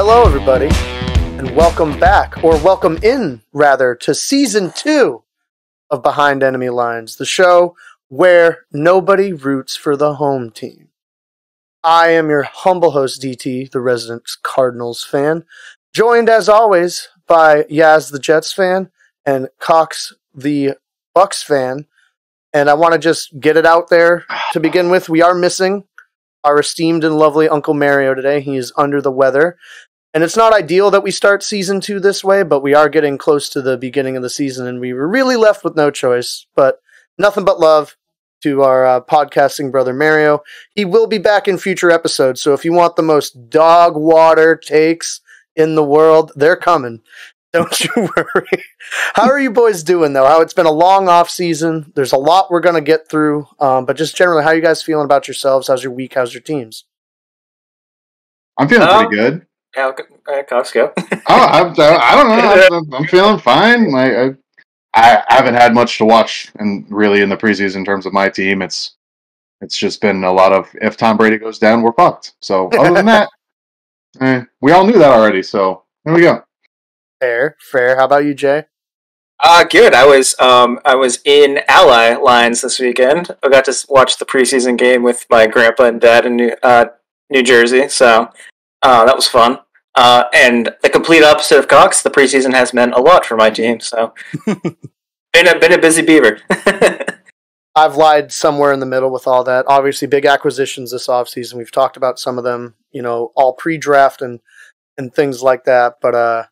Hello, everybody, and welcome back, or welcome in, rather, to Season 2 of Behind Enemy Lines, the show where nobody roots for the home team. I am your humble host, DT, the resident Cardinals fan, joined, as always, by Yaz, the Jets fan, and Cox, the Bucks fan. And I want to just get it out there to begin with. We are missing our esteemed and lovely Uncle Mario today. He is under the weather. And it's not ideal that we start Season 2 this way, but we are getting close to the beginning of the season, and we were really left with no choice. But nothing but love to our podcasting brother Mario. He will be back in future episodes, so if you want the most dog water takes in the world, they're coming. Don't you worry. How are you boys doing, though? How it's been a long off season. There's a lot we're going to get through, but just generally, how are you guys feeling about yourselves? How's your week? How's your teams? I'm feeling pretty good. Yeah, Cox, go. I don't know. I'm feeling fine. I haven't had much to watch, and really in the preseason in terms of my team, it's just been a lot of if Tom Brady goes down, we're fucked. So other than that, we all knew that already. So there we go. Fair. How about you, Jay? Good. I was in Ally Lines this weekend. I got to watch the preseason game with my grandpa and dad in New Jersey. So that was fun. And the complete opposite of Cox, the preseason has meant a lot for my team. So been a busy beaver. I've lied somewhere in the middle with all that. Obviously, big acquisitions this offseason. We've talked about some of them, all pre-draft and things like that. But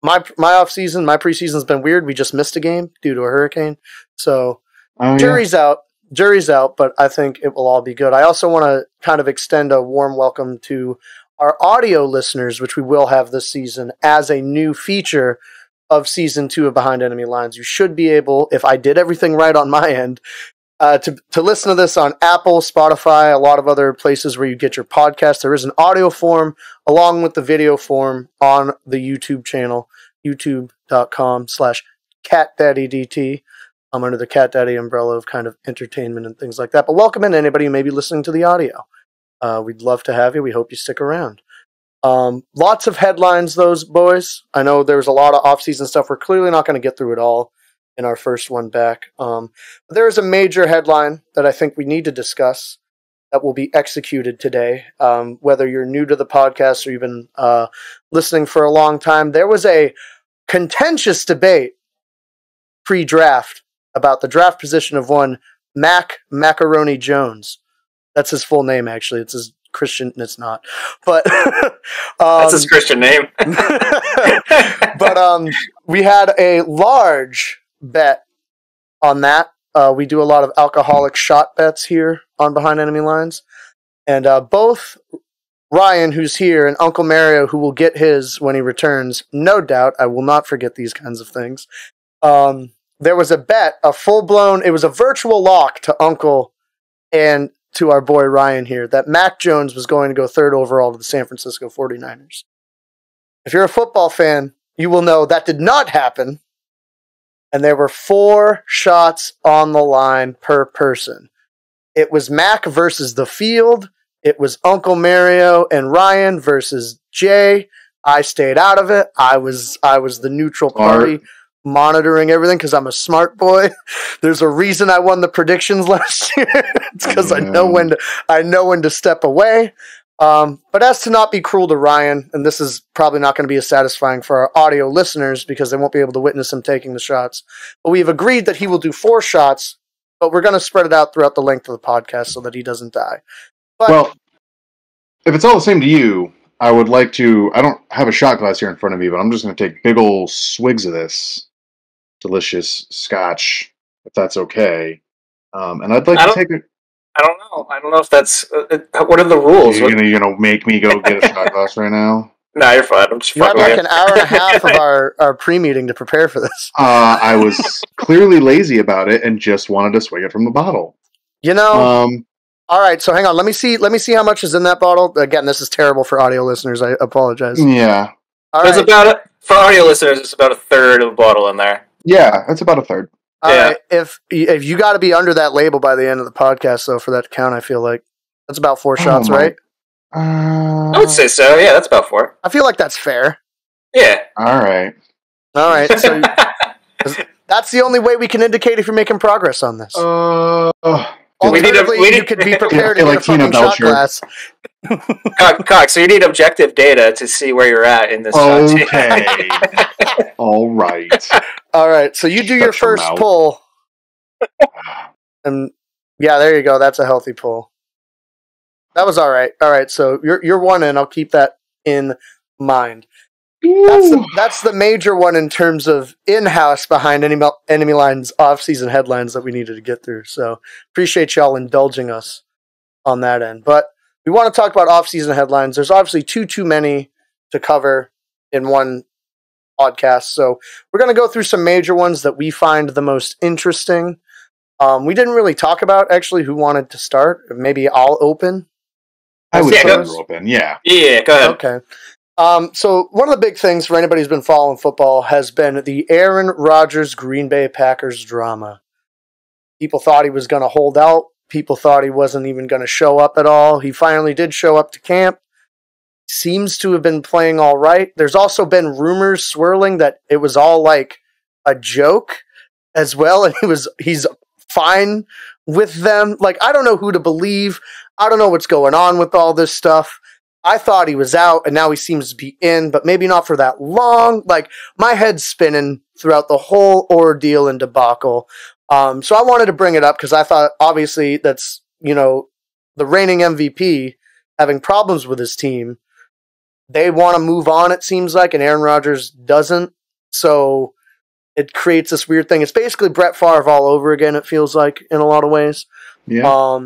my offseason, my preseason's been weird. We just missed a game due to a hurricane. So jury's out, but I think it will all be good. I also want to kind of extend a warm welcome to our audio listeners, which we will have this season as a new feature of Season 2 of Behind Enemy Lines. You should be able, if I did everything right on my end, to listen to this on Apple, Spotify, a lot of other places where you get your podcast. There is an audio form along with the video form on the YouTube channel, youtube.com/CatDaddyDT. I'm under the Cat Daddy umbrella of kind of entertainment and things like that. But welcome in anybody who may be listening to the audio. We'd love to have you. We hope you stick around. Lots of headlines, those boys. I know there's a lot of off-season stuff. We're clearly not going to get through it all in our first one back. But there is a major headline that I think we need to discuss that will be executed today. Whether you're new to the podcast or you've been listening for a long time, there was a contentious debate pre-draft about the draft position of one Macaroni Jones. That's his full name, actually. It's his Christian, it's not. But that's his Christian name. But we had a large bet on that. We do a lot of alcoholic shot bets here on Behind Enemy Lines. And both Ryan, who's here, and Uncle Mario, who will get his when he returns, no doubt, I will not forget these kinds of things. There was a bet, a full-blown, it was a virtual lock to Uncle and to our boy Ryan here, that Mac Jones was going to go third overall to the San Francisco 49ers. If you're a football fan, you will know that did not happen. And there were 4 shots on the line per person. It was Mac versus the field. It was Uncle Mario and Ryan versus Jay. I stayed out of it. I was the neutral party, monitoring everything because I'm a smart boy. There's a reason I won the predictions last year. It's because I know when to step away. But as to not be cruel to Ryan, and this is probably not going to be as satisfying for our audio listeners because they won't be able to witness him taking the shots. But we've agreed that he will do 4 shots, but we're going to spread it out throughout the length of the podcast so that he doesn't die. But, well, if it's all the same to you, I would like to. I don't have a shot glass here in front of me, but I'm just going to take big old swigs of this delicious scotch, if that's okay. And I'd like to take it. I don't know. I don't know if that's. What are the rules? You're gonna make me go get a shot glass right now? No, you're fine. I'm just you had like an hour and a half of our pre-meeting to prepare for this. I was clearly lazy about it and just wanted to swig it from the bottle. All right, so hang on. Let me see how much is in that bottle. Again, this is terrible for audio listeners. I apologize. Yeah. All right. For audio listeners, it's about a third of a bottle in there. Yeah, that's about a third. All right. If you got to be under that label by the end of the podcast, though, for that to count, I feel like that's about 4 shots, right? I would say so. Yeah, that's about 4. I feel like that's fair. Yeah. All right. All right, so that's the only way we can indicate if you're making progress on this. Alternatively, you could be prepared to get a fucking shot glass. Cox, so you need objective data to see where you're at in this. Okay. All right. All right, so you do your first pull. And yeah, there you go. That's a healthy pull. That was all right. All right, so you're one in. I'll keep that in mind. That's the major one in terms of in-house behind Enemy Line's off-season headlines that we needed to get through. So appreciate y'all indulging us on that end. But we want to talk about off-season headlines. There's obviously too many to cover in one podcast. So we're going to go through some major ones that we find the most interesting. We didn't really talk about actually who wanted to start. Maybe I'll open. I would say open. Yeah. Yeah, go ahead. Okay. So one of the big things for anybody who's been following football has been the Aaron Rodgers Green Bay Packers drama. People thought he was going to hold out. People thought he wasn't even going to show up at all. He finally did show up to camp. Seems to have been playing all right. There's also been rumors swirling that it was all like a joke as well, and he's fine with them. Like, I don't know who to believe. I don't know what's going on with all this stuff. I thought he was out, and now he seems to be in, but maybe not for that long. Like, my head's spinning throughout the whole ordeal and debacle. So I wanted to bring it up because I thought, obviously, that's, the reigning MVP having problems with his team. They want to move on, it seems like, and Aaron Rodgers doesn't. So it creates this weird thing. It's basically Brett Favre all over again, it feels like, in a lot of ways. Yeah.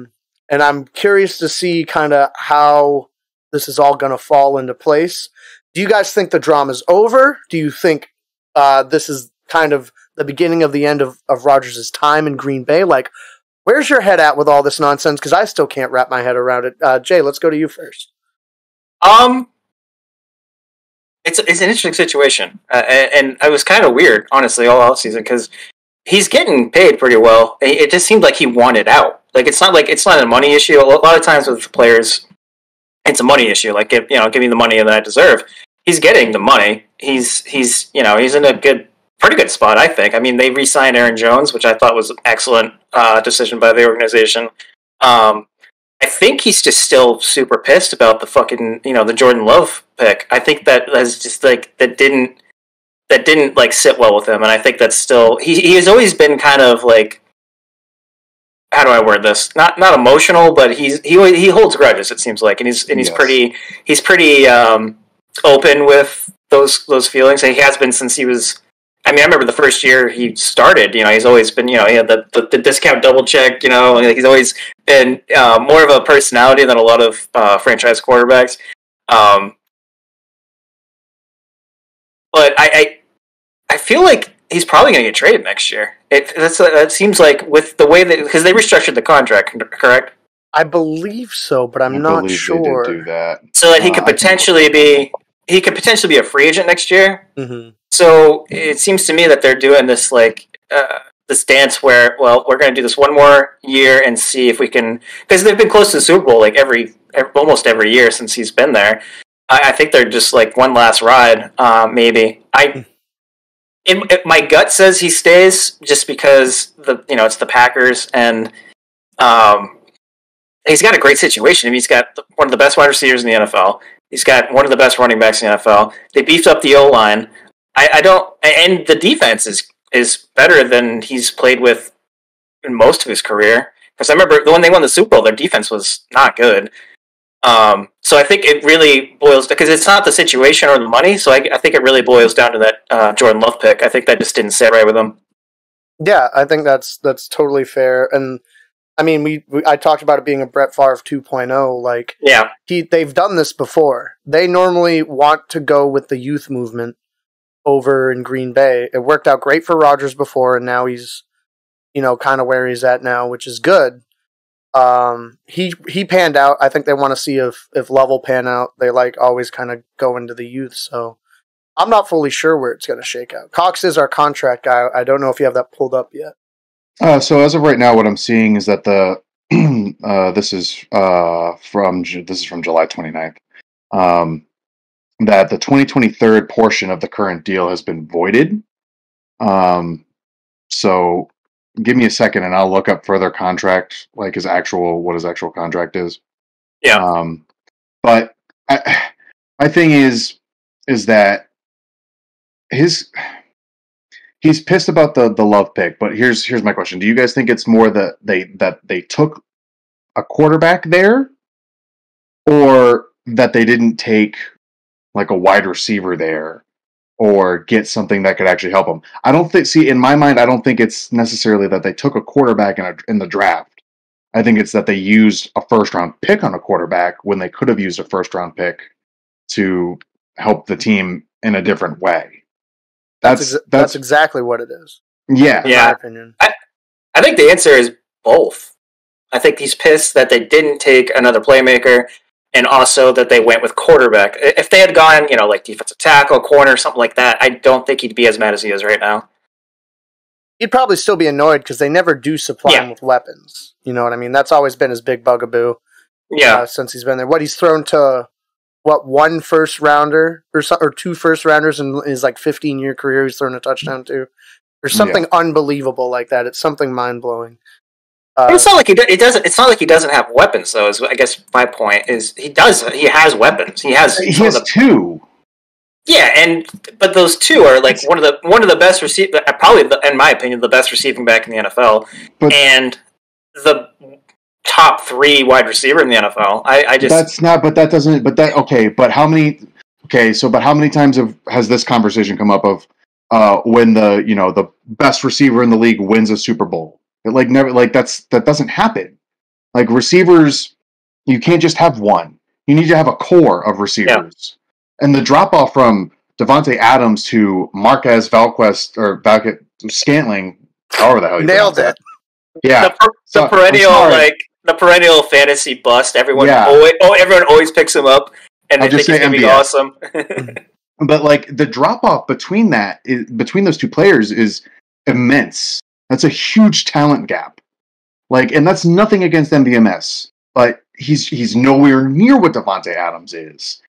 And I'm curious to see kind of how this is all going to fall into place. Do you guys think the drama's over? Do you think this is kind of the beginning of the end of Rodgers' time in Green Bay? Like, where's your head at with all this nonsense? Because I still can't wrap my head around it. Jay, let's go to you first. It's an interesting situation, and it was kind of weird, honestly, all offseason, because he's getting paid pretty well. It just seemed like he wanted out. Like, it's not a money issue. A lot of times with players, it's a money issue. Like, give me the money that I deserve. He's getting the money. He's in a pretty good spot, I think. I mean, they re-signed Aaron Jones, which I thought was an excellent decision by the organization. I think he's just still super pissed about the fucking, the Jordan Love pick. I think that has just like that didn't like sit well with him, and I think that's still he has always been kind of like, how do I word this? Not emotional, but he holds grudges, it seems like, and he's yes. pretty open with those feelings. And he has been since he was. I mean, I remember the first year he started. He's always been. He had the discount double check. He's always been more of a personality than a lot of franchise quarterbacks. But I feel like he's probably going to get traded next year. That seems like with the way that, because they restructured the contract, correct? I believe so, but I'm not sure. They did do that. So that he could potentially be a free agent next year. Mm-hmm. So it seems to me that they're doing this this dance where, well, we're going to do this one more year and see if we can, because they've been close to the Super Bowl like almost every year since he's been there. I think they're just like one last ride, maybe. My gut says he stays just because it's the Packers, and he's got a great situation. I mean, he's got one of the best wide receivers in the NFL. He's got one of the best running backs in the NFL. They beefed up the O-line. And the defense is better than he's played with in most of his career. Because I remember when they won the Super Bowl, their defense was not good. So I think it really boils, because it's not the situation or the money. So I think it really boils down to that Jordan Love pick. I think that just didn't sit right with him. Yeah, I think that's totally fair. And I mean, I talked about it being a Brett Favre 2.0. Like, yeah, they've done this before. They normally want to go with the youth movement over in Green Bay. It worked out great for Rodgers before, and now he's, kind of where he's at now, which is good. He panned out. I think they want to see if Love will pan out. They always kind of go into the youth, so I'm not fully sure where it's going to shake out. Cox is our contract guy. I don't know if you have that pulled up yet. So as of right now, what I'm seeing is that the this is from July 29th. That the 2023 portion of the current deal has been voided. So give me a second and I'll look up further contract, like what his actual contract is. Yeah. But my thing is that he's pissed about the Love pick, but here's my question. Do you guys think it's more that they took a quarterback there, or that they didn't take like a wide receiver there, or get something that could actually help them? I don't think. See, in my mind, I don't think it's necessarily that they took a quarterback in the draft. I think it's that they used a first-round pick on a quarterback when they could have used a first-round pick to help the team in a different way. That's exactly what it is. Yeah. In my opinion. I think the answer is both. I think he's pissed that they didn't take another playmaker, and also that they went with quarterback. If they had gone, like defensive tackle, corner, something like that, I don't think he'd be as mad as he is right now. He'd probably still be annoyed because they never do supply him with weapons. You know what I mean? That's always been his big bugaboo. Yeah. Since he's been there. He's thrown to one first rounder or two first rounders in his 15-year career he's thrown a touchdown to. There's something unbelievable like that. It's something mind blowing. It's not like he doesn't. It's not like he doesn't have weapons, though. I guess my point is he does. He has weapons. He has two. Yeah, but those two are one of the best probably in my opinion the best receiving back in the NFL, and the top 3 wide receiver in the NFL. I just that's not. But that doesn't. But that okay. But how many? Okay, so but how many times has this conversation come up of when the best receiver in the league wins a Super Bowl? That doesn't happen. Receivers, you can't just have one. You need to have a core of receivers. Yeah. And the drop off from Davante Adams to Marquez Valquez Scantling, however the hell you nailed it. Yeah, the perennial fantasy bust. Everyone always picks him up, and they think he's gonna be awesome. But the drop off between those two players is immense. That's a huge talent gap. And that's nothing against MVMS, but he's nowhere near what Davante Adams is.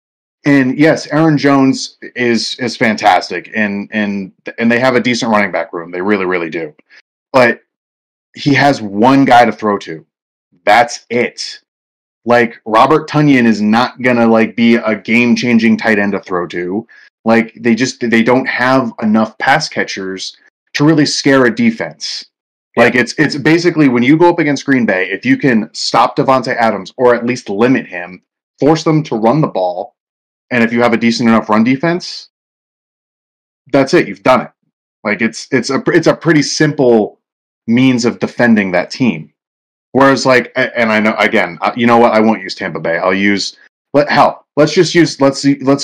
And yes, Aaron Jones is fantastic, and they have a decent running back room. They really, really do. But he has one guy to throw to. That's it. Robert Tonyan is not gonna be a game-changing tight end to throw to. They don't have enough pass catchers to really scare a defense. It's basically when you go up against Green Bay, if you can stop Davante Adams or at least limit him, force them to run the ball, and if you have a decent enough run defense, that's it. You've done it. It's a pretty simple means of defending that team. Whereas and I know again, you know what? I won't use Tampa Bay. I'll use let's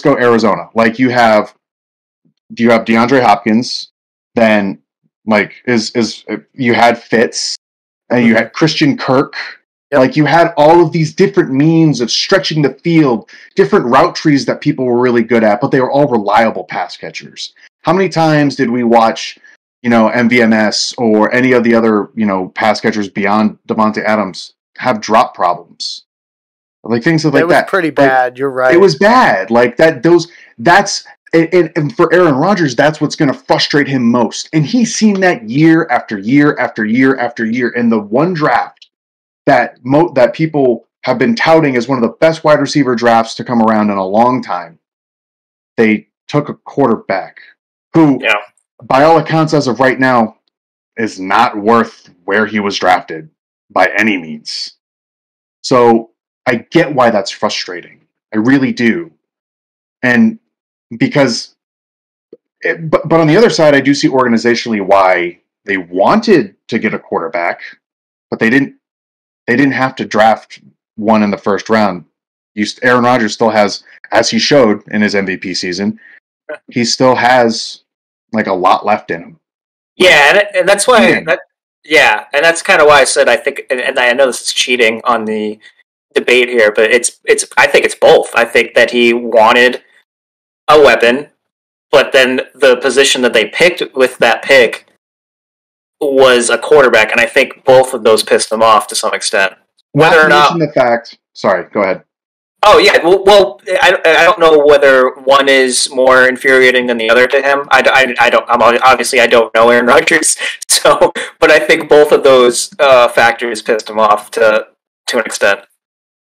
go Arizona. You have DeAndre Hopkins. Then you had Fitz, and you had Christian Kirk. Yep. You had all of these different means of stretching the field, different route trees that people were really good at, but they were all reliable pass catchers. How many times did we watch, MVMS or any of the other, pass catchers beyond Davante Adams have drop problems? Things like that. It was pretty bad. You're right. It was bad. And for Aaron Rodgers, that's what's going to frustrate him most. And he's seen that year after year after year after year. And the one draft that people have been touting as one of the best wide receiver drafts to come around in a long time, they took a quarterback who, by all accounts as of right now, is not worth where he was drafted by any means. So I get why that's frustrating. I really do. And because, but on the other side, I do see organizationally why they wanted to get a quarterback, but they didn't have to draft one in the first round. Aaron Rodgers still has, as he showed in his MVP season, he still has a lot left in him. Yeah, and that's why. And that's kind of why I said I think, and I know this is cheating on the debate here, but it's. I think it's both. I think that he wanted a weapon, but then the position that they picked with that pick was a quarterback, and I think both of those pissed him off to some extent. whether Not or to not. mention the fact. Sorry, go ahead. Oh yeah, well, I don't know whether one is more infuriating than the other to him. I don't. Obviously I don't know Aaron Rodgers, so but I think both of those factors pissed him off to an extent.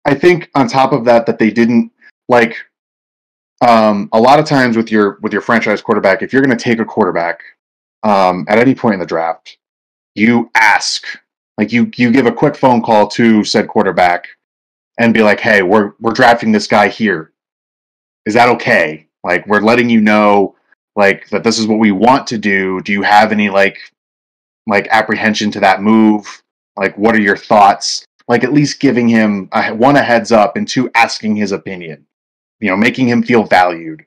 I think on top of that they didn't like. A lot of times with your franchise quarterback, if you're going to take a quarterback at any point in the draft, you ask, like you give a quick phone call to said quarterback and be like, "Hey, we're drafting this guy here. Is that okay? Like, we're letting you know, like, that this is what we want to do. Do you have any like apprehension to that move? Like, what are your thoughts? Like, at least giving him a heads up, and two, asking his opinion. You know, making him feel valued.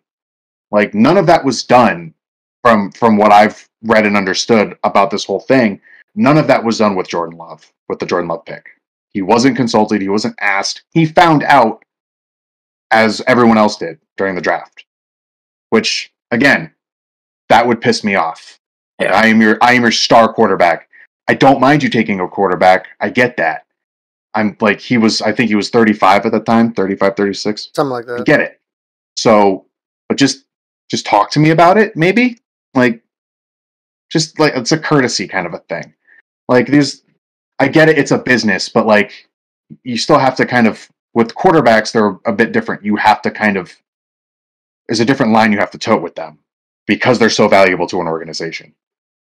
Like, none of that was done from what I've read and understood about this whole thing. None of that was done with Jordan Love, with the Jordan Love pick. He wasn't consulted. He wasn't asked. He found out as everyone else did during the draft, which again, that would piss me off. Like, I am your star quarterback. I don't mind you taking a quarterback. I get that. I'm like, I think he was 35 at the time, 35, 36. Something like that. I get it. So, but just talk to me about it, maybe? Like, just like, it's a courtesy kind of a thing. Like, I get it, it's a business, but like, you still have to kind of, with quarterbacks, they're a bit different. You have to kind of, there's a different line you have to tote with them because they're so valuable to an organization.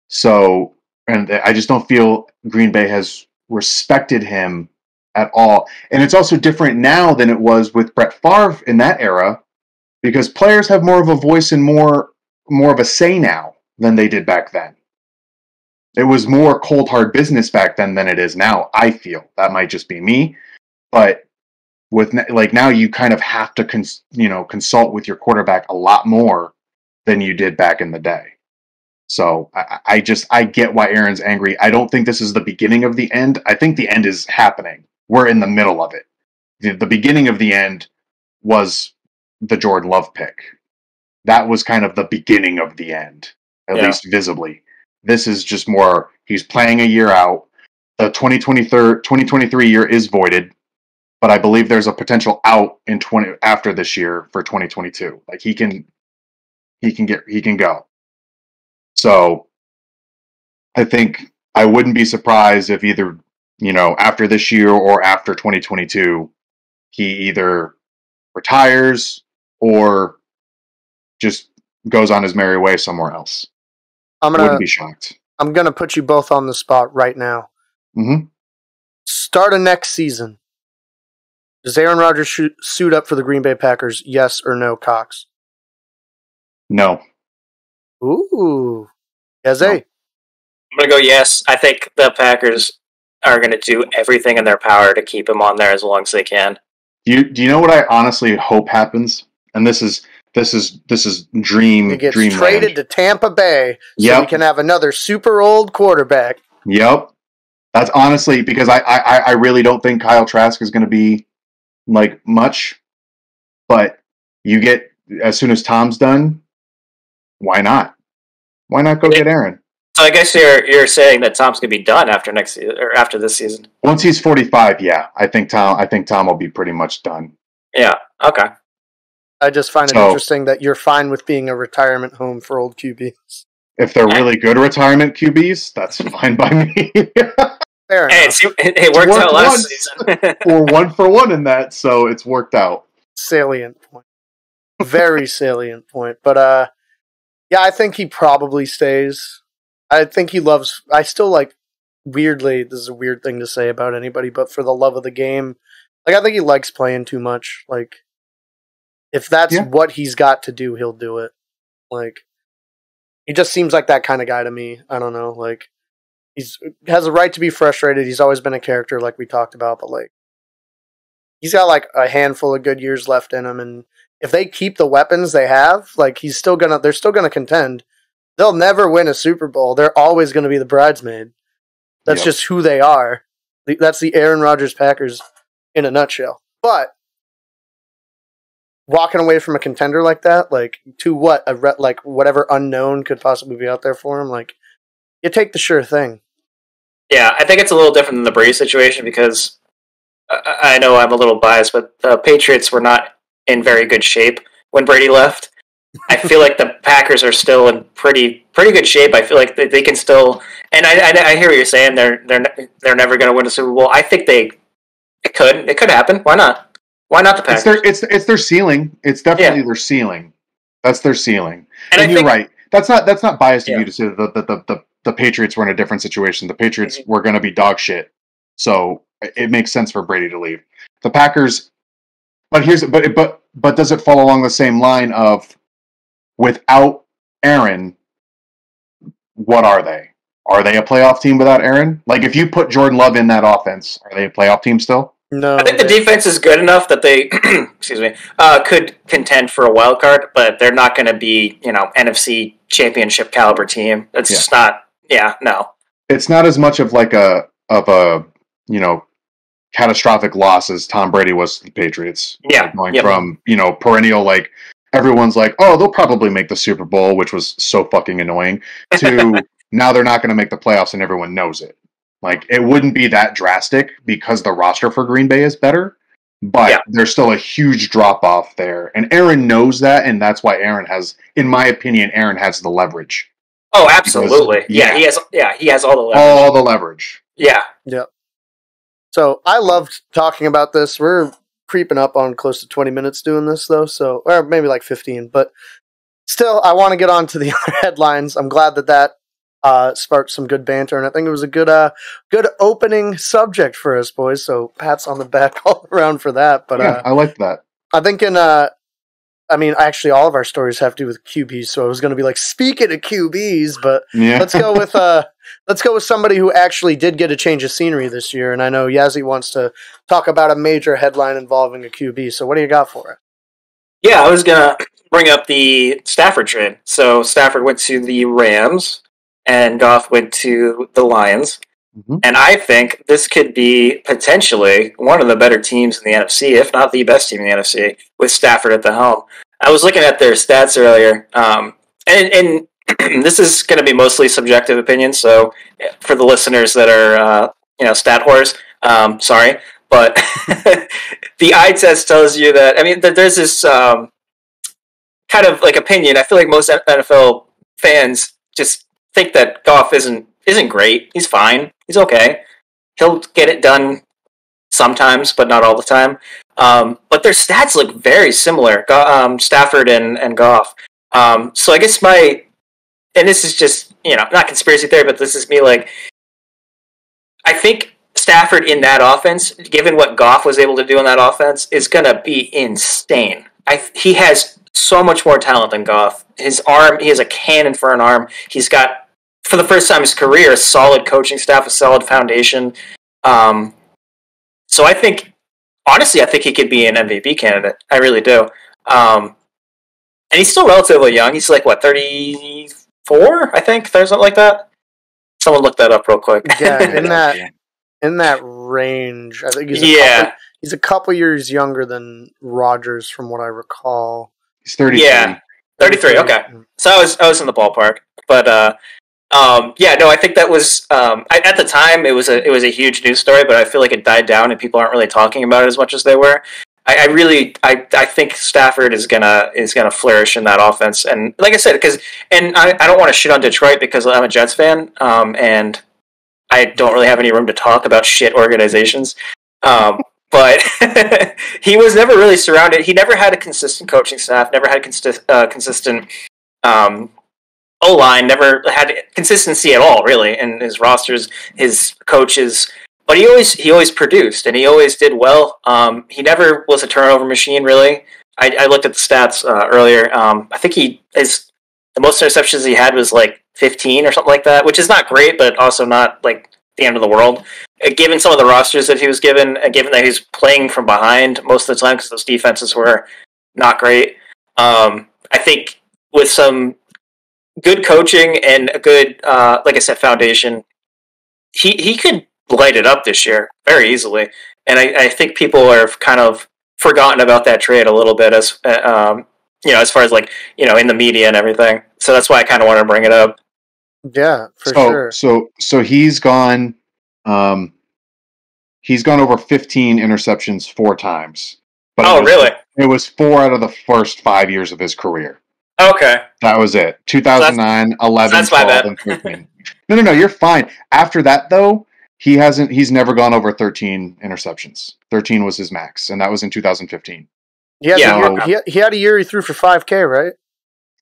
So, and I just don't feel Green Bay has respected him at all. And it's also different now than it was with Brett Favre in that era, because players have more of a voice and more of a say now than they did back then. It was more cold hard business back then than it is now. I feel that might just be me, but with like now you kind of have to consult with your quarterback a lot more than you did back in the day. So I get why Aaron's angry. I don't think this is the beginning of the end. I think the end is happening. We're in the middle of it. The beginning of the end was the Jordan Love pick. That was kind of the beginning of the end, at least visibly. This is just more, he's playing a year out. The 2023 year is voided, but I believe there's a potential out in after this year for 2022. Like, he can go. So I think I wouldn't be surprised if either, after this year or after 2022, he either retires or just goes on his merry way somewhere else. Wouldn't be shocked. I'm going to put you both on the spot right now. Mm-hmm. Start of next season. Does Aaron Rodgers suit up for the Green Bay Packers? Yes or no, Cox? No. Ooh. Eze? No. I'm going to go yes. I think the Packers are going to do everything in their power to keep him on there as long as they can. Do you know what I honestly hope happens? And this is dream. He gets traded to Tampa Bay so we can have another super old quarterback. Yep. That's honestly because I really don't think Kyle Trask is going to be like much, but you get, as soon as Tom's done, why not? Why not go get Aaron? So I guess you're saying that Tom's going to be done after next season, or after this season. Once he's 45, yeah, I think Tom will be pretty much done. Yeah. Okay. I just find it interesting that you're fine with being a retirement home for old QBs. If they're really good retirement QBs, that's fine by me. Fair enough. It worked out last season. We're 1-for-1 in that, so it's worked out. Salient point. Very salient point. But yeah, I think he probably stays. I think he loves. I still like. Weirdly, this is a weird thing to say about anybody, but for the love of the game, like, I think he likes playing too much. Like, if that's what he's got to do, he'll do it. Like, he just seems like that kind of guy to me. I don't know. Like, has a right to be frustrated. He's always been a character, like we talked about, but like, he's got like a handful of good years left in him, and if they keep the weapons they have, like, they're still gonna contend. They'll never win a Super Bowl. They're always going to be the bridesmaid. That's just who they are. That's the Aaron Rodgers Packers in a nutshell. But walking away from a contender like that, like, to what? Like, whatever unknown could possibly be out there for him, like, you take the sure thing. Yeah, I think it's a little different than the Brady situation because I know I'm a little biased, but the Patriots were not in very good shape when Brady left. I feel like the Packers are still in pretty good shape. I feel like they can still, and I hear what you're saying. They're never going to win a Super Bowl. I think it could happen. Why not? Why not the Packers? It's their ceiling. It's definitely their ceiling. That's their ceiling. And you're right. That's not biased of you to say that the Patriots were in a different situation. The Patriots were going to be dog shit, so it makes sense for Brady to leave. The Packers, but does it fall along the same line of without Aaron? What are they? Are they a playoff team without Aaron? Like if you put Jordan Love in that offense, are they a playoff team still? No, I think the defense is good enough that they, excuse me, could contend for a wild card, but they're not going to be, NFC championship caliber team. It's just not. Yeah, no. It's not as much of like a catastrophic loss as Tom Brady was to the Patriots. Yeah, going from perennial like everyone's like, oh, they'll probably make the Super Bowl, which was so fucking annoying, to now they're not going to make the playoffs and everyone knows it. Like, it wouldn't be that drastic because the roster for Green Bay is better, but there's still a huge drop-off there. And Aaron knows that, and that's why in my opinion, Aaron has the leverage. Oh, absolutely. Because, he has all the leverage. All the leverage. Yeah. Yep. So, I loved talking about this. We're creeping up on close to 20 minutes doing this, though, or maybe like 15, but still, I want to get on to the other headlines. I'm glad that sparked some good banter, and I think it was a good opening subject for us, boys. So pats on the back all around for that. But I like that. I think actually, all of our stories have to do with QBs. So I was going to be like, speaking of QBs, but let's go with somebody who actually did get a change of scenery this year. And I know Yazzie wants to talk about a major headline involving a QB. So what do you got for it? Yeah, I was gonna bring up the Stafford trade. So Stafford went to the Rams, and Goff went to the Lions. Mm-hmm. And I think this could be potentially one of the better teams in the NFC, if not the best team in the NFC, with Stafford at the helm. I was looking at their stats earlier, and this is going to be mostly subjective opinion, so for the listeners that are, stat whores, sorry, but the eye test tells you that, that there's this kind of like opinion. I feel like most NFL fans just think that Goff isn't great. He's fine. He's okay. He'll get it done sometimes, but not all the time. But their stats look very similar, Stafford and Goff. So I guess and this is just, not conspiracy theory, but this is me, like, I think Stafford in that offense, given what Goff was able to do in that offense, is going to be insane. He has so much more talent than Goff. His arm, he has a cannon for an arm. He's got, for the first time in his career, a solid coaching staff, a solid foundation. So I think, honestly, I think he could be an MVP candidate. I really do. And he's still relatively young. He's like, 34, I think? Something like that? Someone look that up real quick. Yeah, in that range. I think he's a couple years younger than Rodgers, from what I recall. He's 33. Yeah, 33, okay. So I was in the ballpark. But, I think that was, at the time, it was a huge news story, but I feel like it died down and people aren't really talking about it as much as they were. I think Stafford is gonna flourish in that offense, and like I said, I don't want to shit on Detroit because I'm a Jets fan, and I don't really have any room to talk about shit organizations. But he was never really surrounded. He never had a consistent coaching staff. Never had consistent O-line. Never had consistency at all, really, in his rosters, his coaches. But he always produced, and he always did well. He never was a turnover machine, really. I looked at the stats earlier. I think the most interceptions he had was like 15 or something like that, which is not great, but also not like the end of the world. Given some of the rosters that he was given that he's playing from behind most of the time because those defenses were not great. I think with some good coaching and a good, like I said, foundation, he could light it up this year very easily. And I think people have kind of forgotten about that trade a little bit as far as in the media and everything. So that's why I kind of wanted to bring it up. Yeah, for sure. So he's gone. he's gone over 15 interceptions 4 times. But really? It was 4 out of the first 5 years of his career. Okay. That was it. 2009, 11, 12, and 13. No, you're fine. After that, though, he's never gone over 13 interceptions. 13 was his max, and that was in 2015. He had a year he threw for 5K, right?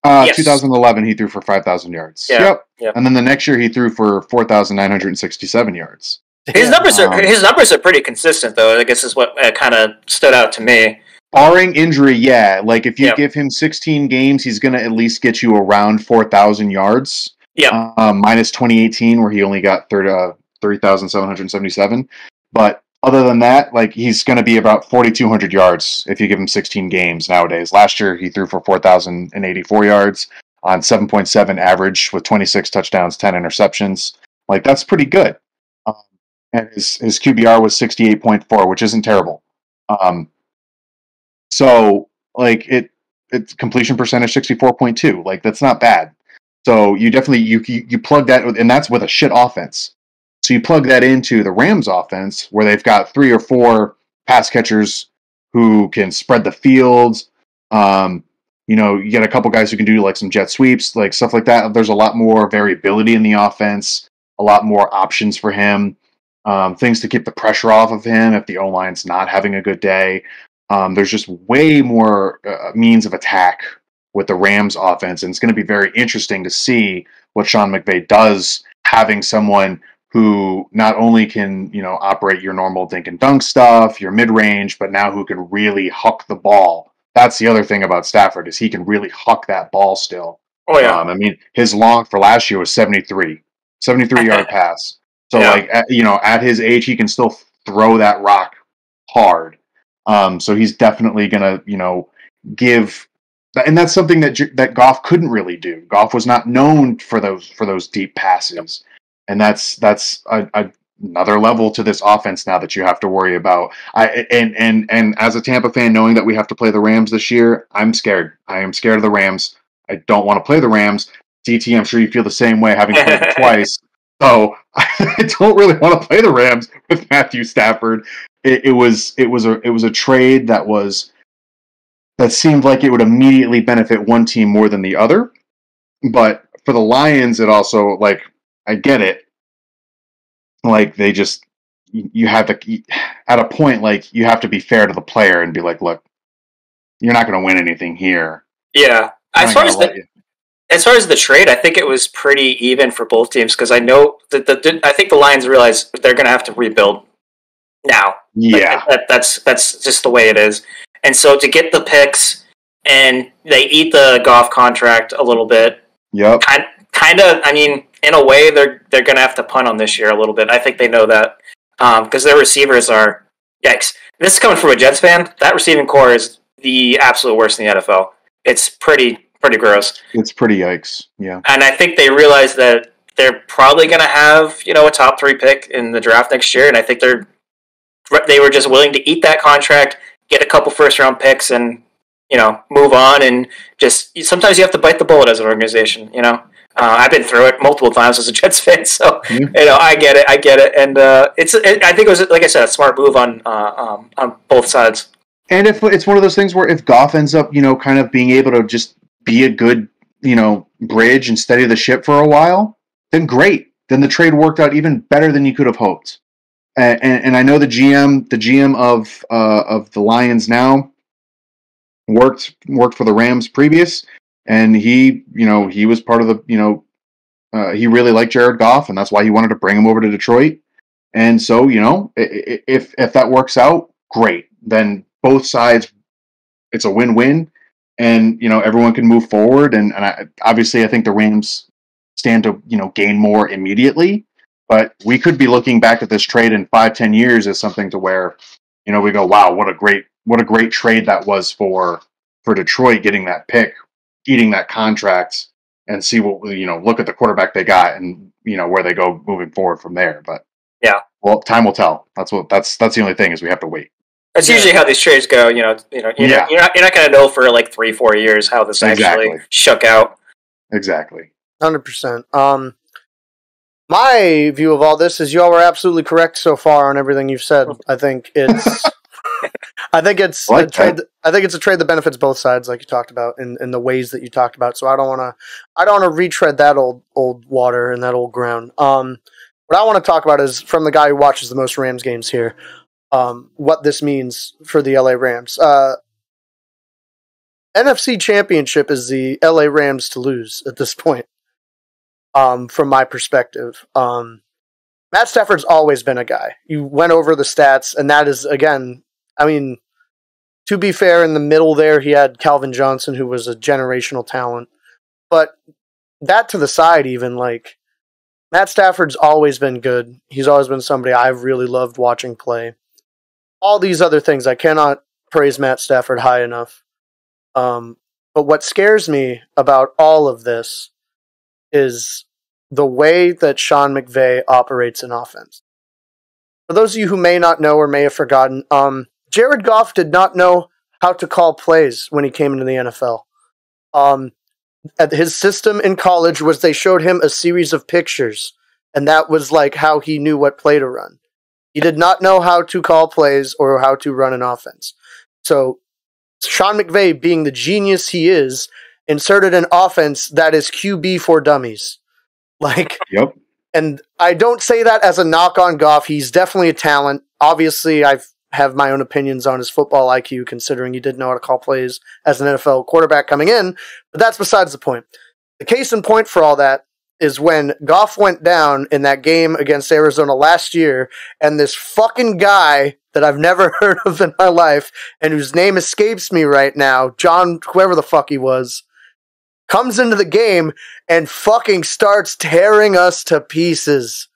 Yes. 2011, he threw for 5,000 yards. Yeah. Yep. And then the next year, he threw for 4,967 yards. His numbers are pretty consistent, though. I guess is what kind of stood out to me. Barring injury, yeah. Like, if you give him 16 games, he's going to at least get you around 4,000 yards. Yeah. Minus 2018, where he only got 3,777. But other than that, like, he's going to be about 4,200 yards if you give him 16 games nowadays. Last year, he threw for 4,084 yards on 7.7 average with 26 touchdowns, 10 interceptions. Like, that's pretty good. And his QBR was 68.4, which isn't terrible. So, like, it's completion percentage 64.2. Like, that's not bad. So you definitely you plug that, and that's with a shit offense. So you plug that into the Rams offense, where they've got 3 or 4 pass catchers who can spread the field. You get a couple guys who can do like some jet sweeps, like stuff like that. There's a lot more variability in the offense, a lot more options for him, things to keep the pressure off of him if the O-line's not having a good day. There's just way more means of attack with the Rams offense, and it's going to be very interesting to see what Sean McVay does, having someone who not only can, operate your normal dink and dunk stuff, your mid-range, but now who can really huck the ball. That's the other thing about Stafford, is he can really huck that ball still. Oh, yeah. His long for last year was 73-yard pass. So, at his age, he can still throw that rock hard. So he's definitely going to, give. And that's something that Goff couldn't really do. Goff was not known for those deep passes, and that's another level to this offense now that you have to worry about. And as a Tampa fan, knowing that we have to play the Rams this year, I'm scared. I am scared of the Rams. I don't want to play the Rams. DT, I'm sure you feel the same way, having played them twice. So I don't really want to play the Rams with Matthew Stafford. It was a trade that seemed like it would immediately benefit one team more than the other. But for the Lions, it also, like, I get it. Like, they just, you have to, at a point, like, you have to be fair to the player and be like, look, you're not going to win anything here. Yeah. As far as the trade, I think it was pretty even for both teams, because I know that I think the Lions realize they're going to have to rebuild now. Yeah. Like, that's just the way it is. And so to get the picks, and they eat the Goff contract a little bit. Yep. Kind of. I mean, in a way, they're going to have to punt on this year a little bit. I think they know that, because their receivers are yikes. This is coming from a Jets fan. That receiving core is the absolute worst in the NFL. It's pretty gross. It's pretty yikes. Yeah. And I think they realize that they're probably going to have a top 3 pick in the draft next year, and I think they were just willing to eat that contract, get a couple first-round picks, and move on. And just sometimes you have to bite the bullet as an organization. I've been through it multiple times as a Jets fan, so I get it, and I think it was, like I said, a smart move on both sides. And if it's one of those things where if Goff ends up, kind of being able to just be a good, bridge and steady the ship for a while, then great. Then the trade worked out even better than you could have hoped. And I know the GM of the Lions now worked for the Rams previous, and he was part of the, he really liked Jared Goff, and that's why he wanted to bring him over to Detroit. And so, if that works out, great. Then both sides, it's a win-win, and everyone can move forward. And obviously, I think the Rams stand to gain more immediately. But we could be looking back at this trade in 5-10 years as something to where, we go, wow, what a great trade that was for Detroit, getting that pick, eating that contract, and see what, look at the quarterback they got, and where they go moving forward from there. But yeah, well, time will tell. That's the only thing, is we have to wait. That's usually how these trades go. You're not going to know for like 3-4 years how this actually shook out. Exactly. 100%. My view of all this is y'all were absolutely correct so far on everything you've said. I think it's I think it's a trade. I think it's a trade that benefits both sides, like you talked about, in the ways that you talked about. So I don't want to retread that old water and that old ground. What I want to talk about is from the guy who watches the most Rams games here. What this means for the LA Rams. NFC Championship is the LA Rams to lose at this point. From my perspective, Matt Stafford's always been a guy. You went over the stats, and that is, again, I mean, to be fair, in the middle there, he had Calvin Johnson, who was a generational talent. But that to the side, even, like, Matt Stafford's always been good. He's always been somebody I've really loved watching play. All these other things, I cannot praise Matt Stafford high enough. But what scares me about all of this is the way that Sean McVay operates in offense. For those of you who may not know or may have forgotten, Jared Goff did not know how to call plays when he came into the NFL. His system in college was they showed him a series of pictures, and that was like how he knew what play to run. He did not know how to call plays or how to run an offense. So Sean McVay, being the genius he is, inserted an offense that is QB for dummies. Yep. And I don't say that as a knock on Goff. He's definitely a talent. Obviously, I have my own opinions on his football IQ, considering he did know how to call plays as an NFL quarterback coming in, but that's besides the point. The case in point for all that is when Goff went down in that game against Arizona last year, and this fucking guy that I've never heard of in my life, and whose name escapes me right now, John, whoever the fuck he was, comes into the game and fucking starts tearing us to pieces.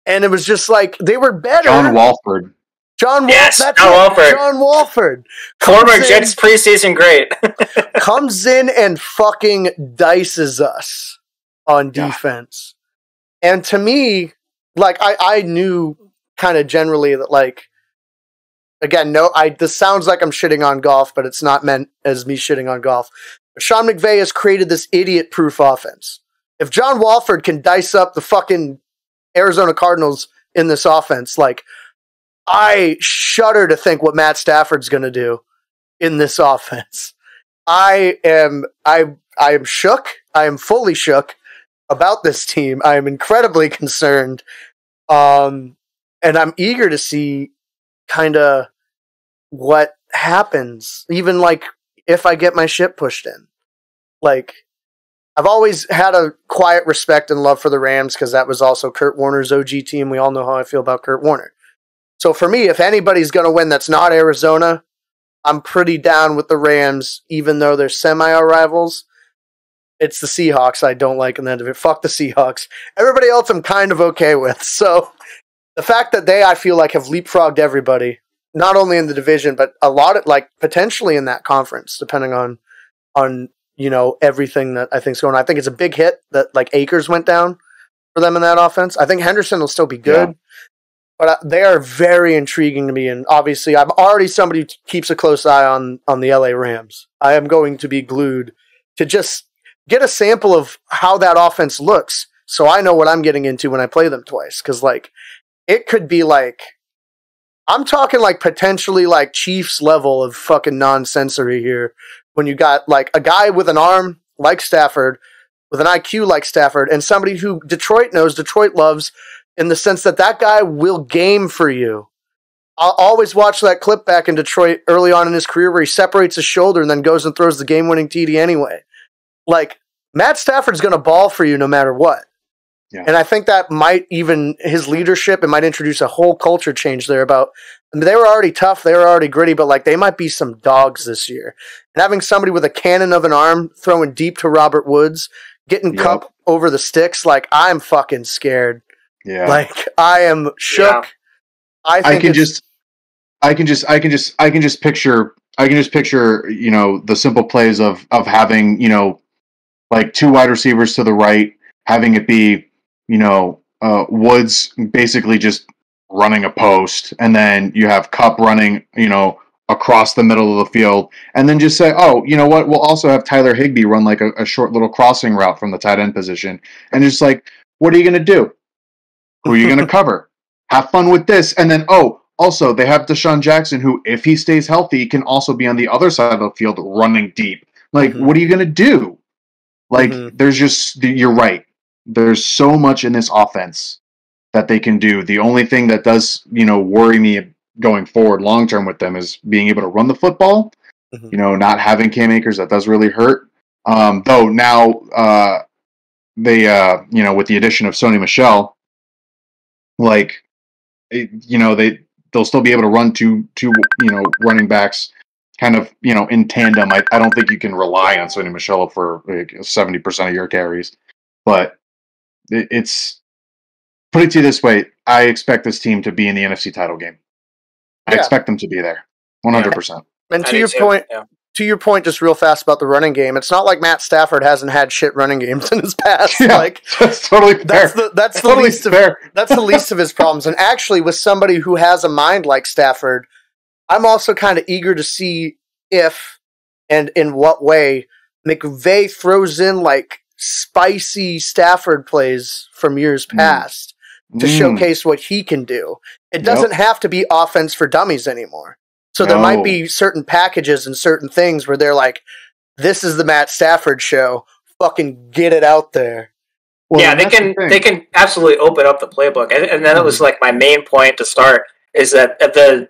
And it was just like, they were better. John Wolford. John Wolford. John Wolford. Former Jets preseason great. Comes in and fucking dices us on defense. Yeah. And to me, like, I knew kind of generally that, like, again, this sounds like I'm shitting on Goff, but it's not meant as me shitting on Goff. Sean McVay has created this idiot-proof offense. If John Wolford can dice up the fucking Arizona Cardinals in this offense, like, I shudder to think what Matt Stafford's going to do in this offense. I am shook. I am fully shook about this team. I am incredibly concerned. And I'm eager to see kind of what happens, even like if I get my shit pushed in. Like, I've always had a quiet respect and love for the Rams because that was also Kurt Warner's OG team. We all know how I feel about Kurt Warner. So for me, if anybody's going to win that's not Arizona, I'm pretty down with the Rams, even though they're semi-rivals. It's the Seahawks I don't like in that division. Fuck the Seahawks. Everybody else I'm kind of okay with. So the fact that they, I feel like, have leapfrogged everybody, not only in the division, but a lot of, like, potentially in that conference, depending on you know, everything that I think's going on. I think it's a big hit that, like, Akers went down for them in that offense. I think Henderson will still be good. Yeah. But they are very intriguing to me, and obviously I'm already somebody who keeps a close eye on the LA Rams. I am going to be glued to just get a sample of how that offense looks so I know what I'm getting into when I play them twice. Because, like, it could be like, I'm talking like potentially like Chiefs level of fucking nonsensory here when you got like a guy with an arm like Stafford, with an IQ like Stafford, and somebody who Detroit loves, in the sense that guy will game for you. I'll always watch that clip back in Detroit early on in his career where he separates his shoulder and then goes and throws the game-winning TD anyway. Like, Matt Stafford's going to ball for you no matter what. Yeah. And I think that might even, his leadership, it might introduce a whole culture change there about, I mean, they were already tough, they were already gritty, but like, they might be some dogs this year. And having somebody with a cannon of an arm throwing deep to Robert Woods, getting Kupp over the sticks, like, I'm fucking scared. Yeah. Like, I am shook. Yeah. I can just picture, you know, the simple plays of having, you know, like two wide receivers to the right, having it be, you know, Woods basically just running a post, and then you have Kupp running, you know, across the middle of the field, and then just say, oh, you know what, we'll also have Tyler Higbee run like a short little crossing route from the tight end position, and just like, What are you going to do? Who are you going to cover? Have fun with this. And then, also, they have Deshaun Jackson, who, if he stays healthy, can also be on the other side of the field running deep. Like, what are you going to do? Like, there's just, you're right. There's so much in this offense that they can do. The only thing that does, worry me going forward long term with them is being able to run the football. Not having Cam Akers, that does really hurt. Though now they, with the addition of Sony Michel, like, they'll still be able to run two running backs kind of, in tandem. I don't think you can rely on Sony Michel for like 70% of your carries, but it's, put it to you this way, I expect this team to be in the NFC title game. I expect them to be there 100%. And to your point, just real fast about the running game, it's not like Matt Stafford hasn't had shit running games in his past. Like, that's totally fair. That's the least of his problems. And actually, with somebody who has a mind like Stafford, I'm also kind of eager to see if and in what way McVay throws in like spicy Stafford plays from years past to showcase what he can do. It doesn't have to be offense for dummies anymore. So there might be certain packages and certain things where they're like, this is the Matt Stafford show. Fucking get it out there. Well, yeah, they can absolutely open up the playbook. And then it was like my main point to start is that the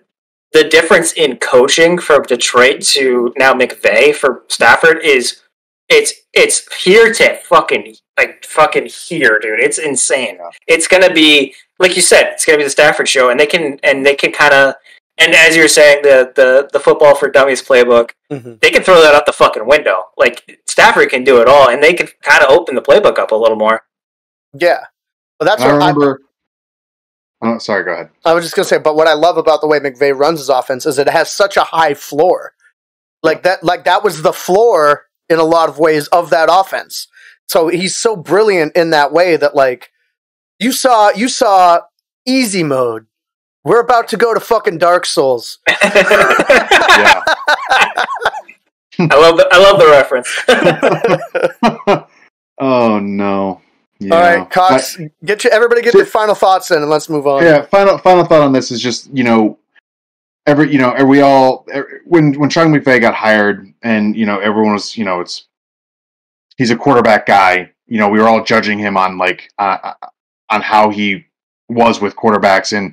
difference in coaching from Detroit to now McVay for Stafford is it's here to fucking here, dude. It's insane. It's gonna be, like you said, it's gonna be the Stafford show, and they can kind of. And as you were saying, the football for dummies playbook, they can throw that out the fucking window. Like, Stafford can do it all, and they can kind of open the playbook up a little more. Yeah. Well, that's I remember. Sorry, go ahead. I was just going to say, but what I love about the way McVay runs his offense is it has such a high floor. Like that was the floor in a lot of ways of that offense. So he's so brilliant in that way that, like, you saw easy mode. We're about to go to fucking Dark Souls. Yeah. I love the reference. Oh no. Yeah. All right, Cox, everybody get their final thoughts in and let's move on. Yeah, final thought on this is just, when Sean McVay got hired and, everyone was, he's a quarterback guy, we were all judging him on on how he was with quarterbacks, and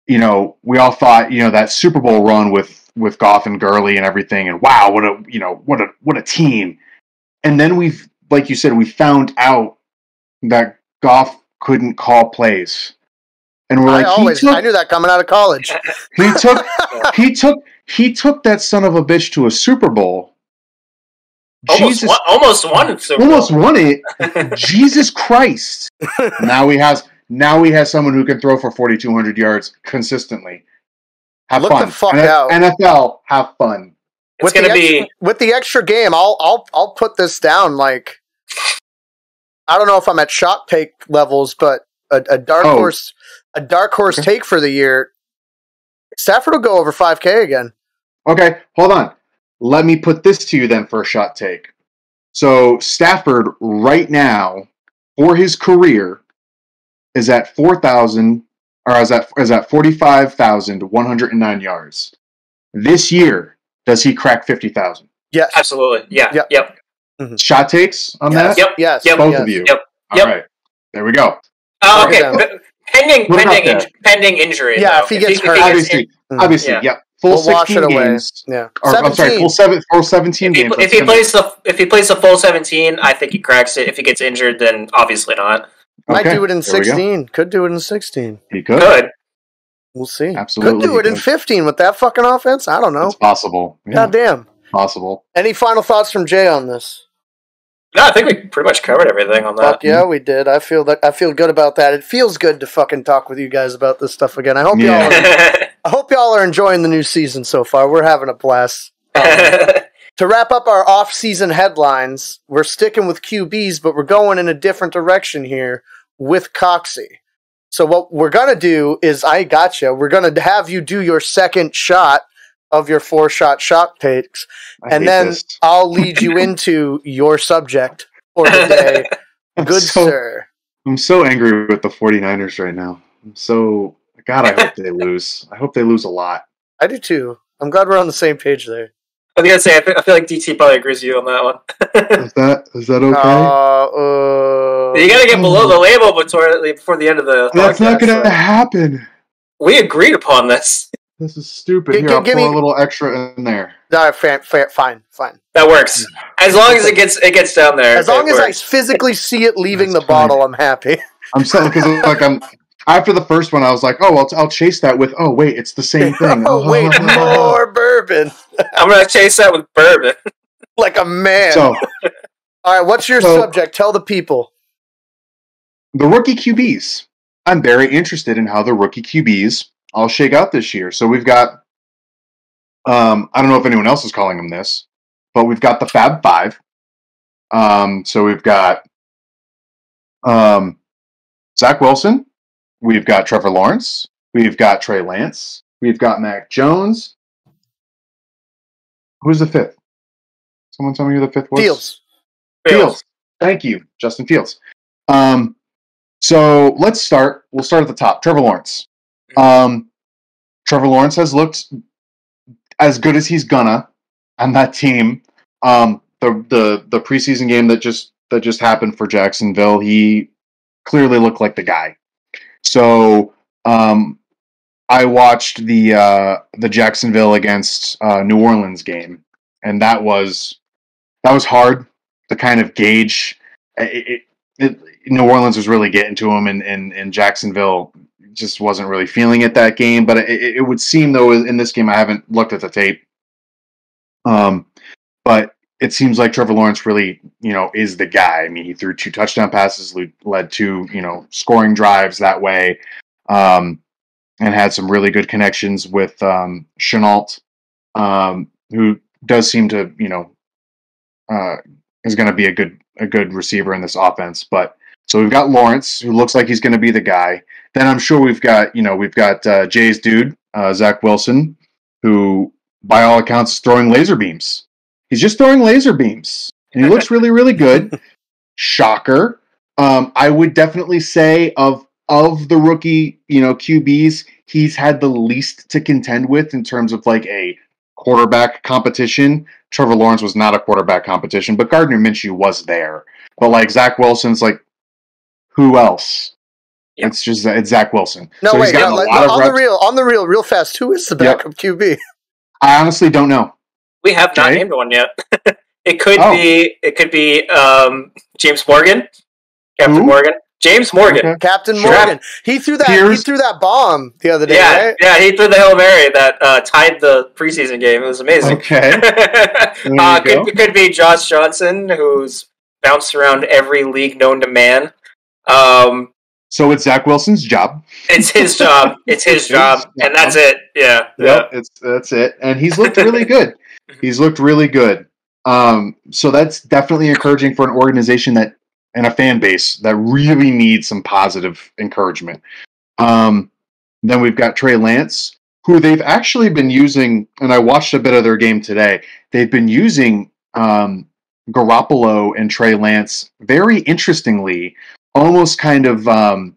we all thought, that Super Bowl run with Goff and Gurley and everything, and wow, what a team. And then like you said, we found out that Goff couldn't call plays. And we're I knew that coming out of college. He took that son of a bitch to a Super Bowl. Almost won Super Bowl. Almost won it. Jesus Christ. Now he has someone who can throw for 4,200 yards consistently. Have Look fun. The fuck out. NFL, have fun. With the extra game, I'll put this down. Like, I don't know if I'm at shock take levels, but a dark horse take for the year. Stafford will go over 5K again. Okay, hold on. Let me put this to you then for a shot take. So Stafford right now for his career is at 45,109 yards. This year, does he crack 50,000? Yes, absolutely. Yeah. Yep. Mm-hmm. Shot takes on that? Yep. Yes. Both of you. Yep. All right. There we go. Okay. Pending injury. Yeah. If he gets hurt, obviously. Yeah. Full 16 games. Yeah. I'm sorry. Full 17 games. If he plays the full 17, I think he cracks it. If he gets injured, then obviously not. Might do it in 16. Could do it in 16. He could. We'll see. Absolutely. Could do it in 15 with that fucking offense. I don't know. It's possible. Yeah. God damn. Possible. Any final thoughts from Jay on this? No, I think we pretty much covered everything on that. Fuck yeah, we did. I feel good about that. It feels good to fucking talk with you guys about this stuff again. I hope y'all are enjoying the new season so far. We're having a blast. To wrap up our off-season headlines, we're sticking with QBs, but we're going in a different direction here with Coxie. So what we're going to do is, we're going to have you do your second shot of your 4-shot shock takes, and then I'll lead you into your subject for the day. Good sir. I'm so angry with the 49ers right now. God, I hope they lose. I hope they lose a lot. I do too. I'm glad we're on the same page there. I was gonna say, I feel like DT probably agrees with you on that one. Is that okay? You gotta get below the label before the end of the That's podcast, not gonna happen. We agreed upon this. This is stupid. Here, I'll pour a little extra in there. No, fine. That works. As long as it gets down there. As long as I physically see it leaving the bottle, I'm happy. I'm saying because after the first one, I was like, oh, I'll chase that with, oh wait, it's the same thing. Wait, more bourbon. I'm gonna chase that with bourbon, like a man. So, all right, what's your subject? Tell the people. The rookie QBs. I'm very interested in how the rookie QBs all shake out this year. So we've got, I don't know if anyone else is calling them this, but we've got the Fab Five. So we've got Zach Wilson. We've got Trevor Lawrence. We've got Trey Lance. We've got Mac Jones. Who's the fifth? Someone tell me who the fifth was? Fields. Thank you, Justin Fields. So let's start. We'll start at the top. Trevor Lawrence. Trevor Lawrence has looked as good as he's gonna on that team. The preseason game that just happened for Jacksonville, he clearly looked like the guy. So I watched the Jacksonville against New Orleans game, and that was hard to kind of gauge. New Orleans was really getting to him, and Jacksonville just wasn't really feeling it that game. But it would seem, though, in this game, I haven't looked at the tape, but it seems like Trevor Lawrence really, is the guy. I mean, he threw 2 touchdown passes, led to, scoring drives that way, and had some really good connections with Shenault, who does seem to, is going to be a good receiver in this offense. But so we've got Lawrence, who looks like he's going to be the guy. Then I'm sure we've got Jay's dude, Zach Wilson, who by all accounts is throwing laser beams. He's just throwing laser beams, and he looks really, really good. Shocker. I would definitely say of the rookie, QBs, he's had the least to contend with in terms of like a quarterback competition. Trevor Lawrence was not a quarterback competition, but Gardner Minshew was there. But like Zach Wilson's like, who else? Yep. It's Zach Wilson. No, so wait, on the real, real fast. Who is the backup QB? I honestly don't know. We have not named one yet. It could be James Morgan, Captain Morgan. James Morgan, okay. Captain Morgan. He threw that bomb the other day. Yeah, right? Yeah. He threw the Hail Mary that tied the preseason game. It was amazing. Okay. Could be Josh Johnson, who's bounced around every league known to man. So it's Zach Wilson's job. It's his job. It's his job, and that's it. Yeah. Yep. That's it. And he's looked really good. He's looked really good. So that's definitely encouraging for an organization and a fan base that really needs some positive encouragement. Then we've got Trey Lance, who they've actually been using, and I watched a bit of their game today. They've been using Garoppolo and Trey Lance very interestingly, almost kind of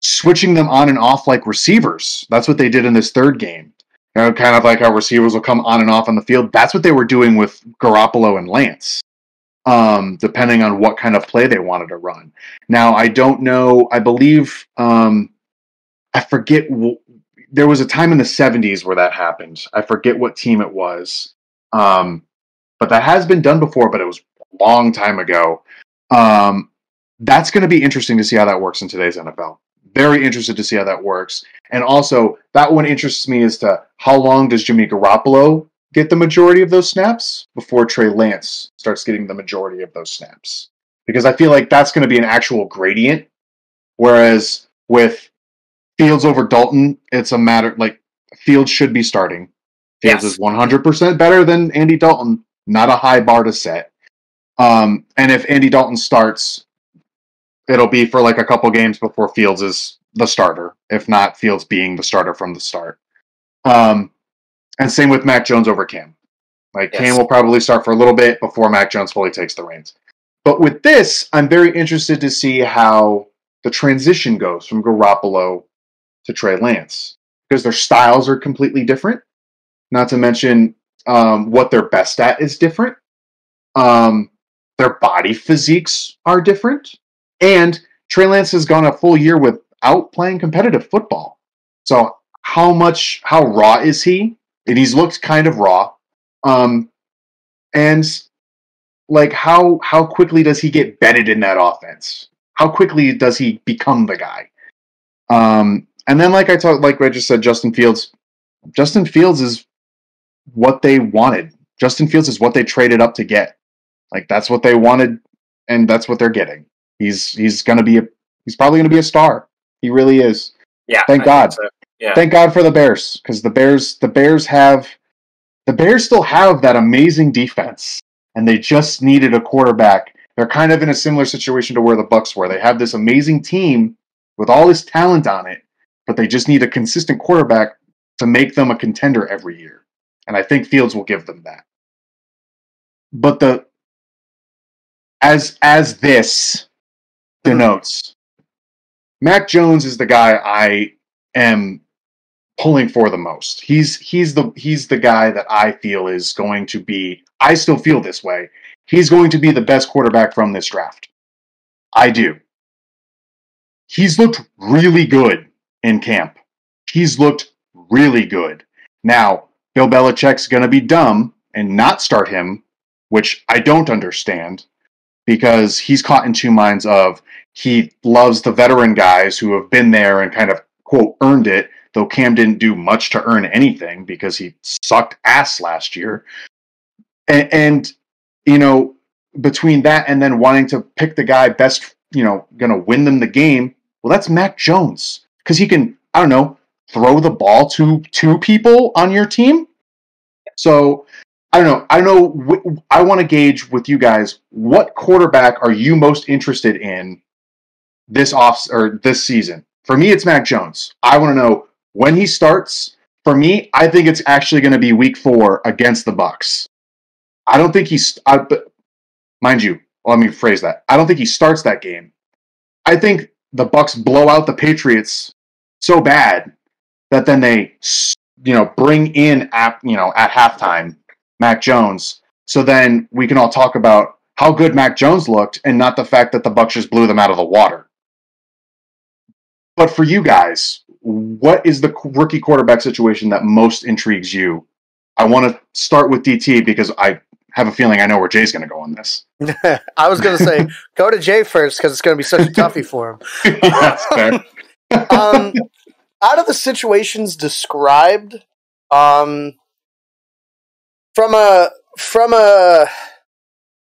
switching them on and off like receivers. That's what they did in this third game. Kind of like how receivers will come on and off on the field. That's what they were doing with Garoppolo and Lance, depending on what kind of play they wanted to run. Now, I don't know. I believe, I forget. There was a time in the 70s where that happened. I forget what team it was. But that has been done before, but it was a long time ago. That's going to be interesting to see how that works in today's NFL. Very interested to see how that works. And also, that one interests me as to how long does Jimmy Garoppolo get the majority of those snaps before Trey Lance starts getting the majority of those snaps? Because I feel like that's going to be an actual gradient. Whereas with Fields over Dalton, it's a matter, like, Fields should be starting. Fields is 100% better than Andy Dalton. Not a high bar to set. And if Andy Dalton starts, it'll be for like a couple games before Fields is the starter, if not Fields being the starter from the start. And same with Mac Jones over Cam. Cam will probably start for a little bit before Mac Jones fully takes the reins. But with this, I'm very interested to see how the transition goes from Garoppolo to Trey Lance, because their styles are completely different. Not to mention what they're best at is different. Their body physiques are different. And Trey Lance has gone a full year without playing competitive football. So how raw is he? And he's looked kind of raw. And like how quickly does he get bedded in that offense? How quickly does he become the guy? And then like I just said, Justin Fields is what they wanted. Justin Fields is what they traded up to get. Like that's what they wanted, and that's what they're getting. He's probably gonna be a star. He really is. Yeah. Thank God. So. Yeah. Thank God for the Bears, because the Bears still have that amazing defense, and they just needed a quarterback. They're kind of in a similar situation to where the Bucs were. They have this amazing team with all this talent on it, but they just need a consistent quarterback to make them a contender every year. And I think Fields will give them that. But as this denotes, Mac Jones is the guy I am pulling for the most. He's the guy that I feel is going to be, I still feel this way, he's going to be the best quarterback from this draft. I do. He's looked really good in camp. He's looked really good. Now, Bill Belichick's going to be dumb and not start him, which I don't understand, because he's caught in two minds of he loves the veteran guys who have been there and kind of, quote, earned it, though Cam didn't do much to earn anything because he sucked ass last year. And you know, between that and then wanting to pick the guy best, going to win them the game, well, that's Mac Jones. Because he can, I don't know, throw the ball to two people on your team. So, I don't know. I want to gauge with you guys, what quarterback are you most interested in this season? For me, it's Mac Jones. I want to know when he starts. For me, I think it's actually going to be week 4 against the Bucs. I don't think but mind you, let me phrase that. I don't think he starts that game. I think the Bucs blow out the Patriots so bad that then they, bring in at halftime Mac Jones. So then we can all talk about how good Mac Jones looked and not the fact that the Bucs just blew them out of the water. But for you guys, what is the rookie quarterback situation that most intrigues you? I want to start with DT because I have a feeling I know where Jay's going to go on this. I was going to say, go to Jay first because it's going to be such a toughie for him. Yeah, that's fair. Out of the situations described, from a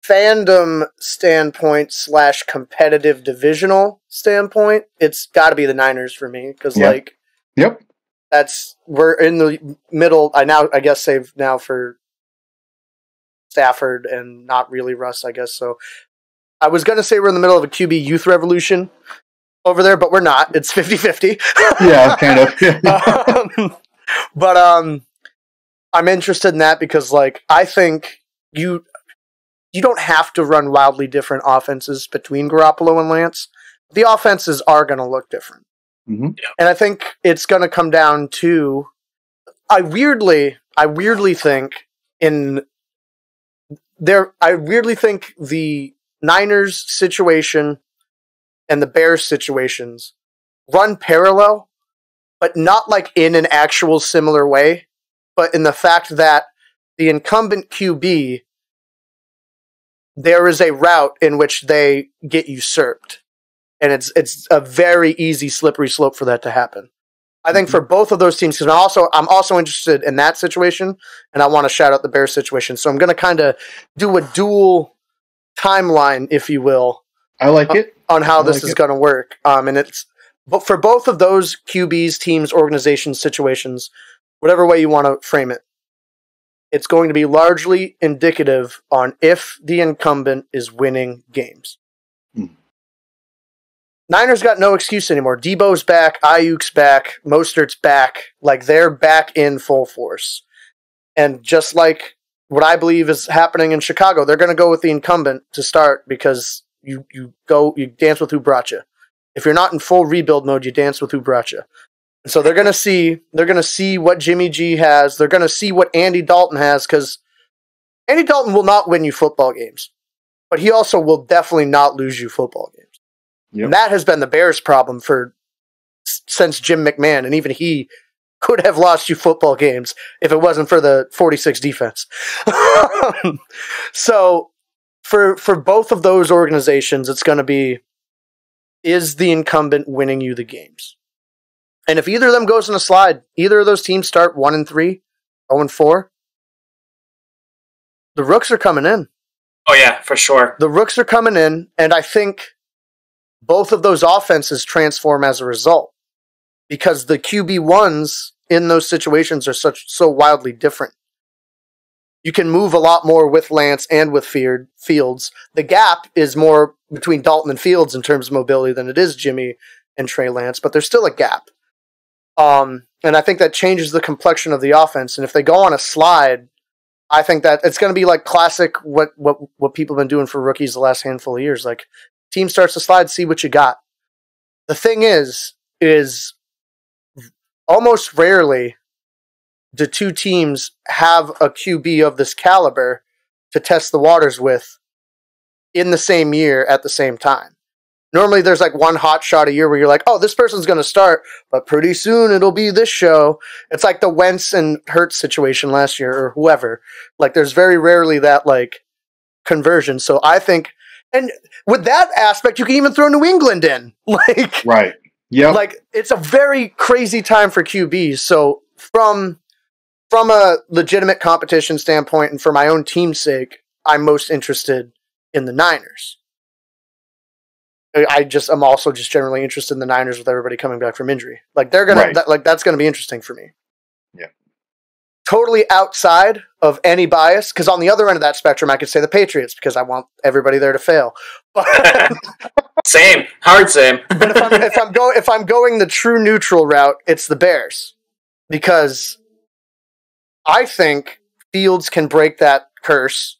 fandom standpoint / competitive divisional standpoint, it's got to be the Niners for me because, yep, we're in the middle. I guess save now for Stafford and not really Russ, I guess. So I was going to say we're in the middle of a QB youth revolution over there, but we're not. It's 50-50. Yeah, kind of. But I'm interested in that because, I think you don't have to run wildly different offenses between Garoppolo and Lance. The offenses are going to look different. Mm-hmm. And I think it's going to come down to, I weirdly think the Niners situation and the Bears situations run parallel, but not in an actual similar way, but in the fact that the incumbent QB, there is a route in which they get usurped. And it's a very easy slippery slope for that to happen. I think for both of those teams, because I'm also interested in that situation, and I want to shout out the Bears situation. So I'm going to kind of do a dual timeline, if you will. I like it. On how this is going to work. But for both of those QBs, teams, organizations, situations, whatever way you want to frame it, it's going to be largely indicative on if the incumbent is winning games. Niners got no excuse anymore. Debo's back, Ayuk's back, Mostert's back. They're back in full force. And just like what I believe is happening in Chicago. They're going to go with the incumbent to start because you dance with who brought you. If you're not in full rebuild mode, you dance with who brought you. And so they're going to see what Jimmy G has. They're going to see what Andy Dalton has, because Andy Dalton will not win you football games, but he also will definitely not lose you football games. Yep. And that has been the Bears' problem since Jim McMahon, and even he could have lost you football games if it wasn't for the 46 defense. So for both of those organizations, it's going to be, is the incumbent winning you the games? And if either of them goes in a slide, either of those teams start 1-3, 0-4, the Rooks are coming in. Oh yeah, for sure. The Rooks are coming in, and I think both of those offenses transform as a result, because the QB1s in those situations are so wildly different. You can move a lot more with Lance and with Fields. The gap is more between Dalton and Fields in terms of mobility than it is Jimmy and Trey Lance, but there's still a gap. And I think that changes the complexion of the offense. And if they go on a slide, I think that it's going to be like classic what people have been doing for rookies the last handful of years. Like, team starts to slide, see what you got. The thing is almost rarely do two teams have a QB of this caliber to test the waters with in the same year at the same time. Normally there's like one hot shot a year where you're like, oh, this person's going to start, but pretty soon it'll be this show. It's like the Wentz and Hurts situation last year, or whoever. Like, there's very rarely that like conversion. So I think, and with that aspect, you can even throw New England in. Like, right. Yeah. Like, it's a very crazy time for QBs. So from a legitimate competition standpoint and for my own team's sake, I'm most interested in the Niners. I'm also just generally interested in the Niners with everybody coming back from injury. Like, they're gonna that's gonna be interesting for me. Yeah. Totally outside of any bias, because on the other end of that spectrum, I could say the Patriots, because I want everybody there to fail. But same, hard same. But if I'm going the true neutral route, it's the Bears, because I think Fields can break that curse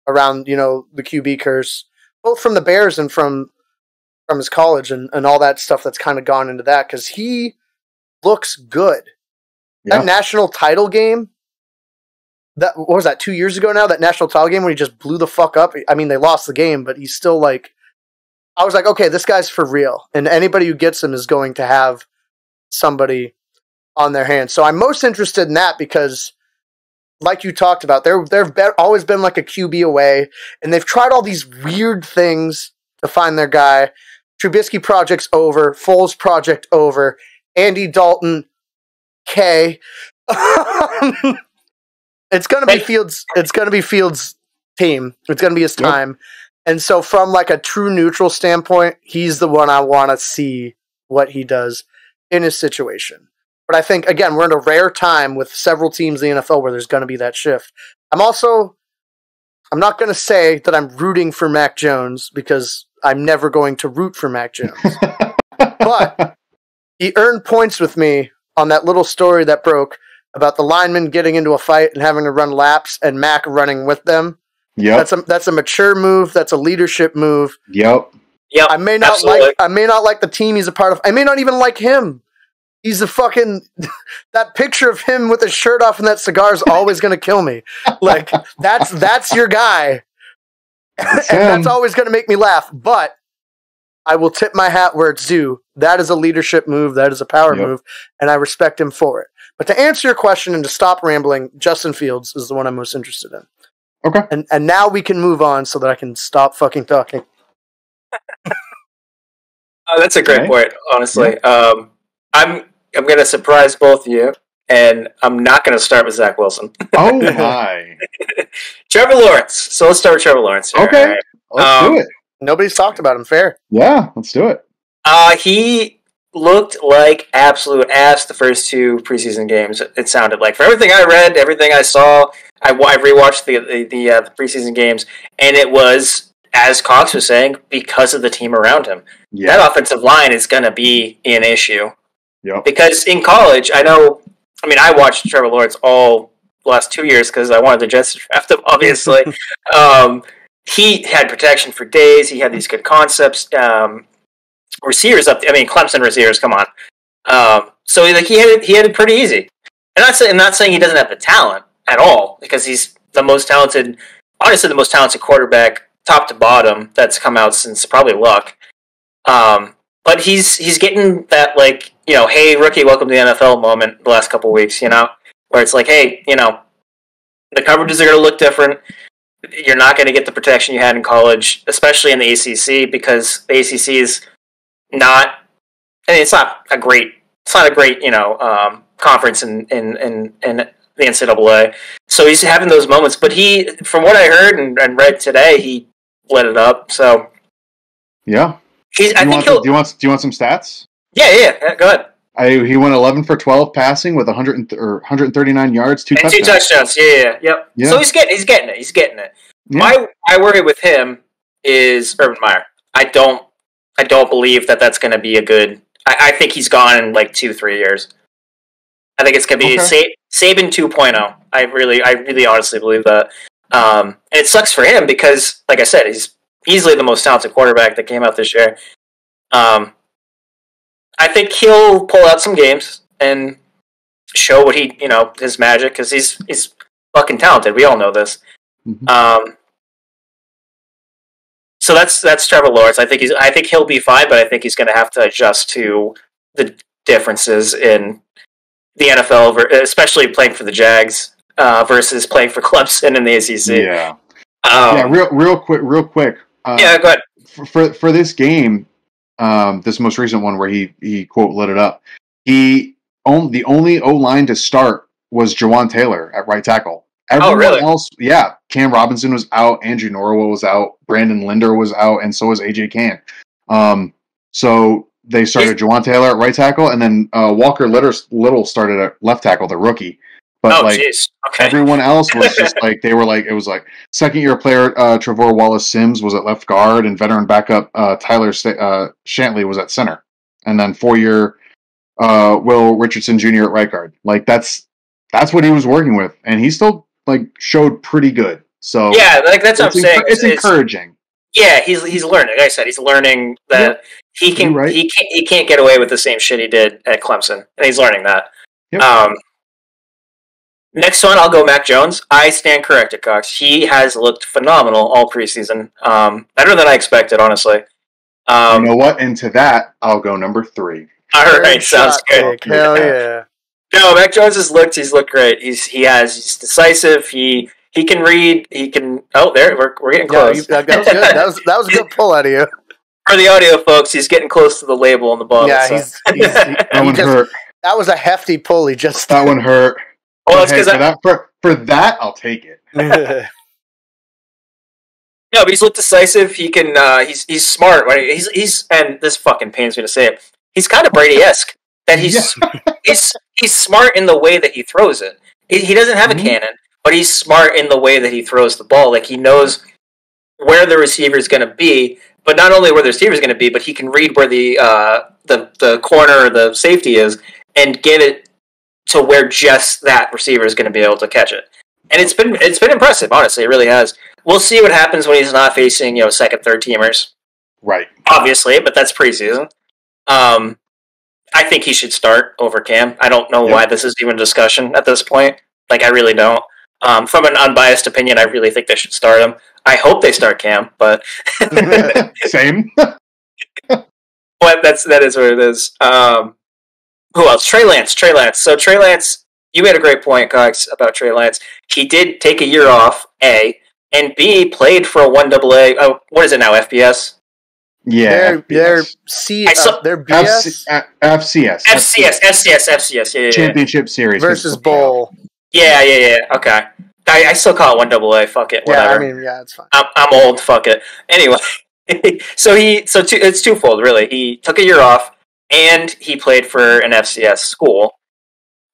around, the QB curse, both from the Bears and from his college and all that stuff that's kind of gone into that, because he looks good. Yeah. That national title game, what was that, 2 years ago now? That national title game when he just blew the fuck up. I mean, they lost the game, but he's still like, I was like, okay, this guy's for real. And anybody who gets him is going to have somebody on their hands. So I'm most interested in that because, like you talked about, they've always been like a QB away, and they've tried all these weird things to find their guy. Trubisky project's over. Foles project over. Andy Dalton, K. It's gonna be Fields. It's gonna be Fields' team. It's gonna be his time. Yep. And so, from like a true neutral standpoint, he's the one I want to see what he does in his situation. But I think, again, we're in a rare time with several teams in the NFL where there's going to be that shift. I'm not going to say that I'm rooting for Mac Jones, because I'm never going to root for Mac Jones. But he earned points with me on that little story that broke about the linemen getting into a fight and having to run laps and Mac running with them. Yep. That's a mature move. That's a leadership move. Yep. I may not like the team he's a part of. I may not even like him. He's a fucking, that picture of him with his shirt off and that cigar is always going to kill me. Like, that's your guy. And that's always going to make me laugh. But I will tip my hat where it's due. That is a leadership move. That is a power move. And I respect him for it. But to answer your question and to stop rambling, Justin Fields is the one I'm most interested in. Okay. And now we can move on so that I can stop fucking talking. That's a great point, honestly. Yeah. I'm going to surprise both of you, and I'm not going to start with Zach Wilson. Oh, my. Trevor Lawrence. So let's start with Trevor Lawrence here. Okay. Right. Let's do it. Nobody's talked about him. Fair. Yeah, let's do it. He looked like absolute ass the first two preseason games, it sounded like. For everything I read, everything I saw, I rewatched the preseason games, and it was, as Cox was saying, because of the team around him. Yeah. That offensive line is going to be an issue. Yep. Because in college, I watched Trevor Lawrence all last 2 years because I wanted the Jets to draft him, obviously. He had protection for days. He had these good concepts. Receivers Clemson receivers, come on. So he had it pretty easy. I'm not saying he doesn't have the talent at all, because he's the most talented, honestly, the most talented quarterback, top to bottom, that's come out since probably Luck. But he's getting that, like, you know, hey, rookie, welcome to the NFL moment the last couple of weeks, you know, where it's like, hey, you know, the coverages are going to look different. You're not going to get the protection you had in college, especially in the ACC, because the ACC is not, I mean, it's not a great, you know, conference in the NCAA. So he's having those moments, but he, from what I heard and read today, he lit it up. So yeah. Do you want some stats? Yeah. Go ahead. He went 11 for 12 passing with 139 yards, two touchdowns. Yep. Yeah. So he's getting it. Yeah. My worry with him is Urban Meyer. I don't believe that's going to be a good. I think he's gone in like 2-3 years. I think it's going to be Saban 2.0. I really honestly believe that. And it sucks for him because, like I said, he's easily the most talented quarterback that came out this year. I think he'll pull out some games and show what his magic, because he's fucking talented. We all know this. Mm-hmm. So that's Trevor Lawrence. I think he'll be fine, but I think he's going to have to adjust to the differences in the NFL, especially playing for the Jags versus playing for Clemson in the ACC. Yeah. Real quick. Yeah, go ahead. For this game, this most recent one where he quote lit it up. The only O-line to start was Jawan Taylor at right tackle. Everyone else, yeah. Cam Robinson was out, Andrew Norwell was out, Brandon Linder was out, and so was AJ Cann. So they started Jawan Taylor at right tackle, and then Walker Little started at left tackle, the rookie. But everyone else was just like, they were like, it was like second year player Trevor Wallace Sims was at left guard, and veteran backup Tyler Shantley was at center, and then 4-year Will Richardson Jr. at right guard. Like that's what he was working with, and he still like showed pretty good. So yeah, like that's what I'm saying. It's encouraging. Yeah, he's learning. Like I said, he's learning that he can't get away with the same shit he did at Clemson, and he's learning that. Yep. Next one, I'll go Mac Jones. I stand corrected, Cox. He has looked phenomenal all preseason. Better than I expected, honestly. You know what? And to that, I'll go number 3. All right, sounds good. Hell yeah. No, Mac Jones he's looked great. He's decisive. He can read. He can. Oh, there we're getting close. That was good. That was a good pull out of you. For the audio folks, he's getting close to the label on the bottle. Yeah, so. That one hurt. That was a hefty pull. That one hurt. Well, that's because for that, I'll take it. No, but he's looked decisive. He can. He's smart. Right? He's and this fucking pains me to say it. He's kind of Brady-esque. That he's smart in the way that he throws it. He doesn't have a cannon, but he's smart in the way that he throws the ball. Like he knows where the receiver is going to be, but not only where the receiver is going to be, but he can read where the corner or the safety is and get it to where just that receiver is going to be able to catch it. And it's been impressive, honestly. It really has. We'll see what happens when he's not facing, second, third teamers. Right. Obviously, but that's preseason. I think he should start over Cam. I don't know why this is even a discussion at this point. Like, I really don't. From an unbiased opinion, I really think they should start him. I hope they start Cam, but same. But that is what it is. Who else? Trey Lance. So Trey Lance, you made a great point, Cox, about Trey Lance. He did take a year off, A, and B, played for a 1AA. Oh, what is it now? FBS. Yeah, they're BS? FCS. Yeah. Championship Series versus Bowl. Yeah. Okay. I still call it 1AA. Fuck it. Whatever. Yeah, it's fine. I'm old. Fuck it. Anyway, it's twofold, really. He took a year off, and he played for an FCS school.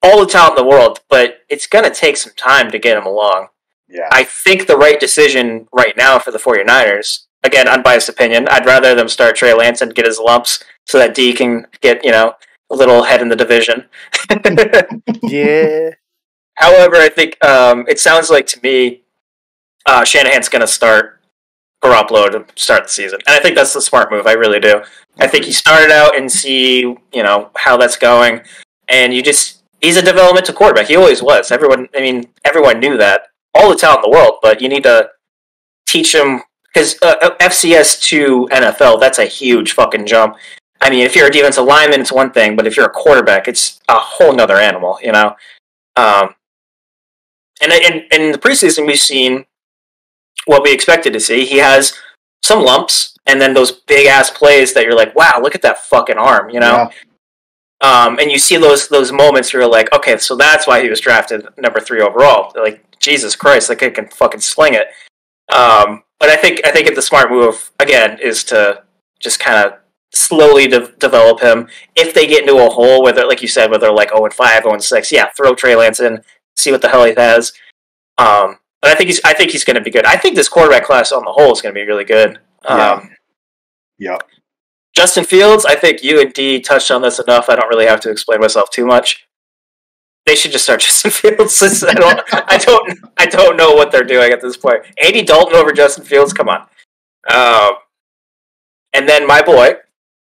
All the talent in the world, but it's going to take some time to get him along. Yeah. I think the right decision right now for the 49ers, again, unbiased opinion, I'd rather them start Trey Lance and get his lumps so that D can get, a little head in the division. Yeah. However, I think it sounds like to me Shanahan's going to start Garoppolo to start the season, and I think that's the smart move. I really do. I think you start it out and see how that's going, and he's a developmental quarterback. He always was. Everyone knew that. All the talent in the world, but you need to teach him, because FCS to NFL, that's a huge fucking jump. I mean, if you're a defensive lineman, it's one thing, but if you're a quarterback, it's a whole nother animal, And in the preseason, we've seen what we expected to see. He has some lumps, and then those big ass plays that you're like, wow, look at that fucking arm, Yeah. And you see those moments where you're like, okay, so that's why he was drafted number 3 overall. They're like, Jesus Christ, that kid can fucking sling it. But I think if the smart move again is to just kind of slowly develop him. If they get into a hole, whether, like you said, whether like 0-5, 0-6, yeah, throw Trey Lance in, see what the hell he has. But I think he's going to be good. I think this quarterback class on the whole is going to be really good. Yeah. Justin Fields, I think you and D touched on this enough. I don't really have to explain myself too much. They should just start Justin Fields. I don't know what they're doing at this point. Andy Dalton over Justin Fields, come on. And then my boy,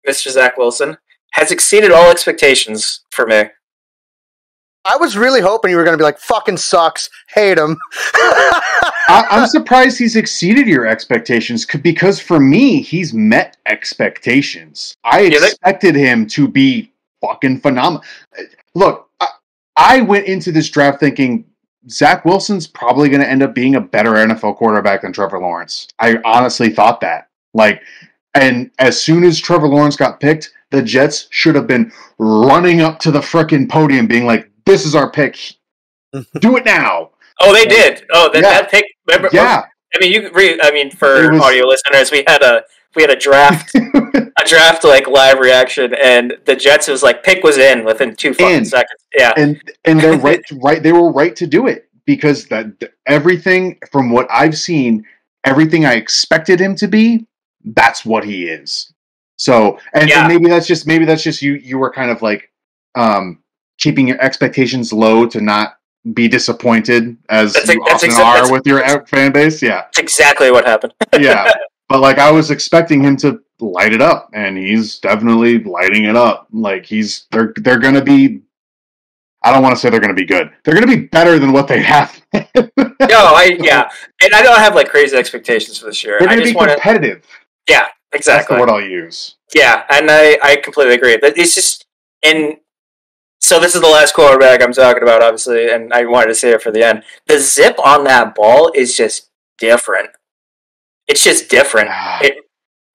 Mr. Zach Wilson, has exceeded all expectations for me. I was really hoping you were going to be like, fucking sucks, hate him. I'm surprised he's exceeded your expectations, because for me, he's met expectations. I expected him to be fucking phenomenal. Look, I went into this draft thinking Zach Wilson's probably going to end up being a better NFL quarterback than Trevor Lawrence. I honestly thought that. And as soon as Trevor Lawrence got picked, the Jets should have been running up to the frickin' podium being like, this is our pick. Do it now. Oh, they did. Oh, that pick. Remember? Yeah. For audio listeners, we had a draft, live reaction, and the Jets was like, pick was in within 2 fucking seconds. Yeah, and they're right. They were right to do it, because everything from what I've seen, everything I expected him to be, that's what he is. So, and maybe that's just you were kind of like keeping your expectations low to not be disappointed as you often are with your fan base. Yeah, that's exactly what happened. Yeah, but I was expecting him to light it up, and he's definitely lighting it up. They're going to be. I don't want to say they're going to be good. They're going to be better than what they have. And I don't have crazy expectations for this year. They're going to be competitive. Yeah, exactly. That's the word I'll use. Yeah, and I completely agree. It's just, and so this is the last quarterback I'm talking about, obviously, and I wanted to say it for the end. The zip on that ball is just different. It's just different.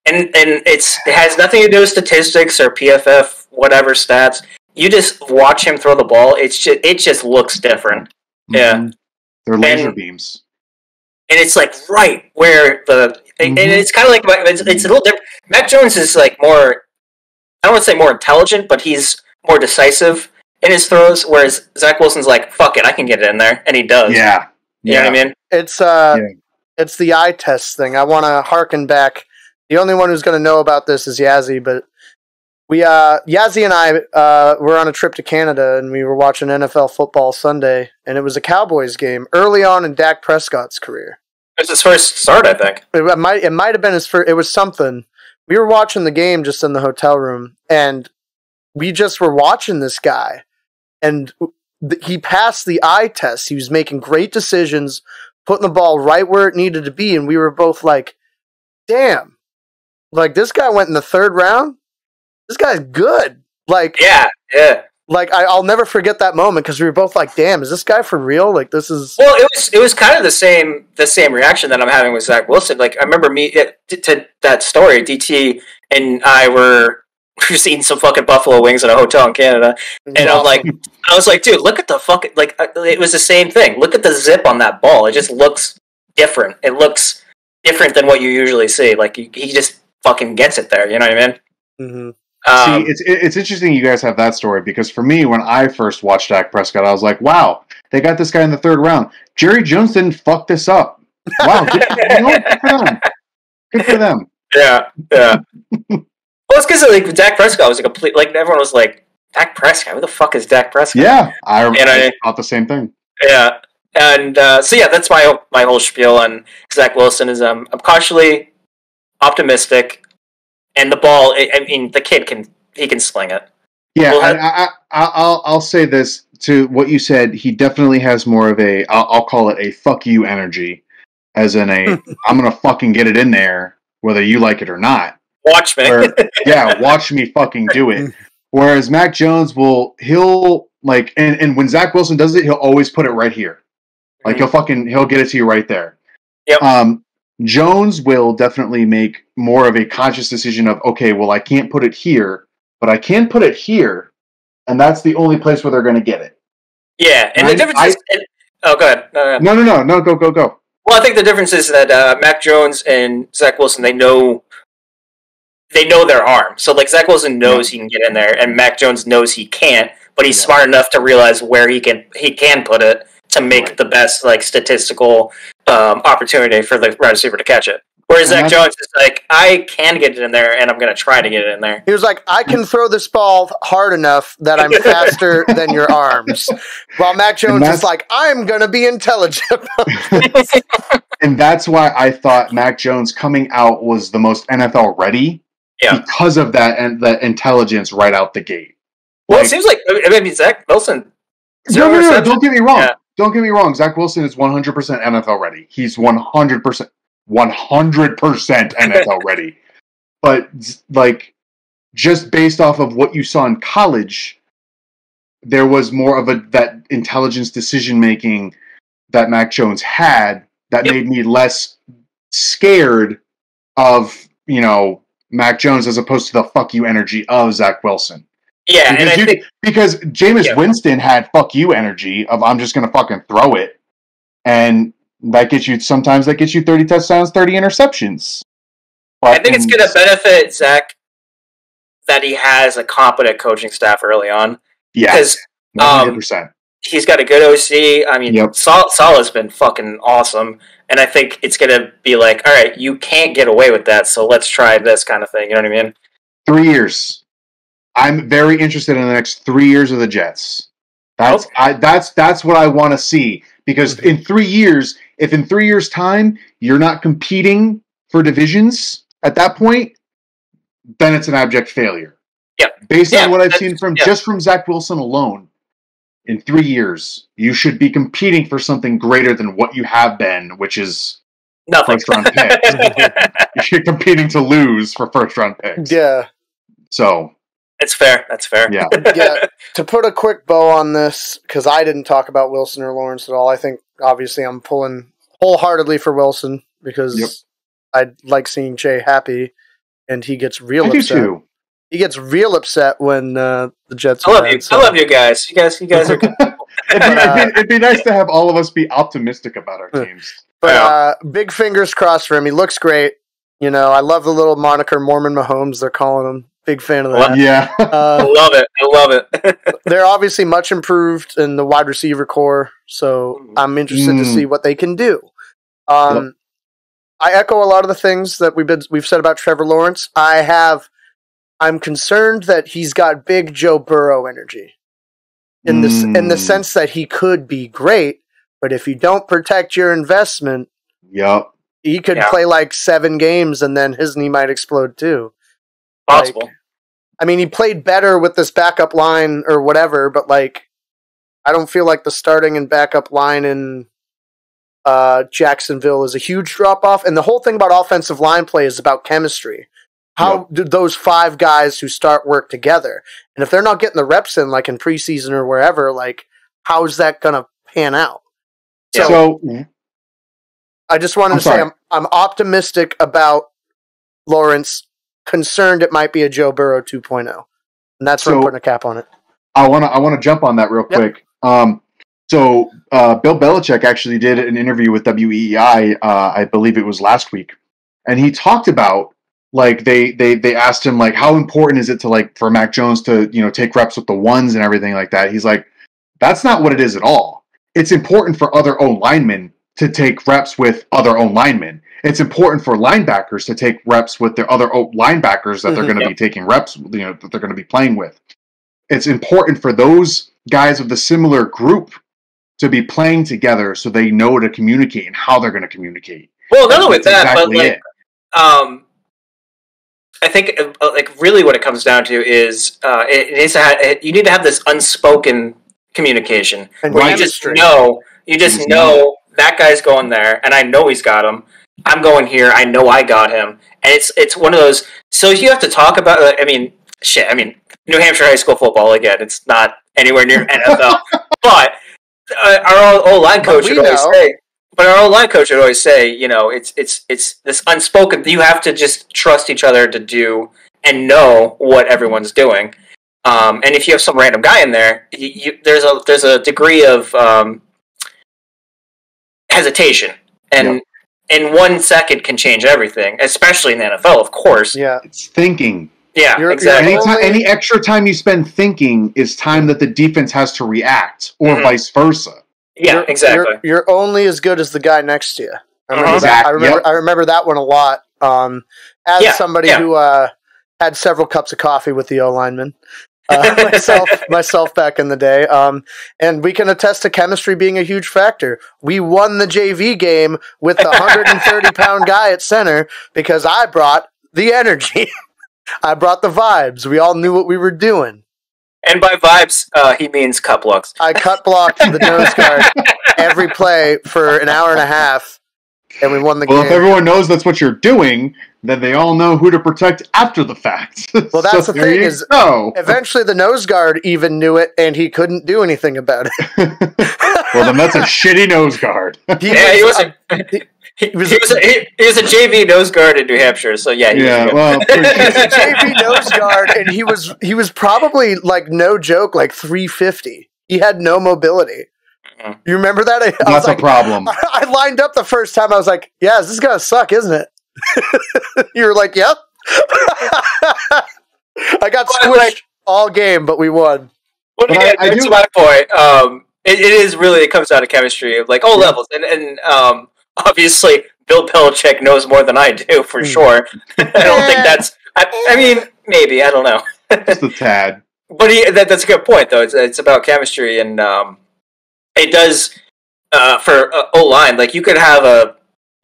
It has nothing to do with statistics or PFF, whatever stats. You just watch him throw the ball. It just looks different. Mm-hmm. Yeah, they're laser beams, and it's right where and it's kind of it's a little different. Mac Jones is more. I don't want to say more intelligent, but he's more decisive in his throws. Whereas Zach Wilson's fuck it, I can get it in there, and he does. Yeah, you know what I mean. It's the eye test thing. I want to harken back. The only one who's going to know about this is Yazzie, but Yazzie and I were on a trip to Canada, and we were watching NFL football Sunday, and it was a Cowboys game early on in Dak Prescott's career. It was his first start, I think. It might have been his first. It was something. We were watching the game just in the hotel room, and we just were watching this guy, and he passed the eye test. He was making great decisions, putting the ball right where it needed to be, and we were both like, damn, this guy went in the 3rd round? This guy's good. Yeah. I'll never forget that moment, because we were both like, damn, is this guy for real? This is... Well, it was kind of the same reaction that I'm having with Zach Wilson. I remember to that story, DT and I were eating some fucking buffalo wings in a hotel in Canada, and I was like, dude, look at the fucking, it was the same thing. Look at the zip on that ball. It just looks different. It looks different than what you usually see. He just fucking gets it there. You know what I mean? Mm-hmm. See, it's interesting you guys have that story, because for me, when I first watched Dak Prescott, I was like, wow, they got this guy in the 3rd round. Jerry Jones didn't fuck this up. Wow, good for them. Good for them. Yeah. Well, it's because Dak Prescott was a complete, everyone was like, Dak Prescott? Who the fuck is Dak Prescott? Yeah, I thought the same thing. Yeah, and so yeah, that's my whole spiel on Zach Wilson. Is I'm cautiously optimistic, and the ball. I mean, the kid can sling it. Yeah, We'll and have, I'll say this to what you said. He definitely has more of a I'll call it a fuck you energy, as in a I'm gonna fucking get it in there whether you like it or not. watch me. Yeah, watch me fucking do it. Whereas Mac Jones he'll like and when Zach Wilson does it, he'll always put it right here. Like he'll get it to you right there. Yep. Jones will definitely make more of a conscious decision of, okay, well, I can't put it here, but I can put it here, and that's the only place where they're going to get it. Yeah, and the difference is... Oh, go ahead. No, go. Well, I think the difference is that Mac Jones and Zach Wilson, they know their arm. So, like, Zach Wilson knows he can get in there, and Mac Jones knows he can't, but he's smart enough to realize where he can put it to make the best, like, statistical opportunity for the wide receiver to catch it. Whereas Zach Jones is like, I can get it in there, and I'm going to try to get it in there. He was like, I can throw this ball hard enough that I'm faster than your arms. While Mac Jones is like, I'm going to be intelligent. And that's why I thought Mac Jones coming out was the most NFL ready because of that and that intelligence right out the gate. Well, it seems like maybe Zach Wilson. No, don't get me wrong. Yeah. Don't get me wrong. Zach Wilson is 100% NFL ready. He's 100% NFL ready. But like, just based off of what you saw in college, there was more of that intelligence decision making that Mac Jones had that made me less scared of Mac Jones as opposed to the fuck you energy of Zach Wilson. Yeah, because Jameis Winston had fuck you energy of I'm just gonna fucking throw it, and that gets you 30 touchdowns, 30 interceptions. But I think it's gonna benefit Zach that he has a competent coaching staff early on. Yeah, because 100%. He's got a good OC. I mean, Salah's been fucking awesome, and I think it's gonna be like, all right, you can't get away with that, so let's try this kind of thing. You know what I mean? 3 years. I'm very interested in the next 3 years of the Jets. That's what I want to see, because in 3 years, if in 3 years' time you're not competing for divisions at that point, then it's an abject failure. Yeah. Based on what I've seen just from Zach Wilson alone, in 3 years you should be competing for something greater than what you have been, which is nothing. First-round picks. You're competing to lose for first-round picks. Yeah. So. It's fair. That's fair. Yeah. Yeah. To put a quick bow on this, because I didn't talk about Wilson or Lawrence at all, I think obviously I'm pulling wholeheartedly for Wilson because I like seeing Jay happy, and he gets real upset. I do too. He gets real upset when the Jets. I love you. So. I love you guys. You guys are good. It'd be nice to have all of us be optimistic about our teams. But big fingers crossed for him. He looks great. I love the little moniker Mormon Mahomes. They're calling him. Big fan of that. Yeah. I love it. They're obviously much improved in the wide receiver core, so I'm interested to see what they can do. I echo a lot of the things that we've said about Trevor Lawrence. I'm concerned that he's got big Joe Burrow energy in the sense that he could be great, but if you don't protect your investment, he could play like 7 games and then his knee might explode too. Possible. I mean, he played better with this backup line or whatever, but I don't feel like the starting and backup line in Jacksonville is a huge drop off. And the whole thing about offensive line play is about chemistry. How do those 5 guys who start work together? And if they're not getting the reps in, like in preseason or wherever, how is that going to pan out? So I just wanted to say I'm optimistic about Lawrence. Concerned it might be a Joe Burrow 2.0, and that's where I'm putting a cap on it. I want to jump on that real quick. So Bill Belichick actually did an interview with WEEI, I believe it was last week, and he talked about they asked him how important is it to for Mac Jones to take reps with the ones and everything like that. He's like, that's not what it is at all. It's important for other O linemen to take reps with other O linemen. It's important for linebackers to take reps with their other linebackers that they're going to be taking reps, that they're going to be playing with. It's important for those guys of the similar group to be playing together so they know to communicate and how they're going to communicate. Well, not only that, exactly but like, I think like really what it comes down to is it needs to you need to have this unspoken communication And where chemistry. you just know that guy's going there, and I know he's got him. I'm going here. I know I got him, and it's one of those. So you have to talk about. I mean, New Hampshire high school football again. It's not anywhere near NFL, but our O-line coach would always say. But our O-line coach would always say, you know, it's this unspoken. You have to just trust each other to do and know what everyone's doing. And if you have some random guy in there, there's a degree of hesitation, and in 1 second can change everything, especially in the NFL, of course. Yeah, it's thinking. Yeah, exactly. Any extra time you spend thinking is time that the defense has to react, or vice versa. Yeah, exactly. You're only as good as the guy next to you. I remember Exactly. that. I remember that one a lot. As somebody who had several cups of coffee with the O lineman, myself back in the day, and we can attest to chemistry being a huge factor. We won the JV game with the 130-pound guy at center because I brought the energy. I brought the vibes. We all knew what we were doing. And by vibes, he means cut blocks. I cut blocked the nose guard every play for an hour and a half, and we won the game. Well, if everyone knows that's what you're doing, then they all know who to protect after the fact. Well, that's the thing is, eventually the nose guard even knew it, and he couldn't do anything about it. Well, then that's a shitty nose guard. He was a JV nose guard in New Hampshire, so yeah. He was a JV nose guard, and he was probably, like, no joke, like 350. He had no mobility. Mm-hmm. You remember that? That's a problem. I lined up the first time. I was like, "Yeah, this is gonna suck, isn't it?" You were like, "Yep." I got squished all game, but we won. Well, to my point, it is really, it comes down to chemistry of like all levels, and obviously, Bill Belichick knows more than I do, for sure. I don't think that's... I mean, maybe. I don't know. Just a tad. But that's a good point, though. It's about chemistry, and it does... for O-line, like, you could have a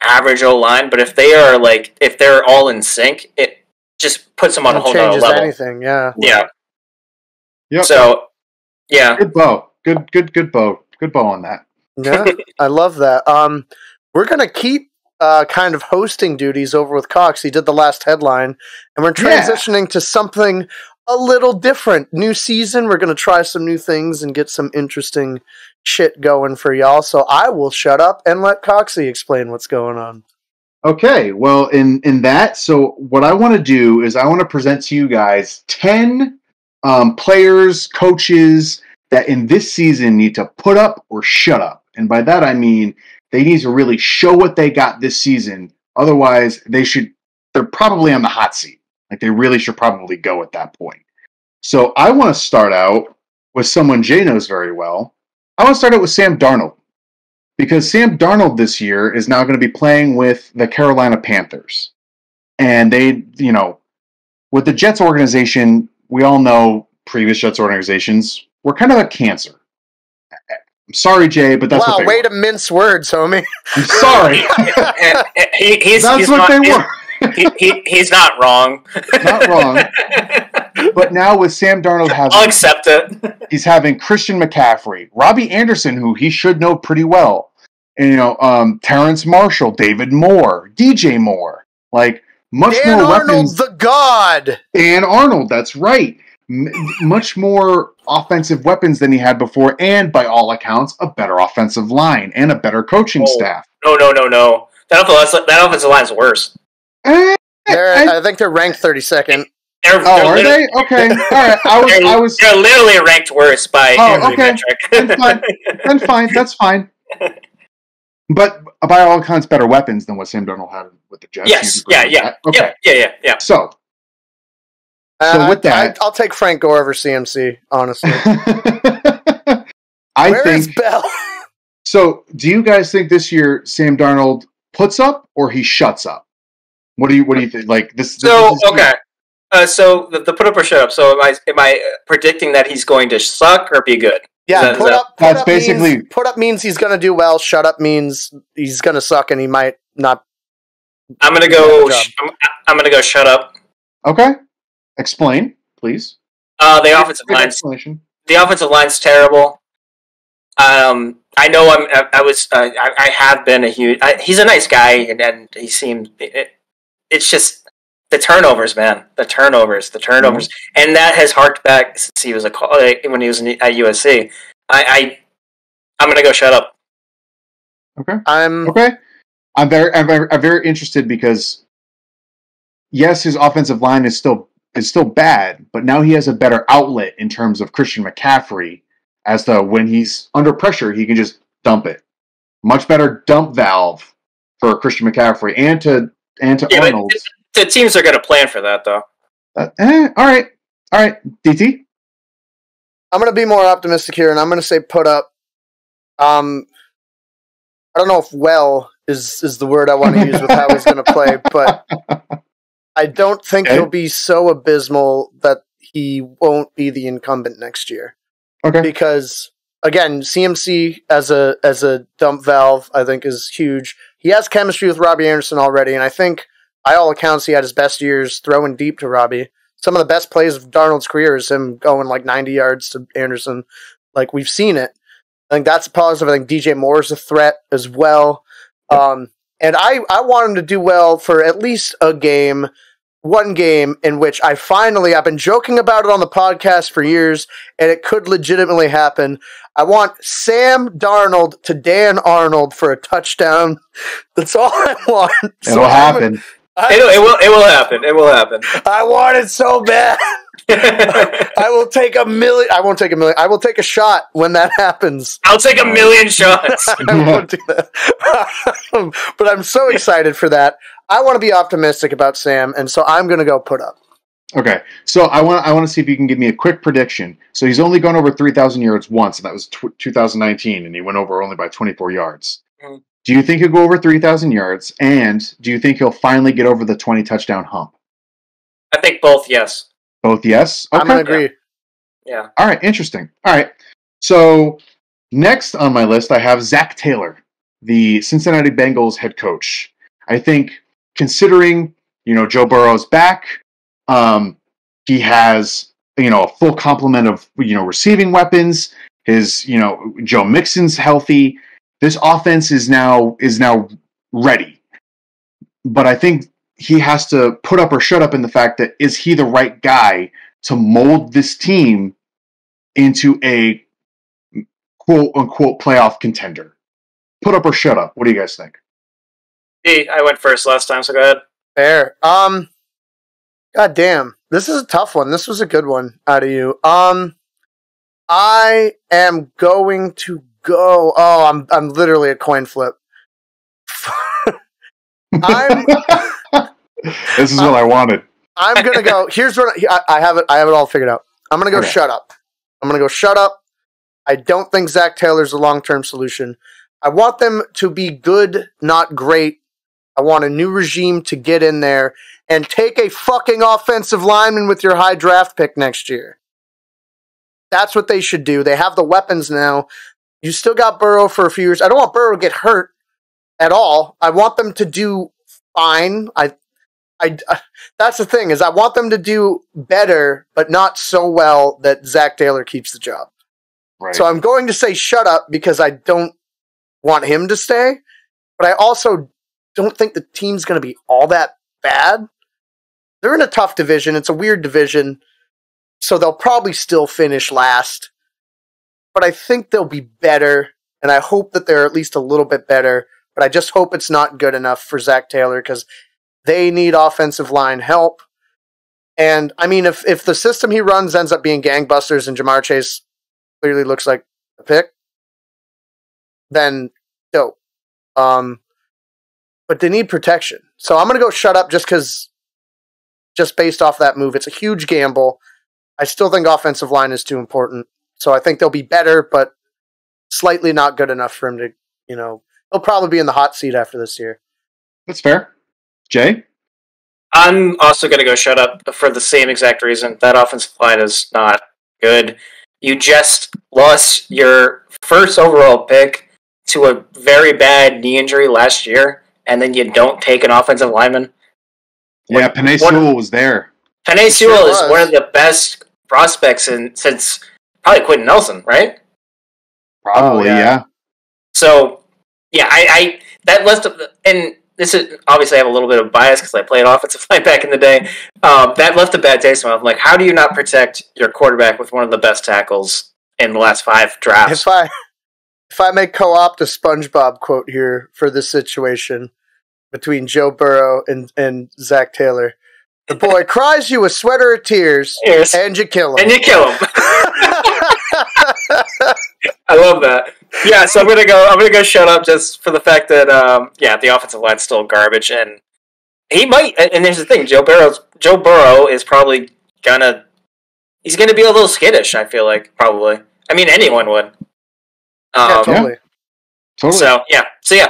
average O-line, but if they're all in sync, it just puts them on a whole nother level. Anything, yeah. Yeah. Yep. So, yeah. Good bow. Good bow. Good bow on that. Yeah, I love that. We're going to keep kind of hosting duties over with Cox. He did the last headline, and we're transitioning to something a little different. New season, we're going to try some new things and get some interesting shit going for y'all. So I will shut up and let Coxie explain what's going on. Okay, well, in that, so what I want to do is I want to present to you guys 10 players, coaches that in this season need to put up or shut up. And by that I mean they need to really show what they got this season. Otherwise, they're probably on the hot seat. Like, they really should probably go at that point. So I want to start out with someone Jay knows very well. I want to start out with Sam Darnold. Because Sam Darnold this year is now going to be playing with the Carolina Panthers. And they, with the Jets organization, we all know previous Jets organizations were kind of a cancer. I'm sorry, Jay, but that's what they were. Way to mince words, homie. I'm sorry. That's what they were. He's not wrong. Not wrong. But now with Sam Darnold I'll accept it. He's having Christian McCaffrey, Robbie Anderson, who he should know pretty well, and Terrence Marshall, David Moore, DJ Moore, like much Dan more Arnold, weapons. the God. Dan Arnold, that's right. Much more offensive weapons than he had before, and by all accounts, a better offensive line and a better coaching staff. No. That offensive line is worse. I think they're ranked 32nd. Are they? Okay. All right. They're literally ranked worse by every metric. Then fine. That's fine. But by all accounts, better weapons than what Sam Darnold had with the Jets. Yes. Yeah. Okay. Yeah. So with that, I'll take Frank Gore over CMC. Honestly, Where is Bell? So, do you guys think this year Sam Darnold puts up or he shuts up? What do you think? Like this? Okay. So the put up or shut up. So am I predicting that he's going to suck or be good? Yeah, That's basically put up means he's going to do well. Shut up means he's going to suck and he might not. I'm gonna go. I'm gonna go. Shut up. okay. Explain, please. The offensive line's Explanation. the offensive line's terrible. I know I have been a huge. He's a nice guy, and he seemed. It's just the turnovers, man. The turnovers, and that has harked back since he was when he was at USC. I'm gonna go. Shut up. Okay. Okay. I'm very interested because yes, his offensive line is still bad, but now he has a better outlet in terms of Christian McCaffrey. As to when he's under pressure, he can just dump it. Much better dump valve for Christian McCaffrey and to Arnold. The teams are going to plan for that, though. All right, DT. I'm going to be more optimistic here, and I'm going to say put up. I don't know if well is the word I want to use with how he's going to play, but I don't think he'll be so abysmal that he won't be the incumbent next year. Okay. Because again, CMC as a dump valve, I think is huge. He has chemistry with Robbie Anderson already, and I think by all accounts he had his best years throwing deep to Robbie. Some of the best plays of Darnold's career is him going like 90 yards to Anderson. Like we've seen it. I think that's a positive. I think DJ Moore is a threat as well. And I want him to do well for at least one game in which I've been joking about it on the podcast for years, and it could legitimately happen. I want Sam Darnold to Dan Arnold for a touchdown. That's all I want. It'll happen. It will happen. It will happen. I want it so bad. I will take $1 million. I won't take $1 million. I will take a shot when that happens. I'll take 1 million shots. I won't do that. But I'm so excited for that. I want to be optimistic about Sam, and so I'm going to go put up. Okay, so I want to see if you can give me a quick prediction. So he's only gone over 3,000 yards once, and that was 2019, and he went over only by 24 yards. Mm. Do you think he'll go over 3,000 yards, and do you think he'll finally get over the 20 touchdown hump? I think both, yes. Both, yes? Okay. I'm going to agree. Yeah. All right, interesting. All right, so next on my list, I have Zach Taylor, the Cincinnati Bengals head coach. I think considering, Joe Burrow's back, he has, a full complement of, receiving weapons. His, Joe Mixon's healthy. This offense is now ready. But I think he has to put up or shut up in the fact that is he the right guy to mold this team into a quote unquote playoff contender? Put up or shut up. What do you guys think? Hey, I went first last time, so go ahead. Fair. God damn. This is a tough one. This was a good one out of you. I am going to go. Oh, I'm literally a coin flip. This is what I wanted. I'm gonna go. Here's what I have it. I have it all figured out. I'm gonna go. Okay. Shut up. I'm gonna go. Shut up. I don't think Zach Taylor's a long-term solution. I want them to be good, not great. I want a new regime to get in there and take a fucking offensive lineman with your high draft pick next year. That's what they should do. They have the weapons now. You still got Burrow for a few years. I don't want Burrow to get hurt at all. I want them to do fine. That's the thing, is I want them to do better, but not so well that Zach Taylor keeps the job. Right. So I'm going to say shut up because I don't want him to stay, but I also don't think the team's going to be all that bad. They're in a tough division. It's a weird division, so they'll probably still finish last. But I think they'll be better, and I hope that they're at least a little bit better, but I just hope it's not good enough for Zach Taylor because they need offensive line help. And, I mean, if the system he runs ends up being gangbusters and Jamar Chase clearly looks like a pick, then dope. But they need protection. So I'm going to go shut up just based off that move. It's a huge gamble. I still think offensive line is too important. So I think they'll be better, but slightly not good enough for him to, he'll probably be in the hot seat after this year. That's fair. Jay? I'm also going to go shut up for the same exact reason. That offensive line is not good. You just lost your first overall pick to a very bad knee injury last year, and then you don't take an offensive lineman. Yeah, Penei Sewell was there. Penei Sewell is one of the best prospects since probably Quentin Nelson, right? Probably, yeah. So, yeah, I that list of, and this is obviously I have a little bit of bias because I played offensive line back in the day. That left a bad taste in my mouth. I'm like, how do you not protect your quarterback with one of the best tackles in the last 5 drafts? If I may co-opt a SpongeBob quote here for this situation between Joe Burrow and Zach Taylor, the boy cries you a sweater of tears, and you kill him. And you kill him. I love that. Yeah, so I'm gonna go shut up just for the fact that the offensive line's still garbage, and he might. And here's the thing: Joe Burrow is probably gonna be a little skittish. I feel like probably. I mean, anyone would. Totally. So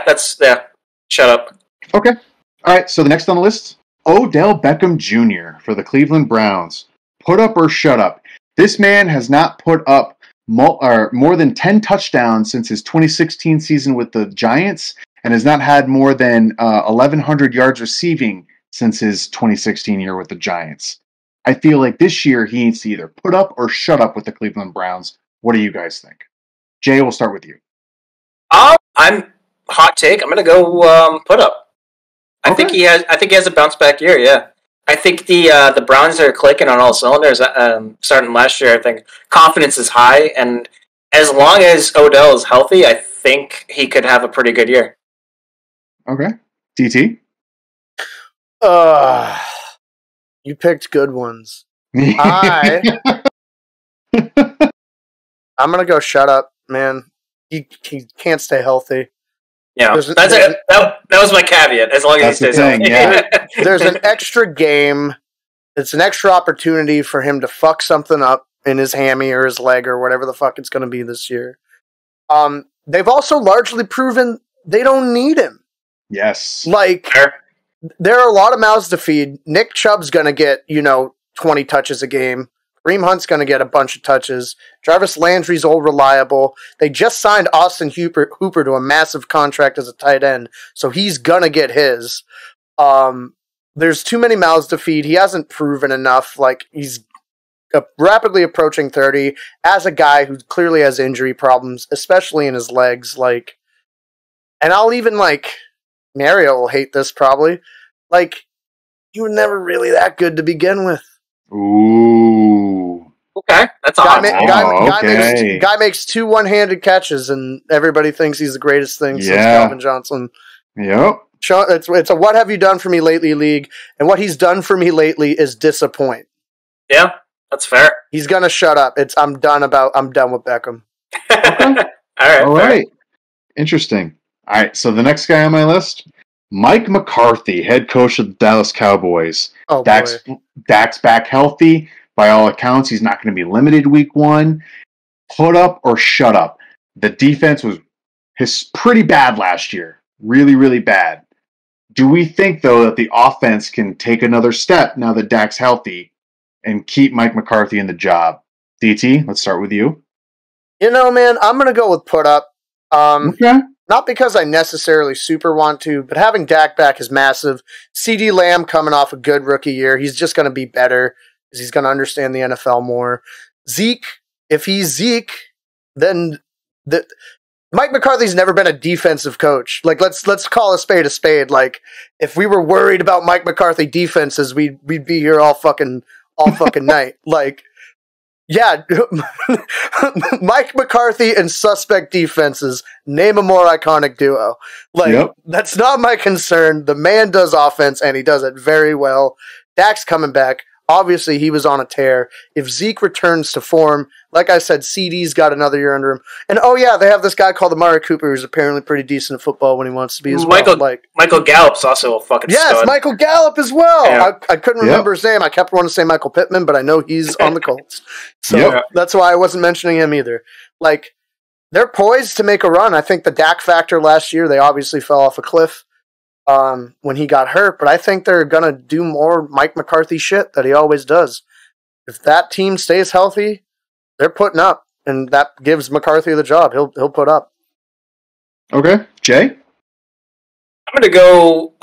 that's shut up. Okay. All right. So the next on the list, Odell Beckham Jr. for the Cleveland Browns. Put up or shut up. This man has not put up more than 10 touchdowns since his 2016 season with the Giants, and has not had more than 1,100 yards receiving since his 2016 year with the Giants. I feel like this year he needs to either put up or shut up with the Cleveland Browns. What do you guys think? Jay, we'll start with you. I'm hot take. I'm gonna go put up. I think he has a bounce back year. Yeah. I think the Browns are clicking on all cylinders. Starting last year, I think confidence is high, and as long as Odell is healthy, I think he could have a pretty good year. Okay, DT. You picked good ones. I'm gonna go shut up, man. He can't stay healthy. Yeah, that was my caveat. As long as he stays healthy. Yeah. There's an extra game. It's an extra opportunity for him to fuck something up in his hammy or his leg or whatever the fuck it's going to be this year. They've also largely proven they don't need him. Yes. Like, there are a lot of mouths to feed. Nick Chubb's going to get, 20 touches a game. Kareem Hunt's going to get a bunch of touches. Jarvis Landry's old reliable. They just signed Austin Hooper to a massive contract as a tight end, so he's going to get his. There's too many mouths to feed. He hasn't proven enough. Like, he's rapidly approaching 30 as a guy who clearly has injury problems, especially in his legs. Like, and I'll even, Mario will hate this probably. You were never really that good to begin with. Ooh. Okay, that's awesome. Guy makes 2 one-handed catches, and everybody thinks he's the greatest thing since Calvin Johnson. Yep. It's a what have you done for me lately league, and what he's done for me lately is disappoint. Yeah, that's fair. He's gonna shut up. I'm done with Beckham. Okay. All right. Interesting. All right, so the next guy on my list, Mike McCarthy, head coach of the Dallas Cowboys. Oh, Dak's back healthy. By all accounts, he's not going to be limited week 1. Put up or shut up. The defense was pretty bad last year. Really, really bad. Do we think, though, that the offense can take another step now that Dak's healthy and keep Mike McCarthy in the job? DT, let's start with you. Man, I'm going to go with put up. Okay. Not because I necessarily super want to, but having Dak back is massive. CeeDee Lamb coming off a good rookie year. He's just going to be better because he's going to understand the NFL more. Zeke, if he's Zeke, then Mike McCarthy's never been a defensive coach. Let's call a spade a spade. If we were worried about Mike McCarthy defenses, we'd be here all fucking night. Yeah, Mike McCarthy and suspect defenses, name a more iconic duo. That's not my concern. The man does offense, and he does it very well. Dak's coming back. Obviously, he was on a tear. If Zeke returns to form, like I said, CD's got another year under him. And they have this guy called Amari Cooper who's apparently pretty decent at football when he wants to be as well. Michael Gallup's also a fucking stud. Yes, Michael Gallup as well. Yeah. I couldn't remember his name. I kept wanting to say Michael Pittman, but I know he's on the Colts. So that's why I wasn't mentioning him either. They're poised to make a run. I think the Dak factor last year, they obviously fell off a cliff when he got hurt, but I think they're going to do more Mike McCarthy shit that he always does. If that team stays healthy, they're putting up, and that gives McCarthy the job. He'll put up. Okay, Jay. I'm going to go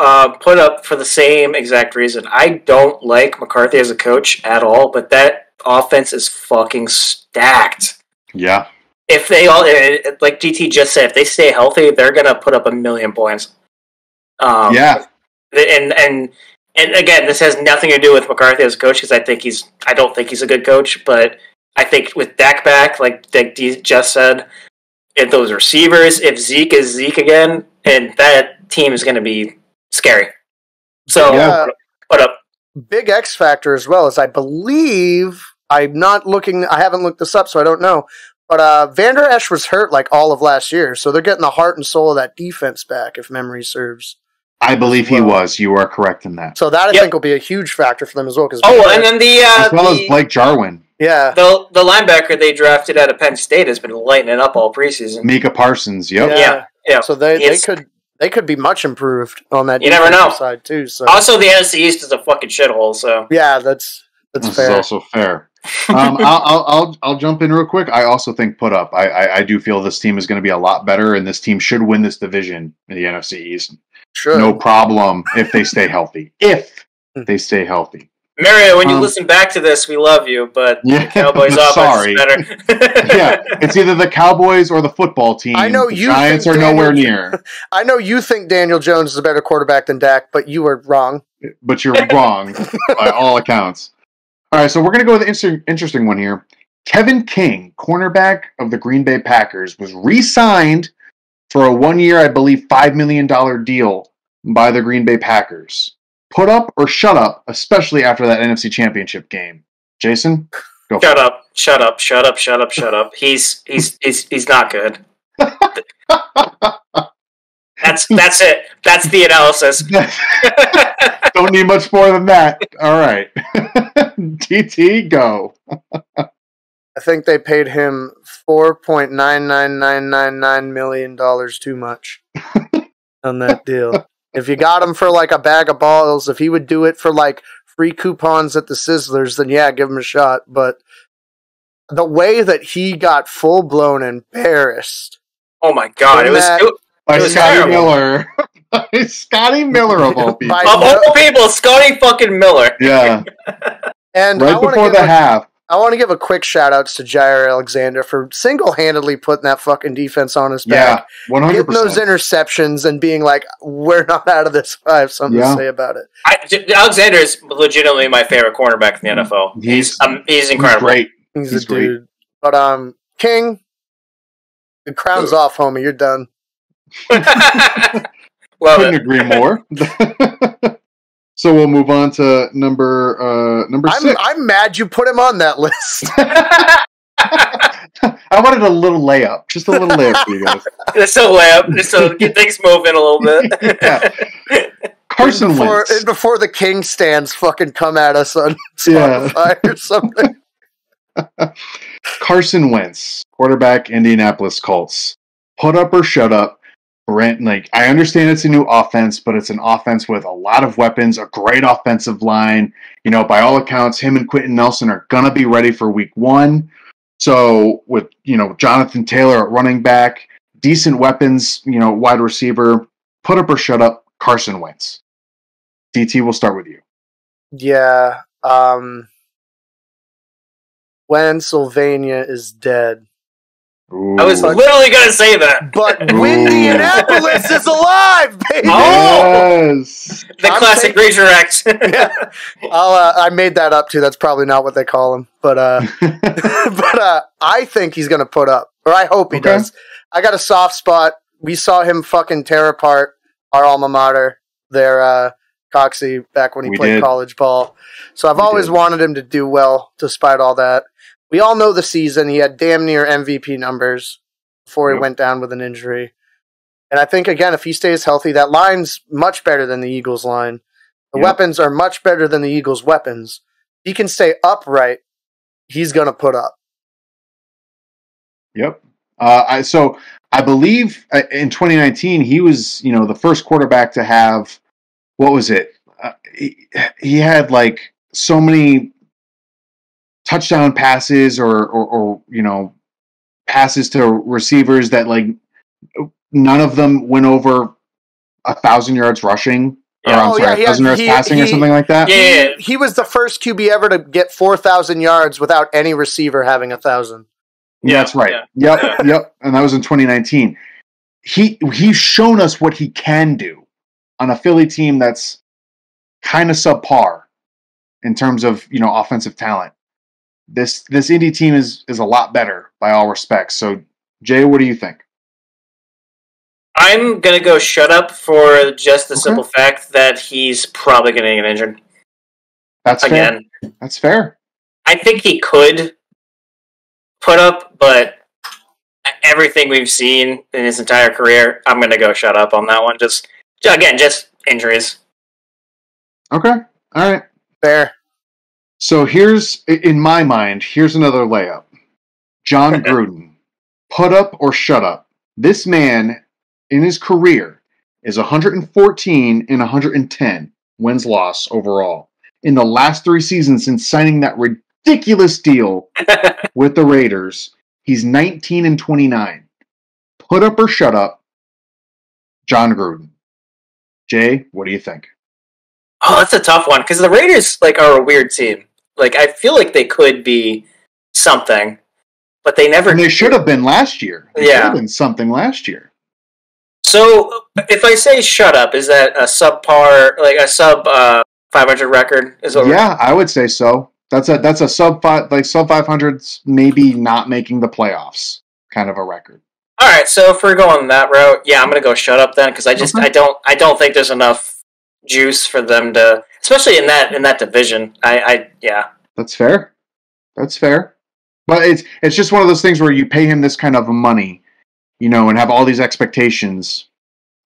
put up for the same exact reason. I don't like McCarthy as a coach at all, but that offense is fucking stacked. Yeah. If they all, like GT just said, if they stay healthy, they're going to put up 1,000,000 points. Yeah. And again, this has nothing to do with McCarthy as a coach because I don't think he's a good coach, but I think with Dak back, like D just said, if those receivers, if Zeke is Zeke again, and that team is going to be scary. So, put up. Big X factor as well, as I believe, I haven't looked this up, so I don't know, but Vander Esch was hurt like all of last year, so they're getting the heart and soul of that defense back, if memory serves. I believe he was. You are correct in that. So that I think will be a huge factor for them as well. And then as well as Blake Jarwin. Yeah. The linebacker they drafted out of Penn State has been lighting it up all preseason. Micah Parsons, yep. Yeah. So they could be much improved on that. You never know. Side too. So also, the NFC East is a fucking shithole. So yeah, that's this fair. is also fair. I'll jump in real quick. I also think put up. I do feel this team is going to be a lot better, and this team should win this division in the NFC East. Sure. No problem if they stay healthy. If they stay healthy. Mario, when you listen back to this, we love you, but the Cowboys offense is better. Yeah, it's either the Cowboys or the football team. I know the you Giants are nowhere near. I know you think Daniel Jones is a better quarterback than Dak, but you were wrong. But you're wrong by all accounts. All right, so we're going to go with the interesting one here. Kevin King, cornerback of the Green Bay Packers, was re-signed for a 1-year, I believe, $5 million deal by the Green Bay Packers. Put up or shut up, especially after that NFC Championship game. Jason, go. Shut up. He's not good. That's it. That's the analysis. Don't need much more than that. All right. TT, go. I think they paid him $4.99999 million too much on that deal. If you got him for like a bag of balls, if he would do it for like free coupons at the Sizzlers, then yeah, give him a shot. But the way that he got full blown embarrassed. Oh my god! It was Scotty Miller. Scotty Miller of all people. Of all people, Scotty fucking Miller. Yeah. And right before the half. I want to give a quick shout out to Jair Alexander for single-handedly putting that fucking defense on his back. Yeah, 100%. Getting those interceptions and being like, we're not out of this. I have something to say about it. Alexander is legitimately my favorite cornerback in the NFL. He's incredible. He's a great. Dude. But King, the crown's off, homie. You're done. Couldn't agree more. So we'll move on to number 6. I'm mad you put him on that list. I wanted a little layup. Just a little layup for you guys. Just a layup. Just to get things moving a little bit. Yeah. Carson Wentz. Before the King stands fucking come at us on Spotify or something. Carson Wentz, quarterback, Indianapolis Colts. Put up or shut up. Brent, I understand it's a new offense, but it's an offense with a lot of weapons, a great offensive line. By all accounts, him and Quentin Nelson are going to be ready for week 1. So with, Jonathan Taylor at running back, decent weapons, wide receiver, put up or shut up, Carson Wentz. DT, we'll start with you. Yeah. Pennsylvania is dead. Ooh. I was literally going to say that. But Indianapolis is alive, baby! Yes! The classic resurrect. Yeah. I made that up, too. That's probably not what they call him. But I think he's going to put up. Or I hope he does. I got a soft spot. We saw him fucking tear apart our alma mater there, Coxie, back when he played college ball. So I've always wanted him to do well, despite all that. We all know the season. He had damn near MVP numbers before he went down with an injury. And I think, again, if he stays healthy, that line's much better than the Eagles' line. The weapons are much better than the Eagles' weapons. If he can stay upright, he's going to put up. Yep. So I believe in 2019, he was, the first quarterback to have, what was it? He had so many touchdown passes or passes to receivers that like none of them went over 1,000 yards rushing. Yeah. Or, I'm sorry, 1,000 yards passing or something like that. Yeah. He was the first QB ever to get 4,000 yards without any receiver having 1,000. Yeah, that's right. Yeah. Yep. And that was in 2019. He's shown us what he can do on a Philly team that's kind of subpar in terms of offensive talent. This Indy team is a lot better by all respects. So, Jay, what do you think? I'm gonna go shut up for just the simple fact that he's probably gonna get injured. That's again. Fair. That's fair. I think he could put up, but everything we've seen in his entire career, I'm gonna go shut up on that one. Just injuries. Okay. All right. Fair. So in my mind, here's another layup. Jon Gruden, put up or shut up. This man, in his career, is 114 and 110 wins-loss overall. In the last 3 seasons since signing that ridiculous deal with the Raiders, he's 19 and 29. Put up or shut up, Jon Gruden. Jay, what do you think? Oh, that's a tough one because the Raiders are a weird team. I feel like they could be something, but they never. And they should have been last year. They should have been something last year. So, if I say shut up, is that a subpar, a sub 500 record? Yeah, I would say so. That's a sub 500s, maybe not making the playoffs kind of a record. All right, so if we're going that route, yeah, I'm gonna go shut up then because I don't think there's enough juice for them to, especially in that division. Yeah. That's fair. That's fair. But it's just one of those things where you pay him this kind of money, and have all these expectations,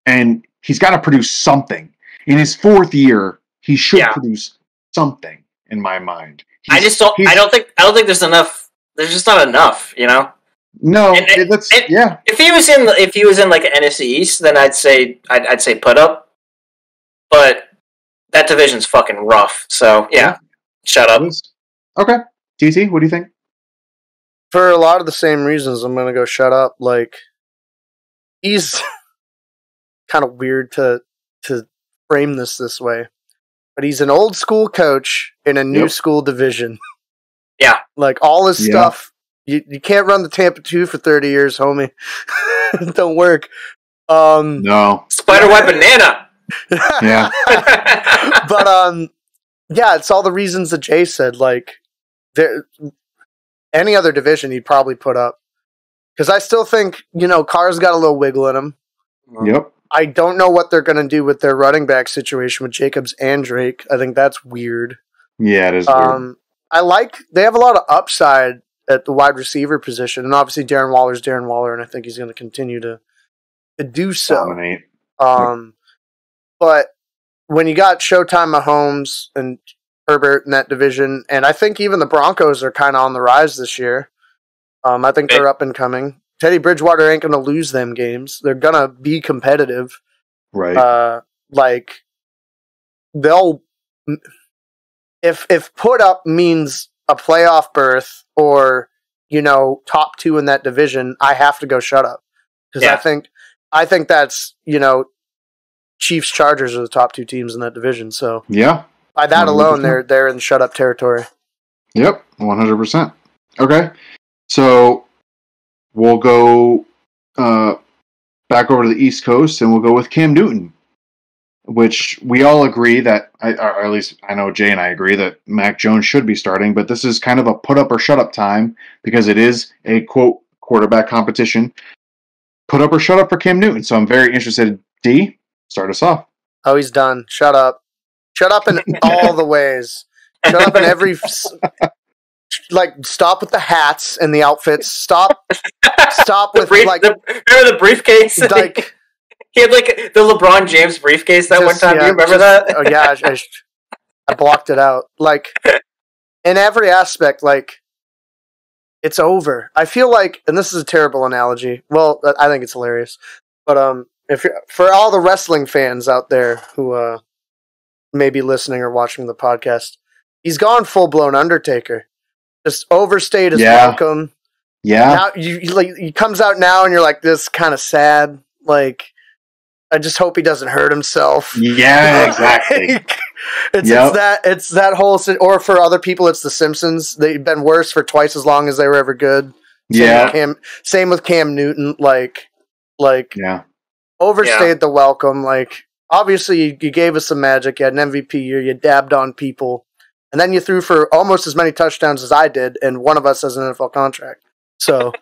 and he's got to produce something. In his 4th year, he should produce something. In my mind, I don't think there's enough. There's just not enough. No, If he was in like an NFC East, then I'd say put up. But that division's fucking rough. So yeah, shut up. Okay, TT, what do you think? For a lot of the same reasons, I'm gonna go shut up. He's kind of weird to frame this way, but he's an old school coach in a new school division. Yeah, all his stuff. You can't run the Tampa 2 for 30 years, homie. Don't work. No. Spiderweb banana. Yeah. But it's all the reasons that Jay said. Any other division he'd probably put up, because I still think Carr's got a little wiggle in him. Yep. I don't know what they're going to do with their running back situation with Jacobs and Drake. I think that's weird. Yeah, it is weird. They have a lot of upside at the wide receiver position, and obviously Darren Waller's Darren Waller, and I think he's going to continue to do so. Dominate. But when you got Showtime Mahomes and Herbert in that division, and I think even the Broncos are kind of on the rise this year. I think they're up and coming. Teddy Bridgewater ain't going to lose them games. They're going to be competitive. Right. They'll... If put up means a playoff berth or, top 2 in that division, I have to go shut up. Because I think that's, Chiefs, Chargers are the top 2 teams in that division. So yeah, by that 100%. Alone, they're in shut up territory. Yep, 100%. Okay, so we'll go back over to the East Coast, and we'll go with Cam Newton, which we all agree that, or at least I know Jay and I agree that Mac Jones should be starting. But this is kind of a put up or shut up time because it is a quote quarterback competition. Put up or shut up for Cam Newton. So I'm very interested. D, start us off. Oh, he's done. Shut up. Shut up in all the ways. Shut up in every... stop with the hats and the outfits. Stop with, remember the briefcase? He had, the LeBron James briefcase that one time. Do you remember that? Oh, yeah. I blocked it out. In every aspect, it's over. I feel and this is a terrible analogy. Well, I think it's hilarious. But for all the wrestling fans out there who may be listening or watching the podcast, he's gone full-blown Undertaker. Just overstayed his Yeah. welcome. Yeah. Now he comes out now and you're like, this is kind of sad. Like, I just hope he doesn't hurt himself. Yeah, exactly. It's that whole, or for other people, it's The Simpsons. They've been worse for twice as long as they were ever good. Same with Cam Newton. Like overstayed the welcome. Like, obviously you gave us some magic. You had an MVP year. You dabbed on people, and then you threw for almost as many touchdowns as I did, and one of us has an NFL contract. So,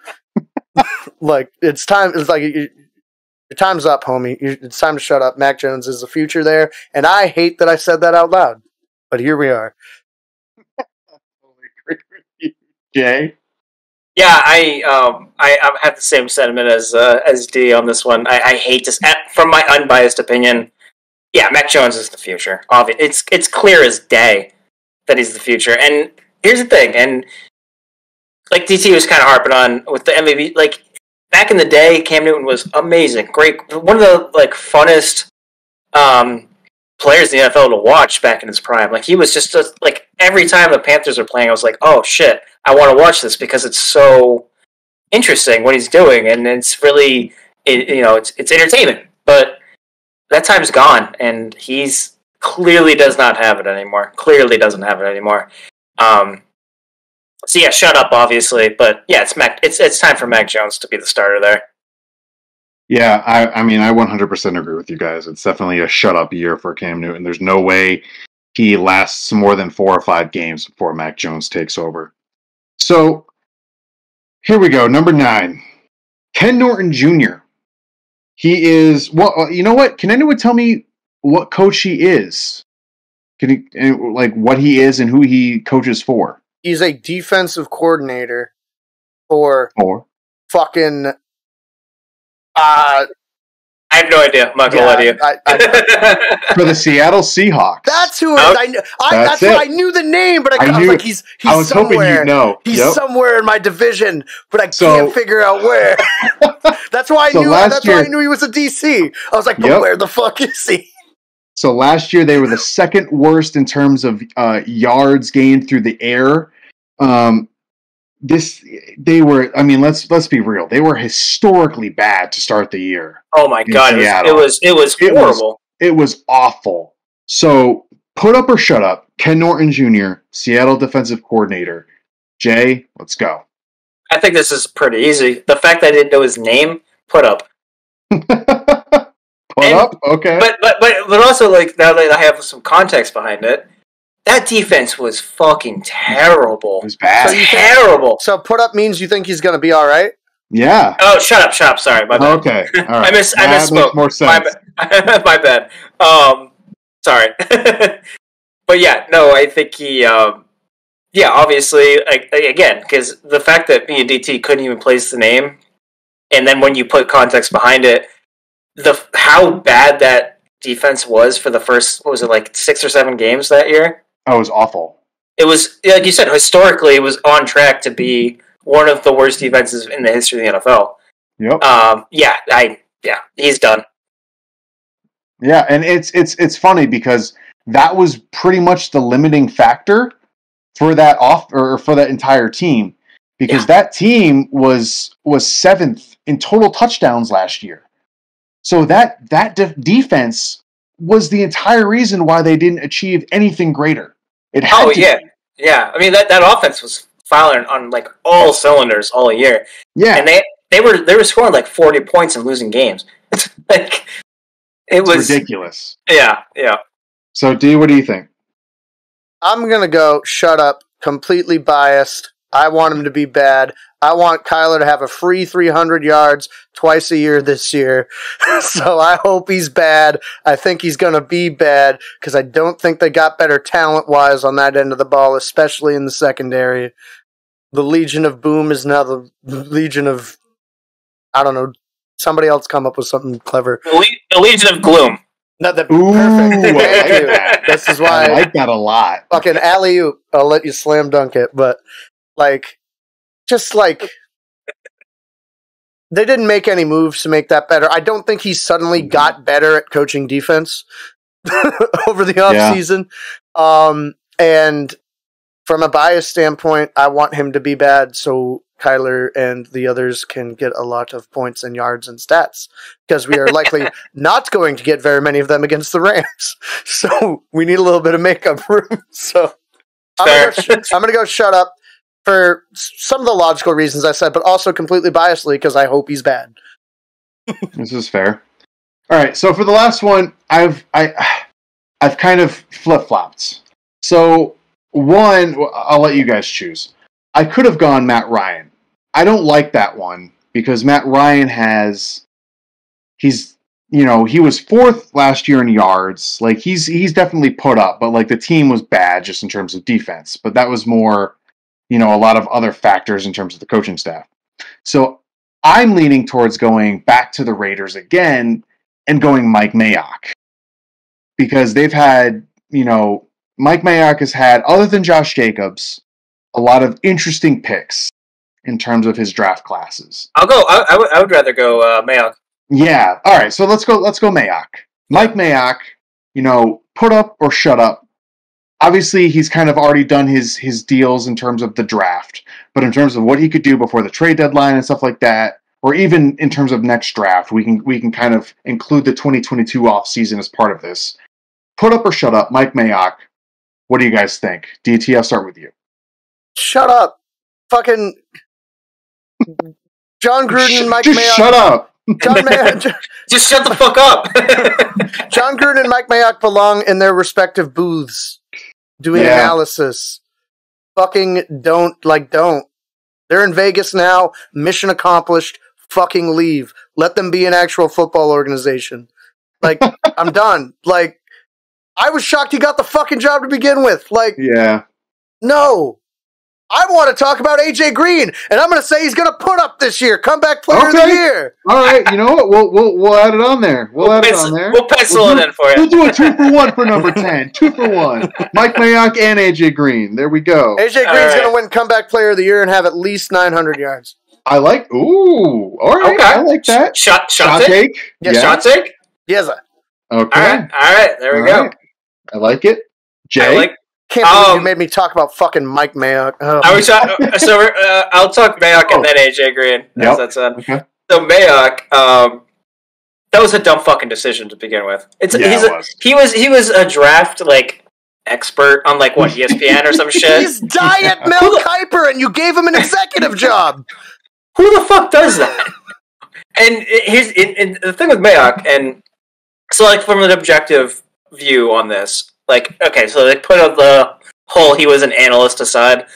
like, it's time. It's like your time's up, homie. It's time to shut up. Mac Jones is the future there, and I hate that I said that out loud, but here we are. Jay? Yeah, I have the same sentiment as D on this one. I hate this. From my unbiased opinion, yeah, Mac Jones is the future. It's clear as day that he's the future. And here's the thing, and like DT was kind of harping on with the MVP, like back in the day, Cam Newton was amazing, great, one of the like funnest players in the NFL to watch back in his prime. Like, he was just like, every time the Panthers are playing, I was like, oh shit, I want to watch this because it's so interesting what he's doing, and it's really, it's entertainment. But that time's gone, and he's clearly does not have it anymore. Clearly doesn't have it anymore. So yeah, shut up, obviously, but yeah, it's time for Mac Jones to be the starter there. Yeah, I mean, I 100% agree with you guys. It's definitely a shut-up year for Cam Newton. There's no way he lasts more than 4 or 5 games before Mac Jones takes over. So, here we go. Number 9, Ken Norton Jr. He is, well, you know what? Can anyone tell me what coach he is? Can he, like, what he is and who he coaches for? He's a defensive coordinator for fucking... I have no idea. I'm not gonna lie to you. For the Seattle Seahawks. That's who it is. That's why I knew the name, but I was like, he's I was somewhere. Hoping you'd know. He's somewhere in my division, but I can't figure out where. That's why I knew. That's why I knew he was a DC. I was like, but where the fuck is he? So last year they were the second worst in terms of yards gained through the air. They were. I mean, let's be real. They were historically bad to start the year. Oh my god, it was horrible. It was awful. So put up or shut up. Ken Norton Jr., Seattle defensive coordinator. Jay, let's go. I think this is pretty easy. The fact that I didn't know his name, put up. Okay. But also, like, now that I have some context behind it, that defense was fucking terrible. It was bad. Terrible. So put up means you think he's going to be all right? Yeah. Oh, shut up. Sorry, my bad. Okay. All right. I misspoke. Makes more sense. My bad. Sorry. But yeah, no, I think he, obviously, again, because the fact that me and DT couldn't even place the name, and then when you put context behind it, how bad that defense was for the first, what was it, like 6 or 7 games that year? Oh, it was awful. It was, like you said, historically, it was on track to be one of the worst defenses in the history of the NFL. Yep. He's done. Yeah, and it's funny because that was pretty much the limiting factor for that for that entire team, because that team was 7th in total touchdowns last year. So that defense was the entire reason why they didn't achieve anything greater. Yeah. I mean, that offense was firing on like all cylinders all year. Yeah, and they were scoring like 40 points and losing games. Like, it was ridiculous. Yeah. So, D, what do you think? I'm gonna go shut up. Completely biased. I want him to be bad. I want Kyler to have a free 300 yards twice a year this year. So I hope he's bad. I think he's going to be bad because I don't think they got better talent-wise on that end of the ball, especially in the secondary. The Legion of Boom is now the Legion of, I don't know, somebody else come up with something clever. The Legion of Gloom. No, perfect. I like that. This is why I like that a lot. Fucking alley-oop. I'll let you slam dunk it, but like, just like, they didn't make any moves to make that better. I don't think he suddenly got better at coaching defense over the offseason. And from a bias standpoint, I want him to be bad so Kyler and the others can get a lot of points and yards and stats, because we are likely not going to get very many of them against the Rams. So we need a little bit of makeup room. So I'm going to go shut up for some of the logical reasons I said, but also completely biasedly because I hope he's bad. This is fair. All right, so for the last one, I've kind of flip-flopped. So one, I'll let you guys choose. I could have gone Matt Ryan. I don't like that one because Matt Ryan he was fourth last year in yards. Like he's definitely put up, but like the team was bad just in terms of defense. But that was more, a lot of other factors in terms of the coaching staff. So I'm leaning towards going back to the Raiders again and going Mike Mayock. Because they've had, Mike Mayock has had, other than Josh Jacobs, a lot of interesting picks in terms of his draft classes. I'll go. I would rather go Mayock. Yeah. All right. So let's go Mayock. Mike Mayock, put up or shut up. Obviously, he's kind of already done his deals in terms of the draft, but in terms of what he could do before the trade deadline and stuff like that, or even in terms of next draft, we can kind of include the 2022 offseason as part of this. Put up or shut up, Mike Mayock. What do you guys think? DT, I'll start with you. Shut up. Fucking John Gruden and Mike Just Mayock. Shut up. Just shut the fuck up. John Gruden and Mike Mayock belong in their respective booths doing analysis. Fucking don't. They're in Vegas now. Mission accomplished. Fucking leave. Let them be an actual football organization. I'm done. I was shocked he got the fucking job to begin with. Yeah. No. I want to talk about AJ Green, and I'm going to say he's going to put up this year. Comeback player of the year. All right. You know what? We'll add it on there. We'll pencil it in for you. We'll do a 2-for-1 for number 10. 2-for-1. Mike Mayock and AJ Green. There we go. AJ Green's going to win comeback player of the year and have at least 900 yards. I like. Ooh. All right. Okay. I like that. Shot take. Yes. Shot take. Yes. Okay. All right. There we go. Right. I like it. Jay. Can't believe you made me talk about fucking Mike Mayock. Oh. I'll talk Mayock and then AJ Green. As that said. Okay. So Mayock, that was a dumb fucking decision to begin with. He was a draft expert on ESPN or some shit. He's Diet Mel Kiper, and you gave him an executive job. Who the fuck does that? And the thing with Mayock, and so from an objective view on this. Okay, so they put up the whole he was an analyst aside.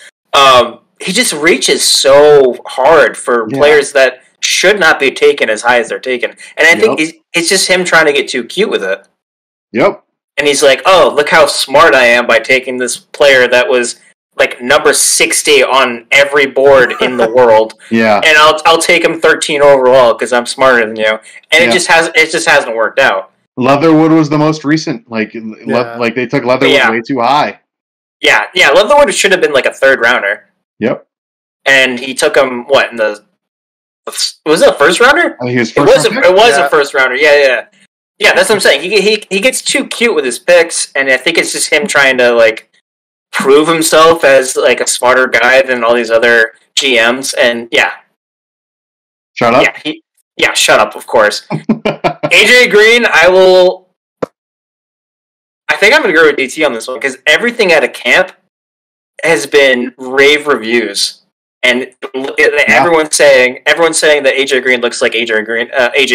He just reaches so hard for players that should not be taken as high as they're taken. And I think it's just him trying to get too cute with it. Yep. And he's like, oh, look how smart I am by taking this player that was number 60 on every board in the world. Yeah. And I'll take him 13 overall because I'm smarter than you. And it just hasn't worked out. Leatherwood was the most recent. They took Leatherwood way too high. Yeah. Leatherwood should have been a third rounder. Yep. And he took him in the was it a first rounder? I think he was first. It was a first rounder. Yeah. That's what I'm saying. He gets too cute with his picks, and I think it's just him trying to prove himself as a smarter guy than all these other GMs. And shut up. Yeah, shut up, of course. AJ Green, I think I'm going to agree with DT on this one, because everything at a camp has been rave reviews. And everyone's saying that AJ Green looks like AJ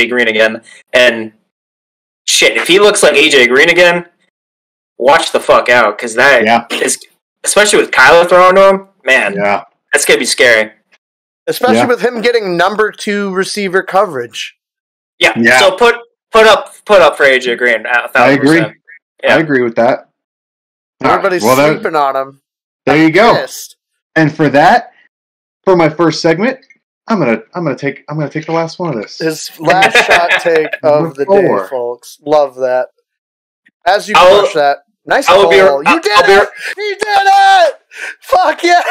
Green again. And shit, if he looks like AJ Green again, watch the fuck out, because that is, especially with Kyler throwing to him, man, that's going to be scary. Especially with him getting number 2 receiver coverage. Yeah. So put up for AJ Green. 1,000%. I agree. Yeah. I agree with that. Everybody's sleeping on him. There you go. Pissed. And for that, for my first segment, I'm gonna take the last one of this. His last shot take of the day, folks. Love that. As you push that. Nice goal. You did it! He did it! Fuck yeah!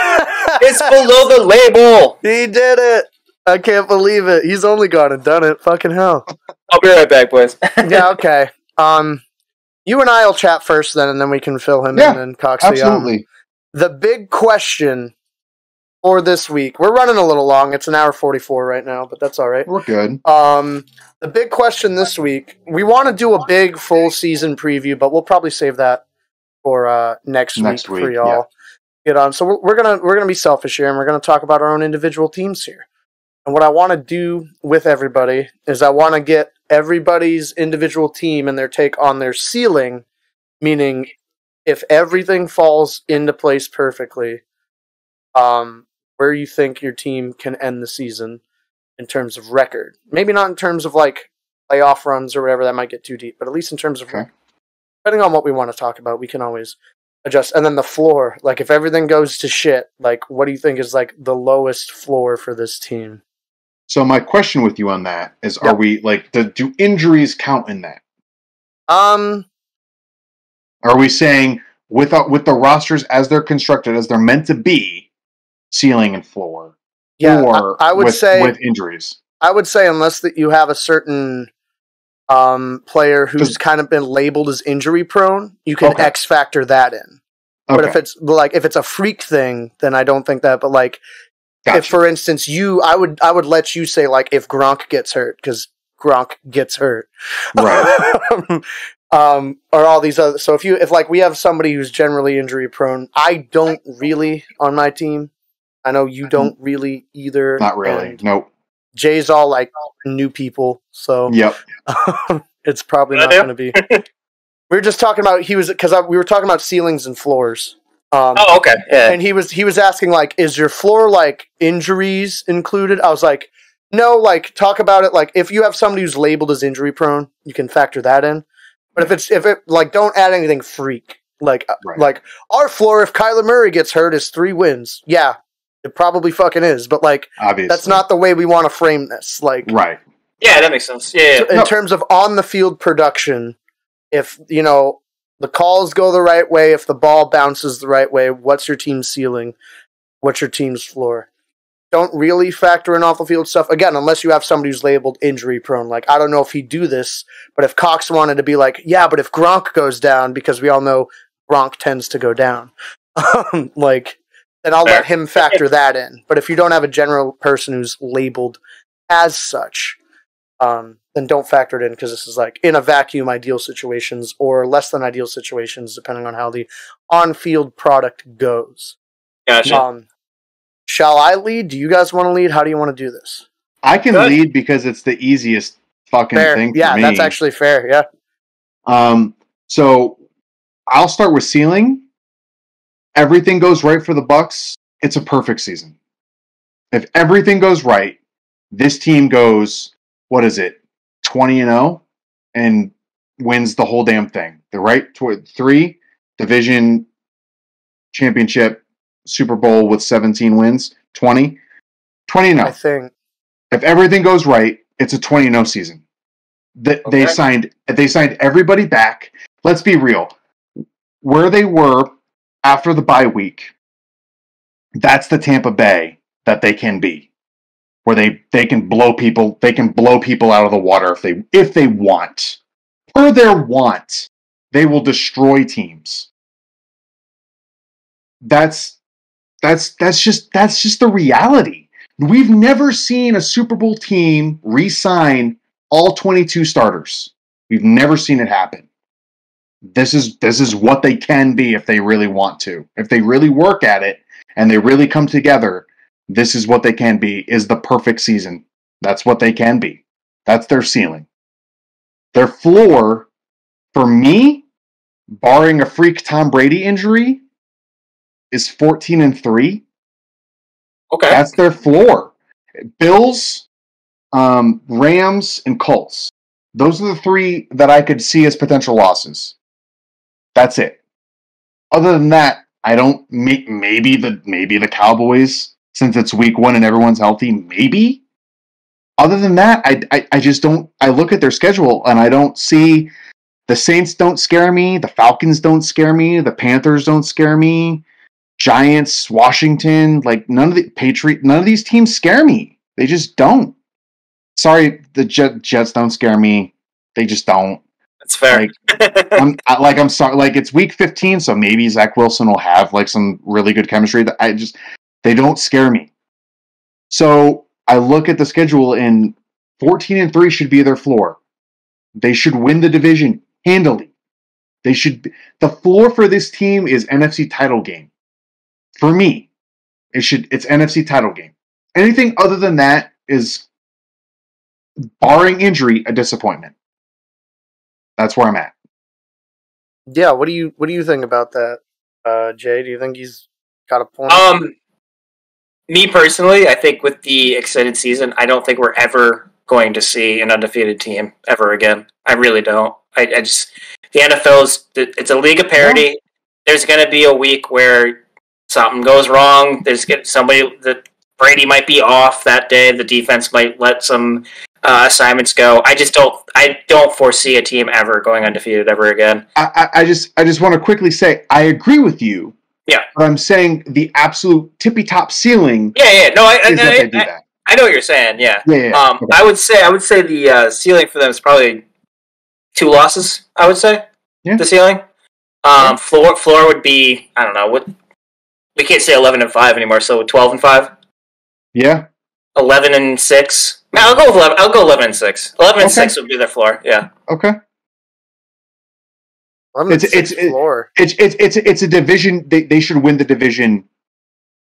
It's below the label! He did it! I can't believe it. He's only gone and done it. Fucking hell. I'll be right back, boys. Yeah, okay. You and I will chat first then, and then we can fill him in and Coxie. Absolutely. the big question for this week, we're running a little long. It's an hour 44 right now, but that's all right. We're good. The big question this week, we want to do a big full season preview, but we'll probably save that for next week for y'all. Get on. So we're gonna be selfish here, and we're gonna talk about our own individual teams here. And what I want to do with everybody is I want to get everybody's individual team and their take on their ceiling, meaning if everything falls into place perfectly, where you think your team can end the season in terms of record. Maybe not in terms of like playoff runs or whatever, that might get too deep, but at least in terms of depending on what we want to talk about, we can always adjust. And then the floor, like if everything goes to shit, like what do you think is like the lowest floor for this team? So my question with you on that is, are we like, do injuries count in that? Are we saying with the rosters as they're constructed, as they're meant to be, ceiling and floor? Yeah, or I would say with injuries. I would say unless that you have a certain player who's kind of been labeled as injury prone, you can X factor that in. But if it's a freak thing, then I don't think that. But like, if for instance I would let you say like if Gronk gets hurt, because Gronk gets hurt, right? Or all these other. So if like we have somebody who's generally injury prone, I don't really on my team. I know you don't really either. Not really. Nope. Jay's all like new people, so yep. It's probably not going to be. We were just talking about we were talking about ceilings and floors. Okay. Yeah. And he was asking like, is your floor like injuries included? I was like, no. Like talk about it like if you have somebody who's labeled as injury prone, you can factor that in. But if it like don't add anything freak like our floor if Kyler Murray gets hurt is 3 wins. Yeah. It probably fucking is, but like, obviously, that's not the way we want to frame this. Like, right? Yeah, that makes sense. Yeah. So in terms of on the field production, if the calls go the right way, if the ball bounces the right way, what's your team's ceiling? What's your team's floor? Don't really factor in off the field stuff again, unless you have somebody who's labeled injury prone. Like, I don't know if he'd do this, but if Cox wanted to be like, yeah, but if Gronk goes down, because we all know Gronk tends to go down, then I'll let him factor that in. But if you don't have a general person who's labeled as such, then don't factor it in because this is like in a vacuum ideal situations or less than ideal situations, depending on how the on-field product goes. Gotcha. Shall I lead? Do you guys want to lead? How do you want to do this? I can lead because it's the easiest fucking thing for me. Yeah, that's actually fair. Yeah. So I'll start with ceiling. Everything goes right for the Bucks, it's a perfect season. If everything goes right, this team goes, 20-0 and wins the whole damn thing. The right 3 division championship Super Bowl with 17 wins, 20-0. I think if everything goes right, it's a 20-0 season. They signed everybody back. Let's be real. Where they were after the bye week, that's the Tampa Bay that they can be, where they can blow people out of the water if they want. Per their want, they will destroy teams. That's just the reality. We've never seen a Super Bowl team re-sign all 22 starters. We've never seen it happen. This is what they can be if they really want to. If they really work at it and they really come together, this is what they can be, is the perfect season. That's what they can be. That's their ceiling. Their floor, for me, barring a freak Tom Brady injury, is 14-3. Okay. That's their floor. Bills, Rams, and Colts. Those are the 3 that I could see as potential losses. That's it. Other than that, I don't maybe the Cowboys, since it's week 1 and everyone's healthy, maybe. Other than that, I just don't. I look at their schedule and I don't see the Saints don't scare me, the Falcons don't scare me, the Panthers don't scare me, Giants, Washington, like none of these teams scare me. They just don't. Sorry, the Jets don't scare me. They just don't. That's fair. I'm sorry. Like, it's week 15, so maybe Zach Wilson will have like some really good chemistry. That they don't scare me. So I look at the schedule, and 14-3 should be their floor. They should win the division handily. The floor for this team is NFC title game. For me, it's NFC title game. Anything other than that is, barring injury, a disappointment. That's where I'm at. Yeah, what do you think about that, Jay? Do you think he's got a point? Me personally, I think with the extended season, I don't think we're ever going to see an undefeated team ever again. I really don't. I just, the NFL's, it's a league of parity. Yeah. There's going to be a week where something goes wrong. Somebody that Brady might be off that day. The defense might let some assignments go. I don't foresee a team ever going undefeated ever again. I just want to quickly say I agree with you. Yeah, but I'm saying the absolute tippy top ceiling. Yeah. No, I know what you're saying. Yeah. Okay. I would say the ceiling for them is probably 2 losses. I would say the ceiling. Floor would be, I don't know, what we can't say 11-5 anymore. So 12-5. Yeah. 11-6. No, I'll go with 11. I'll go 11-6. 11-6 would be their floor. Yeah. Okay. Floor. It's a division. They should win the division,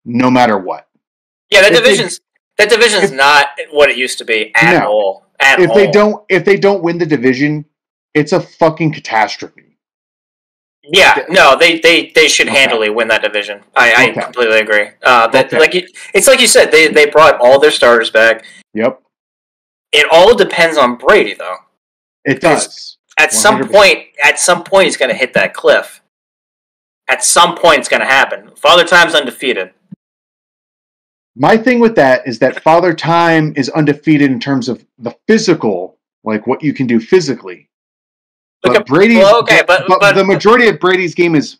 no matter what. Yeah, that division's not what it used to be at all. If they don't win the division, it's a fucking catastrophe. Yeah, no, they should handily win that division. I completely agree. It's like you said, they brought all their starters back. Yep. It all depends on Brady, though. It does. At 100%. some point, he's going to hit that cliff. At some point, it's going to happen. Father Time's undefeated. My thing with that is that Father Time is undefeated in terms of the physical, like what you can do physically. But Brady's, but the majority of Brady's game is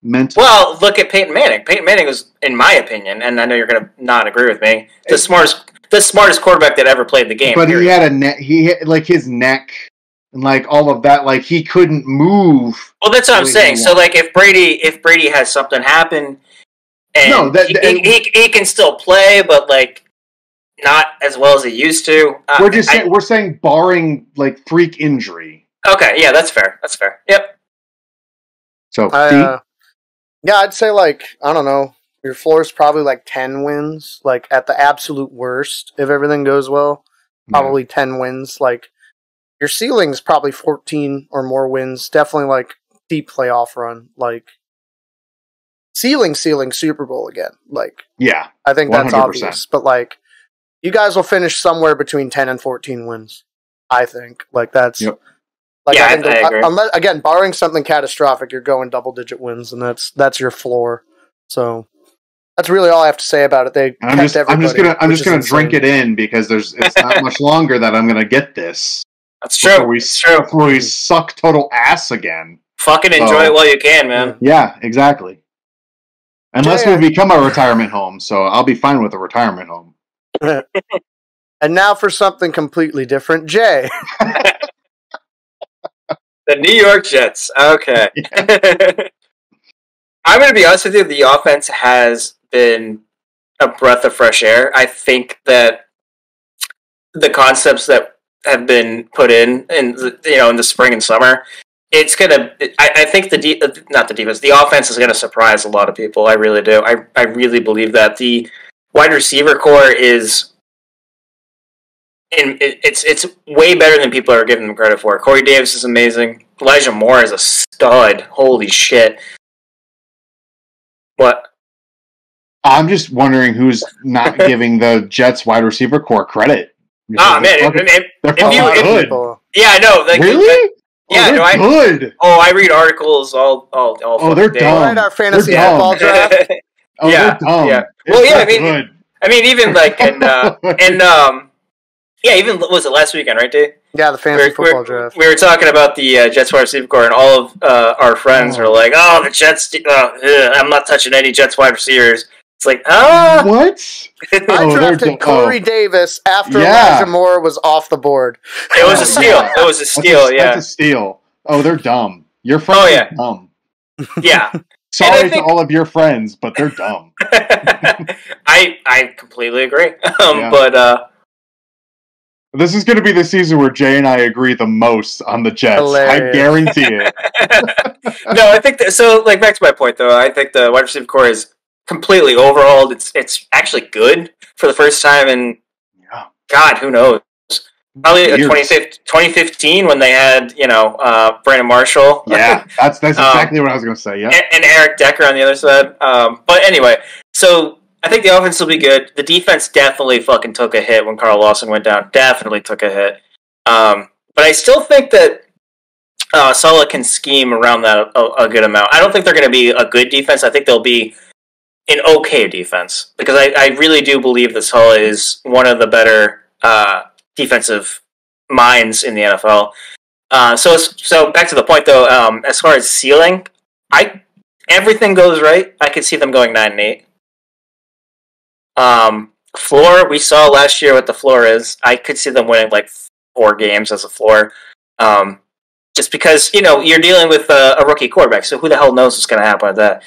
mental. Well, look at Peyton Manning. Peyton Manning was, in my opinion, and I know you're going to not agree with me, the smartest quarterback that ever played the game. But he had his neck. And like all of that, like he couldn't move. Well, that's what I'm saying. So, like, if Brady has something happen, and he can still play, but like not as well as he used to. We're saying barring like freak injury. Okay, yeah, that's fair. Yep. So, yeah, I'd say like I don't know. Your floor is probably like 10 wins, like at the absolute worst if everything goes well. Probably 10 wins, like. Your ceiling's probably 14 or more wins. Definitely like deep playoff run. Like ceiling Super Bowl again. Like yeah, I think 100%. That's obvious. But like you guys will finish somewhere between 10 and 14 wins. I think like that's like I agree. Unless, again, barring something catastrophic, you're going double-digit wins, and that's your floor. So that's really all I have to say about it. I'm just gonna drink it in because it's not much longer that I'm gonna get this. That's true. Before we suck total ass again. Fucking enjoy it while you can, man. Yeah, exactly. Unless we become a retirement home, so I'll be fine with a retirement home. And now for something completely different, Jay. The New York Jets. Okay. Yeah. I'm going to be honest with you. The offense has been a breath of fresh air. I think that the concepts that have been put in the spring and summer, it's gonna. I think the offense is gonna surprise a lot of people. I really do. I really believe that the wide receiver core is, it's way better than people are giving them credit for. Corey Davis is amazing. Elijah Moore is a stud. Holy shit! What? I'm just wondering who's not giving the Jets wide receiver core credit. Man, they're good. Yeah, I know. Like, really? Yeah, they're good. I read articles all. They're dumb. Right, our fantasy football draft. They're dumb. Yeah. Well, yeah. I mean, even like even was it last weekend, right, Dave? Yeah, the fantasy football draft. We were talking about the Jets wide receiver core, and all of our friends were like, "Oh, the Jets! I'm not touching any Jets wide receivers." It's like, what? I drafted Corey Davis after Elijah Moore was off the board. It was a steal. It was a steal. That's a steal. Oh, they're dumb. Your friends are dumb. Yeah. Sorry to all of your friends, but they're dumb. I completely agree. But this is going to be the season where Jay and I agree the most on the Jets. Hilarious. I guarantee it. No, I think so. Like, back to my point, though, I think the wide receiver core is completely overhauled. It's actually good for the first time in God, who knows? Probably 2015 when they had Brandon Marshall. Yeah, that's exactly what I was going to say. Yeah, and Eric Decker on the other side. But anyway, so I think the offense will be good. The defense definitely fucking took a hit when Carl Lawson went down. Definitely took a hit. But I still think that Saleh can scheme around that a good amount. I don't think they're going to be a good defense. I think they'll be an okay defense because I really do believe that Saleh is one of the better defensive minds in the NFL. So back to the point though. As far as ceiling, everything goes right. I could see them going 9-8. Floor, we saw last year what the floor is. I could see them winning like 4 games as a floor. Just because, you're dealing with a rookie quarterback, so who the hell knows what's going to happen with that?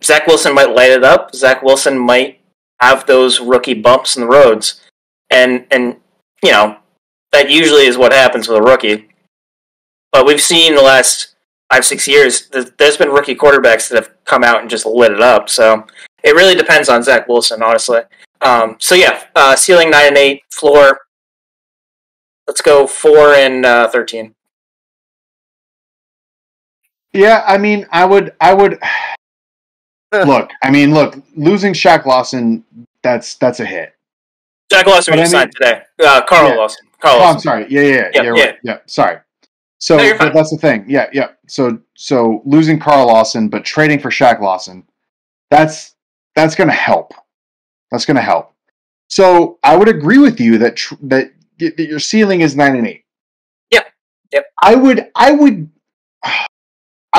Zach Wilson might light it up. Zach Wilson might have those rookie bumps in the roads. And that usually is what happens with a rookie. But we've seen the last 5-6 years, there's been rookie quarterbacks that have come out and just lit it up. So it really depends on Zach Wilson, honestly. Ceiling 9-8, floor. Let's go 4-13. Yeah, I mean, I would. Look, losing Shaq Lawson, that's a hit. Shaq Lawson was signed today. Carl Lawson. Oh, I'm sorry. Yeah. Sorry. So but that's the thing. Yeah. So losing Carl Lawson, but trading for Shaq Lawson, that's going to help. That's going to help. So I would agree with you that your ceiling is 9-8. Yep. I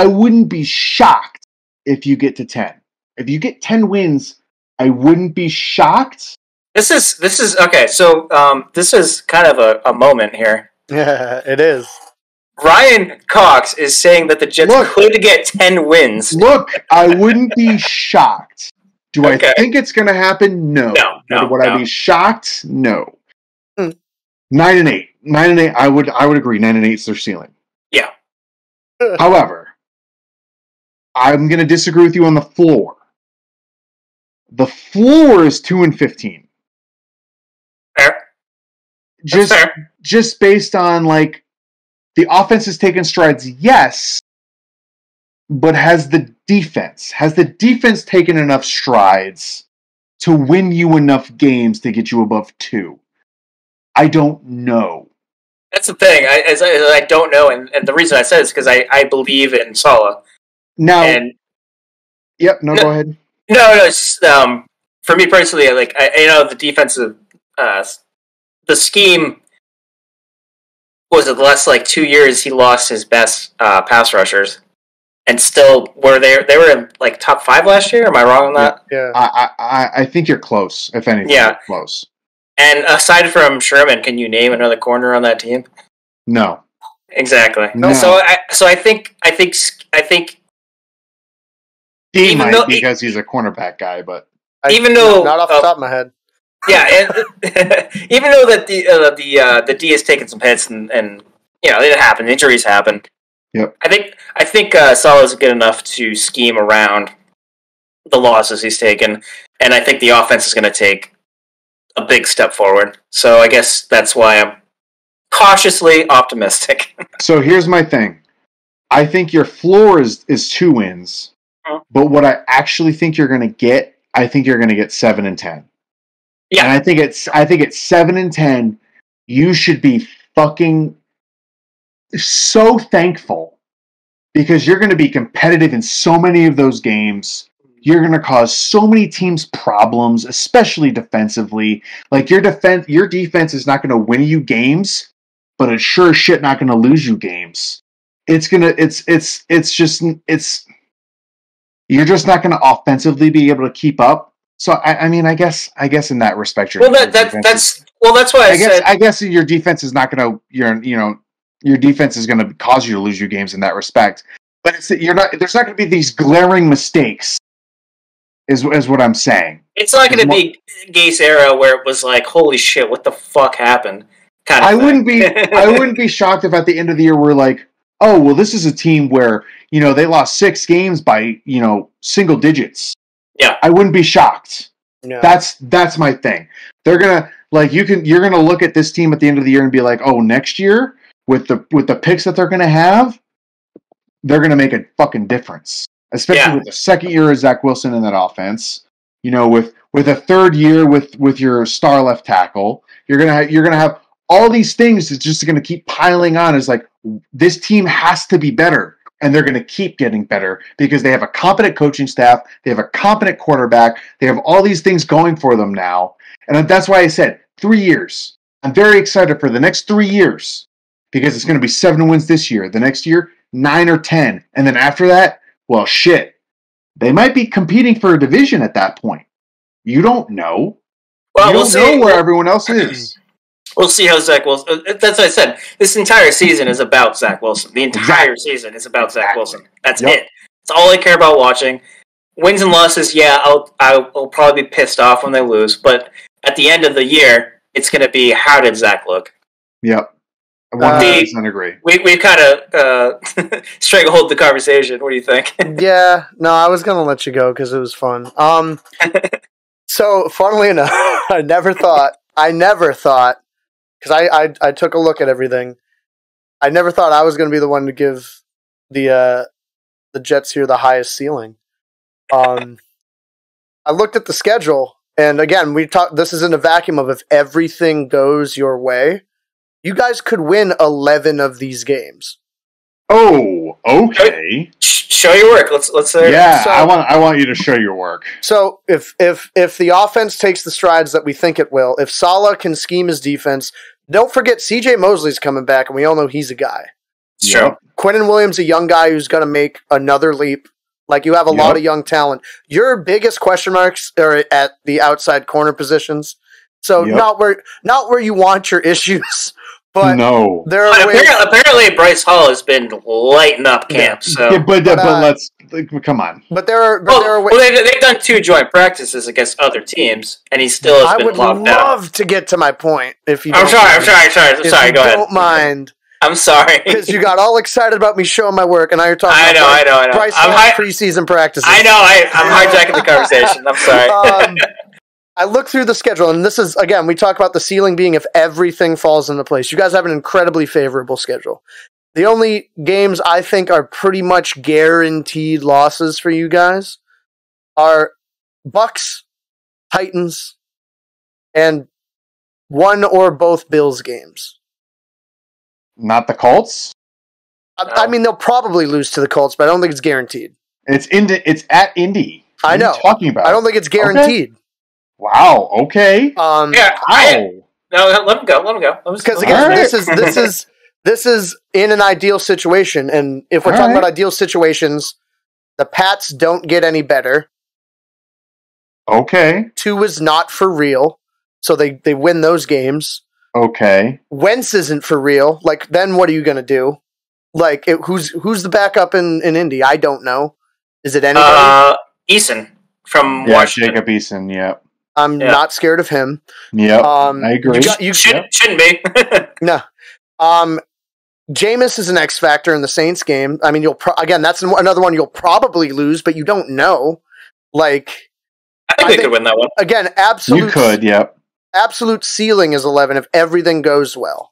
wouldn't be shocked if you get to 10. If you get 10 wins, I wouldn't be shocked. This is okay. So this is kind of a moment here. Yeah, it is. Ryan Cox is saying that the Jets could get 10 wins. Look, I wouldn't be shocked. Do I think it's going to happen? No. Would I be shocked? No. 9-8. 9-8. I would agree. 9-8 is their ceiling. Yeah. However, I'm going to disagree with you on the floor. The floor is 2-15. Fair. Just based on like the offense has taken strides, yes, but has the defense taken enough strides to win you enough games to get you above 2? I don't know. That's the thing. I don't know, and the reason I said it is because I believe in Saleh. Now, go ahead. No, it's, for me personally, like the defensive, the scheme was it the last like 2 years he lost his best pass rushers, and still they were in like top 5 last year. Am I wrong on that? Yeah. I think you're close. If anything, you're close. And aside from Sherman, can you name another corner on that team? No. Exactly. No. So I think he might because he's a cornerback guy, but not off the top of my head. Yeah, and even though that the D has taken some hits and it happened, injuries happen. Yep. I think Saleh is good enough to scheme around the losses he's taken, and I think the offense is going to take a big step forward. So I guess that's why I'm cautiously optimistic. So here's my thing. I think your floor is 2 wins, but what I actually think you're going to get, I think you're going to get 7-10. Yeah, and I think it's 7-10. You should be fucking so thankful because you're going to be competitive in so many of those games. You're going to cause so many teams problems, especially defensively. Like your defense is not going to win you games, but it's sure as shit not going to lose you games. You're just not going to offensively be able to keep up. So I guess in that respect, that's why I guess your defense is not going to your defense is going to cause you to lose your games in that respect. But there's not going to be these glaring mistakes, is what I'm saying. It's not going to be Gase era where it was like, holy shit, what the fuck happened? I wouldn't be shocked if at the end of the year we're like, oh, well, this is a team where, they lost 6 games by, single digits. Yeah. I wouldn't be shocked. No. That's my thing. They're gonna you're gonna look at this team at the end of the year and be like, oh, next year with the picks that they're gonna have, they're gonna make a fucking difference. Especially with the second year of Zach Wilson in that offense. With a third year with your star left tackle, you're gonna have all these things that's just gonna keep piling on. Is like, this team has to be better. And they're going to keep getting better because they have a competent coaching staff. They have a competent quarterback. They have all these things going for them now. And that's why I said 3 years. I'm very excited for the next 3 years because it's going to be 7 wins this year. The next year, 9 or 10. And then after that, well, shit. They might be competing for a division at that point. You don't know. Well, you don't know where everyone else is. We'll see how Zach Wilson... That's what I said. This entire season is about Zach Wilson. The entire season is about Zach Wilson. That's it. That's all I care about watching. Wins and losses, I'll probably be pissed off when they lose. But at the end of the year, it's going to be, how did Zach look? Yep. I 100% agree. We kind of strangled the conversation. What do you think? Yeah. No, I was going to let you go because it was fun. So, funnily enough, I never thought... Because I took a look at everything. I never thought I was going to be the one to give the Jets here the highest ceiling. I looked at the schedule, and again, this is in a vacuum of if everything goes your way, you guys could win 11 of these games. Oh, okay. Show your work. Let's say. Yeah, so, I want you to show your work. So if the offense takes the strides that we think it will, if Saleh can scheme his defense, don't forget CJ Mosley's coming back, and we all know he's a guy. Sure. Quinnen Williams, a young guy who's going to make another leap. Like, you have a lot of young talent. Your biggest question marks are at the outside corner positions. So not where you want your issues. But no. Apparently Bryce Hall has been lighting up camp. So. Yeah, but let's come on. But there are ways. Well, they've done 2 joint practices against other teams, and he still has been locked out. I would love to get to my point. If you, I'm sorry. Go ahead. Don't mind. I'm sorry because you got all excited about me showing my work, and now you're talking. I know. Bryce Hall preseason practices. I know. I'm hijacking the conversation. I'm sorry. I look through the schedule, and this is, again, we talk about the ceiling being if everything falls into place. You guys have an incredibly favorable schedule. The only games I think are pretty much guaranteed losses for you guys are Bucks, Titans, and one or both Bills games. Not the Colts? I mean, they'll probably lose to the Colts, but I don't think it's guaranteed. It's at Indy. What I know. What are you talking about? I don't think it's guaranteed. Okay. Wow. Okay. No, let him go. Because again, this is in an ideal situation, and if we're talking about ideal situations, the Pats don't get any better. Okay. 2 is not for real, so they win those games. Okay. Wentz isn't for real. Like, then what are you going to do? Like, who's the backup in Indy? I don't know. Is it anybody? Eason from Washington. Jacob Eason. Yep. I'm not scared of him. Yep. I agree. You shouldn't be. No. Jameis is an X factor in the Saints game. I mean, again, that's another one you'll probably lose, but you don't know. Like, I think they could win that one. Again, absolute. You could. Yep. Absolute ceiling is 11 if everything goes well.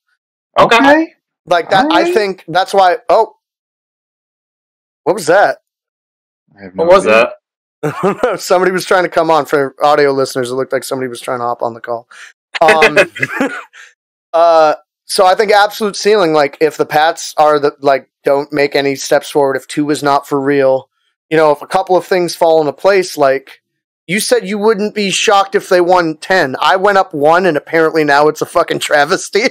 Okay. Like that, I think that's why. Oh, what was that? What was that? Somebody was trying to come on. For audio listeners, it looked like somebody was trying to hop on the call. So I think absolute ceiling, like if the Pats are don't make any steps forward, if 2 is not for real, if a couple of things fall into place, like you said, you wouldn't be shocked if they won 10. I went up 1, and apparently now it's a fucking travesty.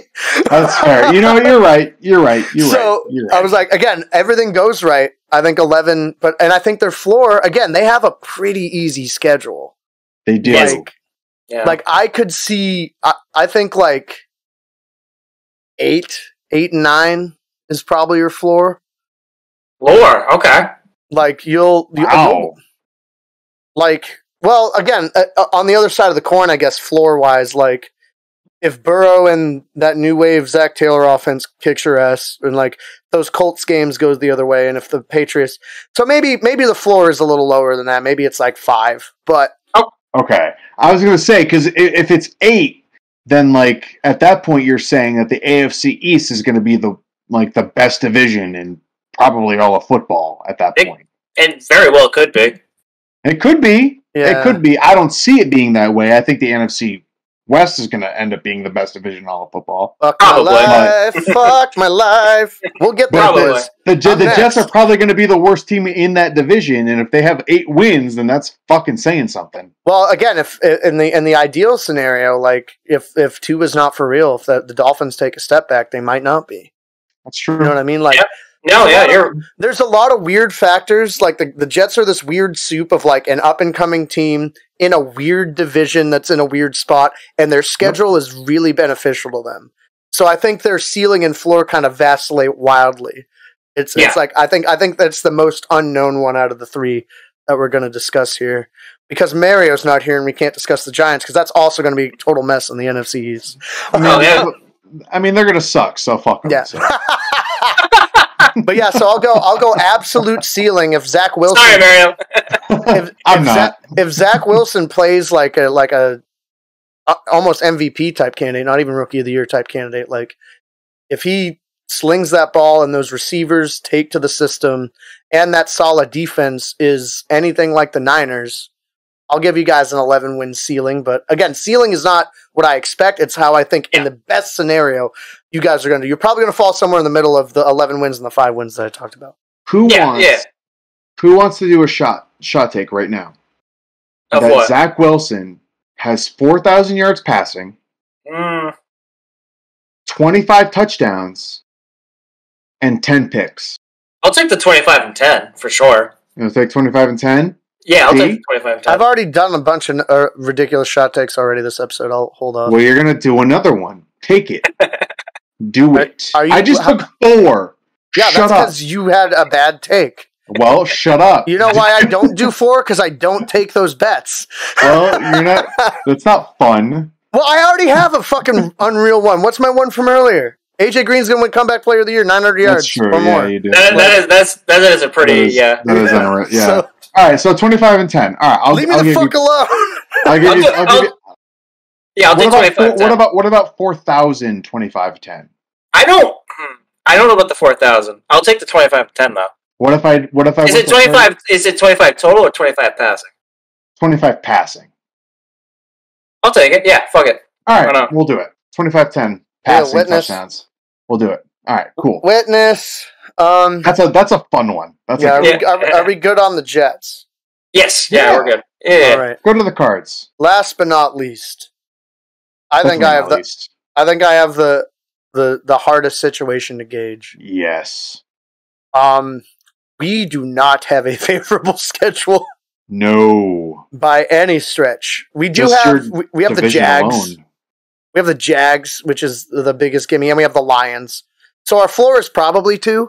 That's fair. You're right. So I was like, again, everything goes right. I think 11, and I think their floor, again, they have a pretty easy schedule. They do. Like I could see, I think like 8 and 9, is probably your floor. Lore, okay. Like you'll like, well, again, on the other side of the coin, I guess floor wise, like if Burrow and that new wave Zach Taylor offense kicks your ass, and like those Colts games goes the other way, and if the Patriots, so maybe the floor is a little lower than that. Maybe it's like 5, but okay. I was gonna say because if it's 8, then like at that point you're saying that the AFC East is going to be the best division in probably all of football at that point. And very well could be. It could be. Yeah. It could be. I don't see it being that way. I think the NFC West is going to end up being the best division in all of football. Fuck Probably. my life. Fuck my life. We'll get there. Probably. The Jets are probably going to be the worst team in that division, and if they have 8 wins, then that's fucking saying something. Well, again, if in the ideal scenario, like if Tua's not for real, if the Dolphins take a step back, they might not be. That's true. You know what I mean? Like, Yep. No, yeah, there's a lot of weird factors. Like the Jets are this weird soup of like an up and coming team in a weird division that's in a weird spot, and their schedule is really beneficial to them. So I think their ceiling and floor kind of vacillate wildly. It's like I think that's the most unknown one out of the 3 that we're going to discuss here, because Mario's not here and we can't discuss the Giants because that's also going to be a total mess in the NFC East. I mean, they're going to suck, so fuck them. Yeah. But yeah, so I'll go absolute ceiling if Zach Wilson. Sorry, Mario. If Zach Wilson plays like a almost MVP type candidate, not even Rookie of the Year type candidate, like if he slings that ball and those receivers take to the system and that solid defense is anything like the Niners, I'll give you guys an 11-win ceiling. But again, ceiling is not what I expect. It's how I think in the best scenario you guys are going to do. You're probably going to fall somewhere in the middle of the 11 wins and the 5 wins that I talked about. Who wants to do a shot take right now? Of that what? Zach Wilson has 4,000 yards passing, 25 touchdowns, and 10 picks. I'll take the 25 and 10 for sure. You want to take 25 and 10? Yeah, I'll take the 25 and 10. I've already done a bunch of ridiculous shot takes already this episode. I'll hold on. Well, you're going to do another one. Take it. Do it. I just took 4. Yeah, Shut that's up. because you had a bad take. Well, shut up. You know why I don't do 4? Because I don't take those bets. Well, you're not. That's not fun. Well, I already have a fucking unreal one. What's my one from earlier? AJ Green's going to win comeback player of the year, 900 yards That's true. or more. You do. That is a pretty, That is unreal. Yeah. So, all right, so 25 and 10. All right, leave me the fuck alone. I'll give you. Yeah, I'll take 25 and 10. What about 4,000, 25 10? I don't know about the 4,000. I'll take the 25 and 10 though. What if I Is it 25? Is it 25 total or 25 passing? 25 passing. I'll take it. Yeah, fuck it. All right, we'll do it. 25-10 passing touchdowns. We'll do it. All right, cool. Witness. That's a fun one. Are we good on the Jets? Yes. Yeah, we're good. Yeah. All right. Go to the cards. Last but not least, I think I have the hardest situation to gauge. Yes. We do not have a favorable schedule. No. By any stretch. We do we have the Jags. Alone. We have the Jags, which is the biggest gimme, and we have the Lions. So our floor is probably 2.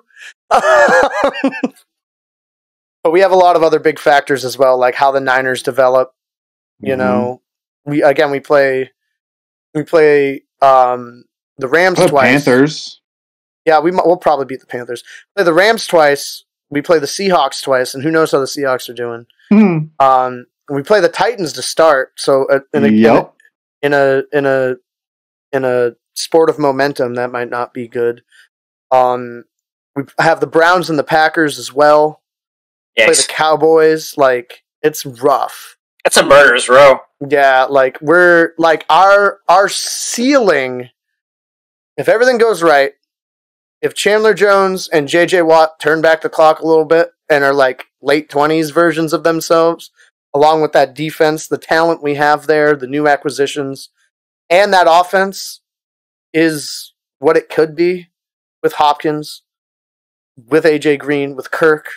But we have a lot of other big factors as well, like how the Niners develop. You know, we play the Rams twice. Panthers. Yeah, we'll probably beat the Panthers. Play the Rams twice. We play the Seahawks twice, and who knows how the Seahawks are doing. We play the Titans to start. So in a sport of momentum, that might not be good. We have the Browns and the Packers as well. Yes. Play the Cowboys. Like, it's rough. That's a murderer's row. Yeah, like we're like our ceiling. If everything goes right, if Chandler Jones and JJ Watt turn back the clock a little bit and are like late 20s versions of themselves, along with that defense, the talent we have there, the new acquisitions, and that offense is what it could be with Hopkins, with AJ Green, with Kirk,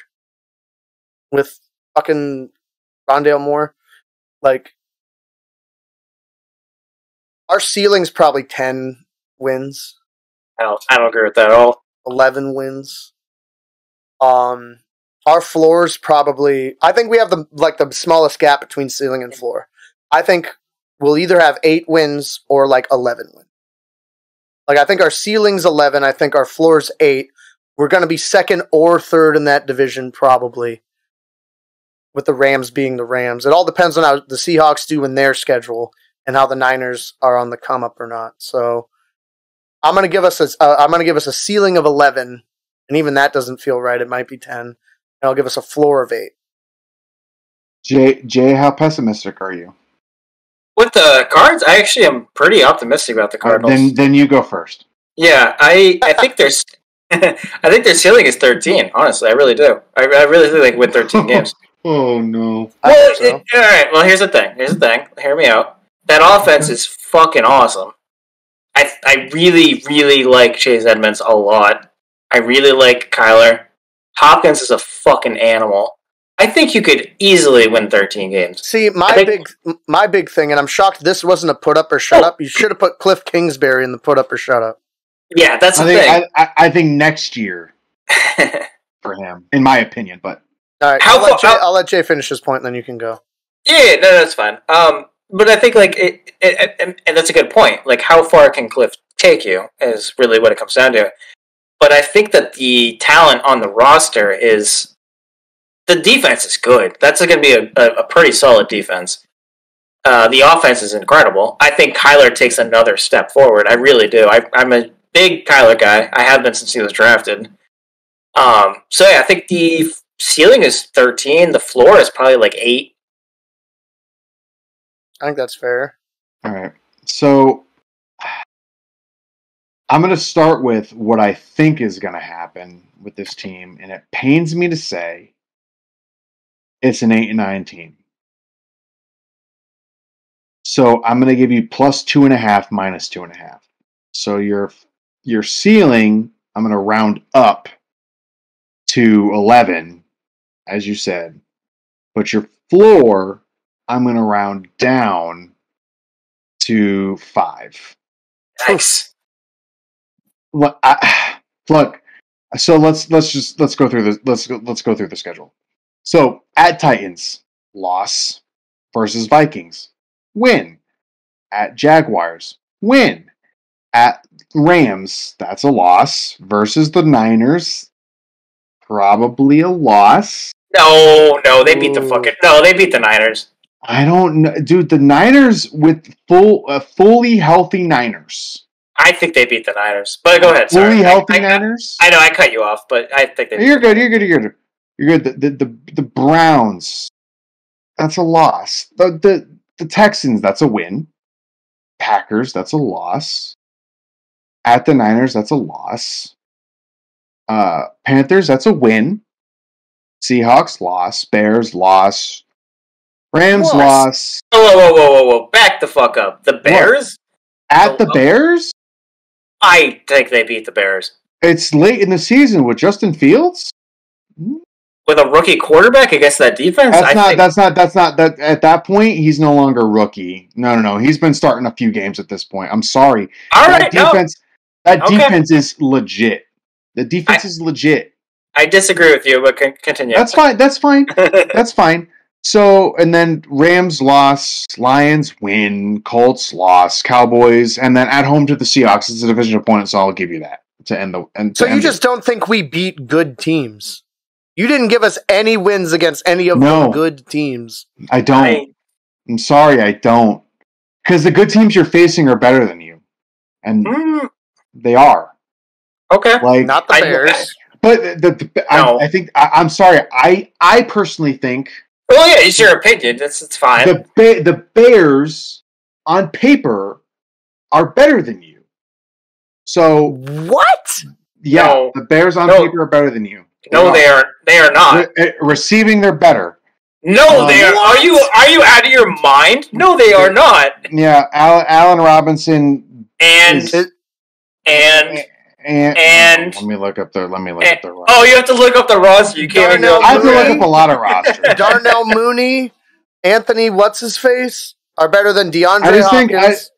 with fucking Rondale Moore. Like, our ceiling's probably 10 wins. I don't agree with that at all. 11 wins. Our floors probably. I think we have the smallest gap between ceiling and floor. I think we'll either have 8 wins or 11 wins. I think our ceiling's 11. I think our floor's 8. We're going to be second or third in that division probably. With the Rams being the Rams, it all depends on how the Seahawks do in their schedule and how the Niners are on the come up or not. So I'm going to give us a ceiling of 11, and even that doesn't feel right. It might be 10, and I'll give us a floor of 8. Jay, how pessimistic are you? With the Cards, I actually am pretty optimistic about the Cardinals. Then you go first. Yeah, I think there's I think their ceiling is 13. Honestly, I really do. I really think they can win 13 games. Oh no! Well, all right. Well, here's the thing. Hear me out. That offense is fucking awesome. I really, really like Chase Edmonds a lot. I really like Kyler. Hopkins is a fucking animal. I think you could easily win 13 games. See, my big thing, and I'm shocked this wasn't a put up or shut up. You should have put Cliff Kingsbury in the put up or shut up. Yeah, that's the thing. I think next year for him, in my opinion, but. All right, I'll let Jay finish his point, and then you can go. Yeah, no, that's fine. But I think and that's a good point. How far can Cliff take you is really what it comes down to. But I think that the talent on the roster is the defense is good. That's going to be a pretty solid defense. The offense is incredible. I think Kyler takes another step forward. I really do. I'm a big Kyler guy. I have been since he was drafted. So yeah, I think the ceiling is 13. The floor is probably 8. I think that's fair. All right. So I'm going to start with what I think is going to happen with this team, and it pains me to say it's an 8-9 team. So I'm going to give you plus 2.5, minus 2.5. So your ceiling, I'm going to round up to 11, as you said. But your floor, I'm going to round down to 5. Nice. Look, so let's go through this. Let's go through the schedule. So at Titans, loss versus Vikings, win. At Jaguars, win. At Rams, that's a loss. Versus the Niners, probably a loss. No, they beat they beat the Niners. I don't know, dude. The Niners with fully healthy Niners. I think they beat the Niners. But go ahead. Fully healthy Niners. I know I cut you off, but I think they. You're good. The Browns, that's a loss. The Texans, that's a win. Packers, that's a loss. At the Niners, that's a loss. Panthers, that's a win. Seahawks, loss. Bears, loss. Rams, loss. Whoa. Back the fuck up. The Bears? At the Bears? I think they beat the Bears. It's late in the season with Justin Fields? With a rookie quarterback against that defense? That's not at that point he's no longer rookie. No. He's been starting a few games at this point. I'm sorry. Defense is legit. The defense is legit. I disagree with you, but continue. That's fine. So, and then Rams loss, Lions win, Colts loss, Cowboys, and then at home to the Seahawks. It's a division opponent, so I'll give you that to end the. So you just don't think we beat good teams? You didn't give us any wins against any of the good teams. I don't. I'm sorry, I don't. Because the good teams you're facing are better than you, and they are. Okay, not the Bears. But I think I'm sorry. I personally think. Well, yeah, it's your opinion. It's fine. The Bears, on paper, are better than you. So what? Yeah, the Bears on paper are better than you. They are not. Receiving, they're better. No, they are. What? Are you out of your mind? No, they are not. Yeah, Allen Robinson and let me look up their roster. Oh, you have to look up the roster. You can't. I have to look up a lot of rosters. Darnell Mooney, Anthony, what's his face, are better than DeAndre Hopkins.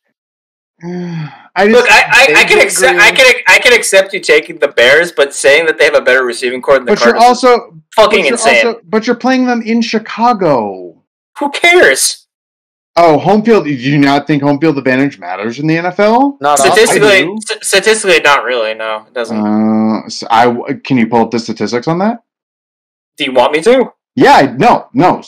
I just Look, I can accept you taking the Bears, but saying that they have a better receiving core than the Cardinals is fucking insane. But you're playing them in Chicago. Who cares? Oh, home field. Do you not think home field advantage matters in the NFL? Not Statistically, not really. No, it doesn't. Can you pull up the statistics on that? Do you want me to? Yeah, no.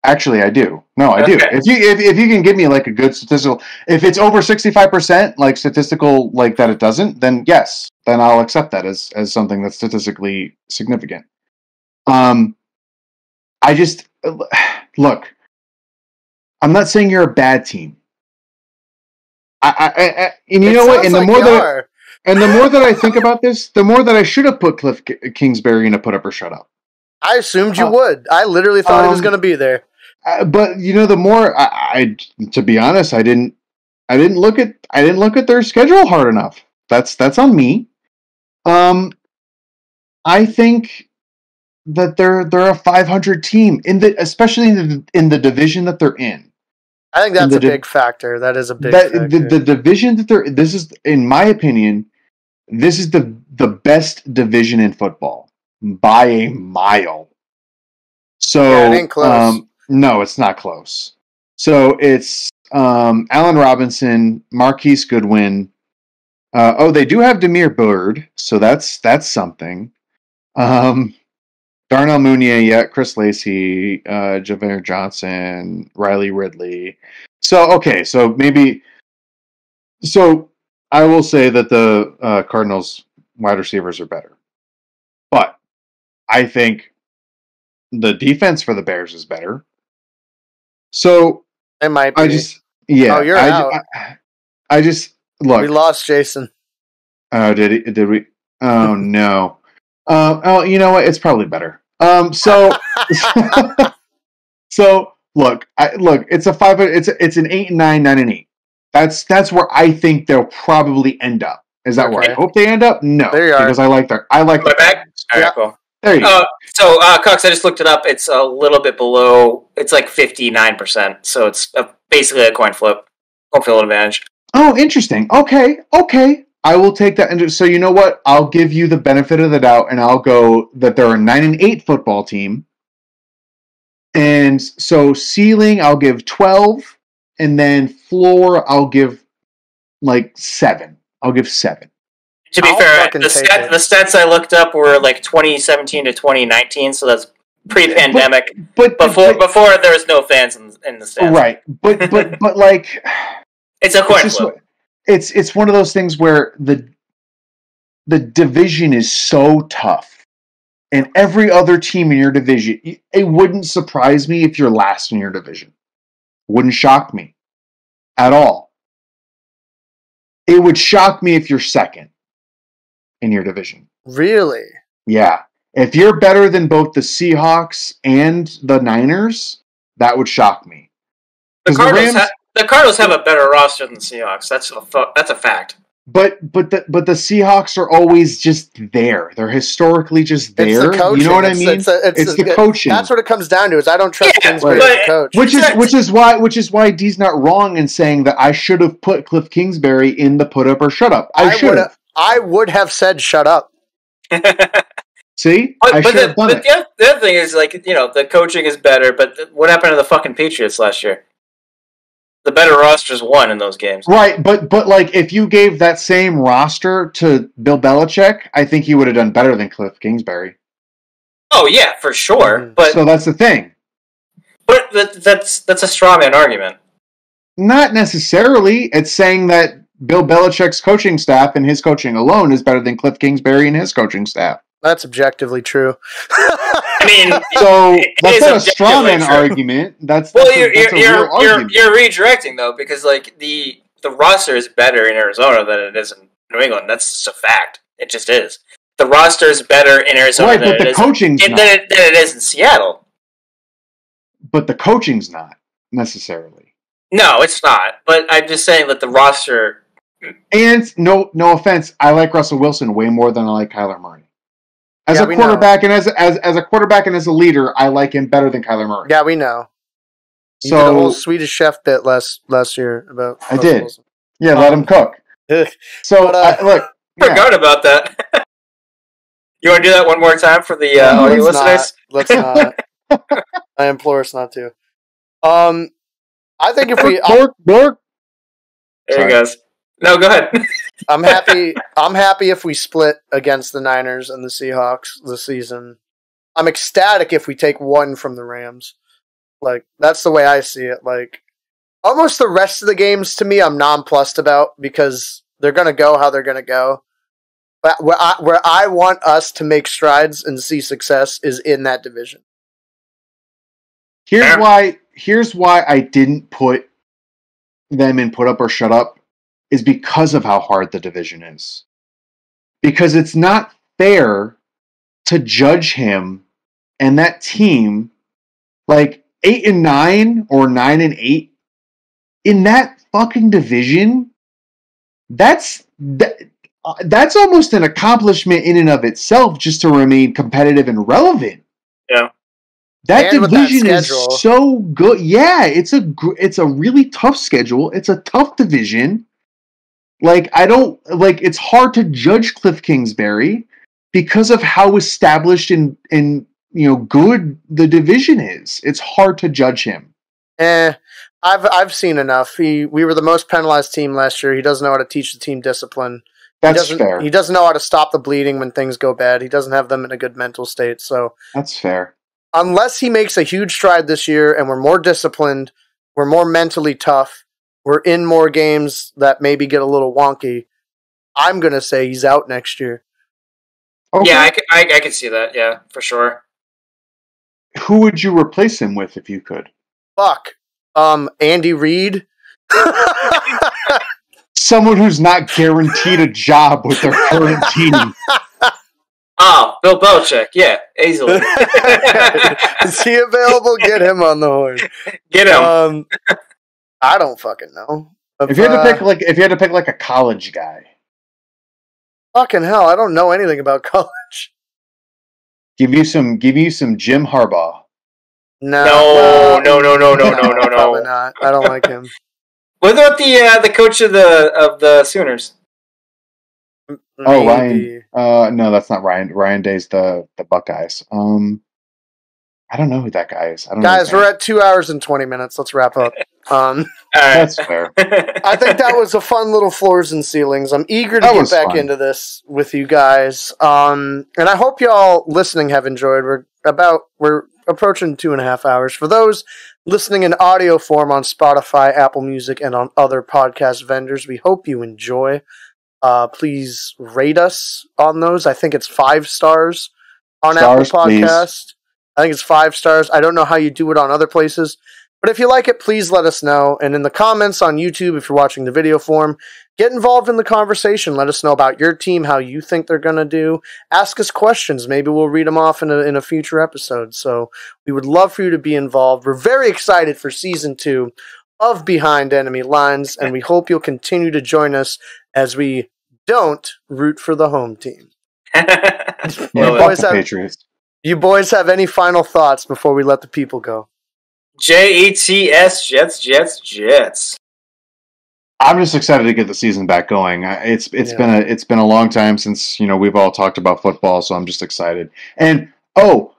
Actually, I do. No, I do. If you can give me like a good statistical, if it's over 65%, like statistical, like that it doesn't, then yes, then I'll accept that as something that's statistically significant. I just look. I'm not saying you're a bad team. And you know what? And the more that I think about this, the more that I should have put Cliff Kingsbury in a put up or shut up. I assumed you would. I literally thought he was going to be there. But you know, the more I to be honest, I didn't look at their schedule hard enough. That's on me. I think that they're a 500 team especially in the division that they're in. I think that's a big factor. That is a big factor. The division that this is, in my opinion, this is the best division in football by a mile. So yeah, it ain't close. No, it's not close. So it's Allen Robinson, Marquise Goodwin. They do have Damiere Byrd, so that's something. Darnell Mooney, Chris Lacey, Javier Johnson, Riley Ridley. So I will say that the Cardinals wide receivers are better, but I think the defense for the Bears is better. So it might be. Oh, you're out. I just look. We lost Jason. Oh, did we? Oh no. You know what? It's probably better. So look. It's a 5. It's an 8 and 9, 9 and 8. That's where I think they'll probably end up. Is that where I hope they end up? No, there you are. Because I like their. All right, cool. There you go. So, Cox, I just looked it up. It's a little bit below. It's like 59%. So it's basically a coin flip. Home field advantage. Oh, interesting. Okay. I will take that. So you know what? I'll give you the benefit of the doubt, and I'll go that they're a 9 and 8 football team. And so ceiling, I'll give 12, and then floor, I'll give like 7. I'll give 7. To be fair, the stats I looked up were like 2017 to 2019, so that's pre-pandemic. But before there was no fans in the stands. Right, but like it's a coin flip. It's one of those things where the division is so tough, and every other team in your division, it wouldn't surprise me if you're last in your division. Wouldn't shock me at all. It would shock me if you're second in your division. Really? Yeah. If you're better than both the Seahawks and the Niners, that would shock me. The Cardinals have a better roster than the Seahawks. That's a fact. But the Seahawks are always just there. They're historically just there. It's the coaching. You know what I mean? It's the coaching. That's what it comes down to. Is I don't trust Kingsbury as a coach. Which is why D's not wrong in saying that I should have put Cliff Kingsbury in the put up or shut up. I would have said shut up. See, I should have done it. The other thing is, like, the coaching is better. But what happened to the fucking Patriots last year? The better rosters won in those games. Right, but like if you gave that same roster to Bill Belichick, I think he would have done better than Cliff Kingsbury. Oh yeah, for sure. But so that's the thing. But that's a straw man argument. Not necessarily. It's saying that Bill Belichick's coaching staff and his coaching alone is better than Cliff Kingsbury and his coaching staff. That's objectively true. I mean, so that's not a straw man argument. You're redirecting though, because like the roster is better in Arizona than it is in New England. That's just a fact. It just is. The roster is better in Arizona than it is in Seattle. But the coaching's not necessarily. No, it's not. But I'm just saying that the roster. And no offense, I like Russell Wilson way more than I like Kyler Murray. As a quarterback and as a quarterback and as a leader, I like him better than Kyler Murray. Yeah, we know. You did a whole Swedish Chef bit last year about. I did. Yeah, let him cook. So, But, look. Forgot about that. You want to do that one more time for the audio listeners? Let's not. I implore us not to. I think if we... Bork. There he goes. No, go ahead. I'm happy if we split against the Niners and the Seahawks this season. I'm ecstatic if we take one from the Rams. Like, that's the way I see it. Like, almost the rest of the games to me I'm nonplussed about because they're going to go how they're going to go. But where I want us to make strides and see success is in that division. Here's why I didn't put them in put up or shut up is because of how hard the division is. Because it's not fair to judge him and that team like 8-9 or 9-8 in that fucking division. That's almost an accomplishment in and of itself just to remain competitive and relevant. Yeah. That division is so good. Yeah, it's a really tough schedule. It's a tough division. Like it's hard to judge Cliff Kingsbury because of how established and good the division is. It's hard to judge him. I've seen enough. We were the most penalized team last year. He doesn't know how to teach the team discipline. That's fair. He doesn't know how to stop the bleeding when things go bad. He doesn't have them in a good mental state. So that's fair. Unless he makes a huge stride this year and we're more disciplined, we're more mentally tough, we're in more games that maybe get a little wonky, I'm going to say he's out next year. Okay. Yeah, I can see that. Yeah, for sure. Who would you replace him with if you could? Fuck. Andy Reid. Someone who's not guaranteed a job with their current team. Oh, Bill Belichick. Yeah, easily. Is he available? Get him on the horn. Get him. I don't fucking know. If you had to pick like a college guy. Fucking hell, I don't know anything about college. Give you some Jim Harbaugh. No. Probably not. I don't like him. What about the coach of the Sooners? Maybe. Oh, Ryan. No, that's not Ryan. Ryan Day's the Buckeyes. I don't know who that guy is. Guys, we're at 2 hours and 20 minutes. Let's wrap up. That's fair. I think that was a fun little floors and ceilings. I'm eager to get back into this with you guys. And I hope y'all listening have enjoyed. We're approaching 2.5 hours. For those listening in audio form on Spotify, Apple Music, and on other podcast vendors, we hope you enjoy. Please rate us on those. I think it's 5 stars on Apple Podcast. Please. I think it's 5 stars. I don't know how you do it on other places. But if you like it, please let us know. And in the comments on YouTube, if you're watching the video form, get involved in the conversation. Let us know about your team, how you think they're going to do. Ask us questions. Maybe we'll read them off in a future episode. So we would love for you to be involved. We're very excited for Season 2 of Behind Enemy Lines, and we hope you'll continue to join us as we don't root for the home team. You boys have any final thoughts before we let the people go? JETS, Jets. I'm just excited to get the season back going. It's been a long time since we've all talked about football, so I'm just excited. And I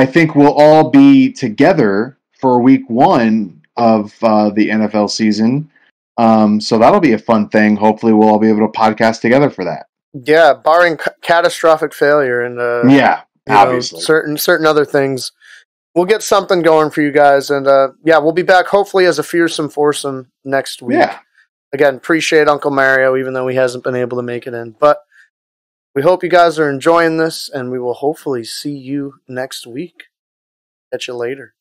think we'll all be together for week 1 of the NFL season. So that'll be a fun thing. Hopefully, we'll all be able to podcast together for that. Yeah, barring catastrophic failure and obviously certain other things. We'll get something going for you guys, and we'll be back hopefully as a fearsome foursome next week. Yeah. Again, appreciate Uncle Mario, even though he hasn't been able to make it in. But we hope you guys are enjoying this, and we will hopefully see you next week. Catch you later.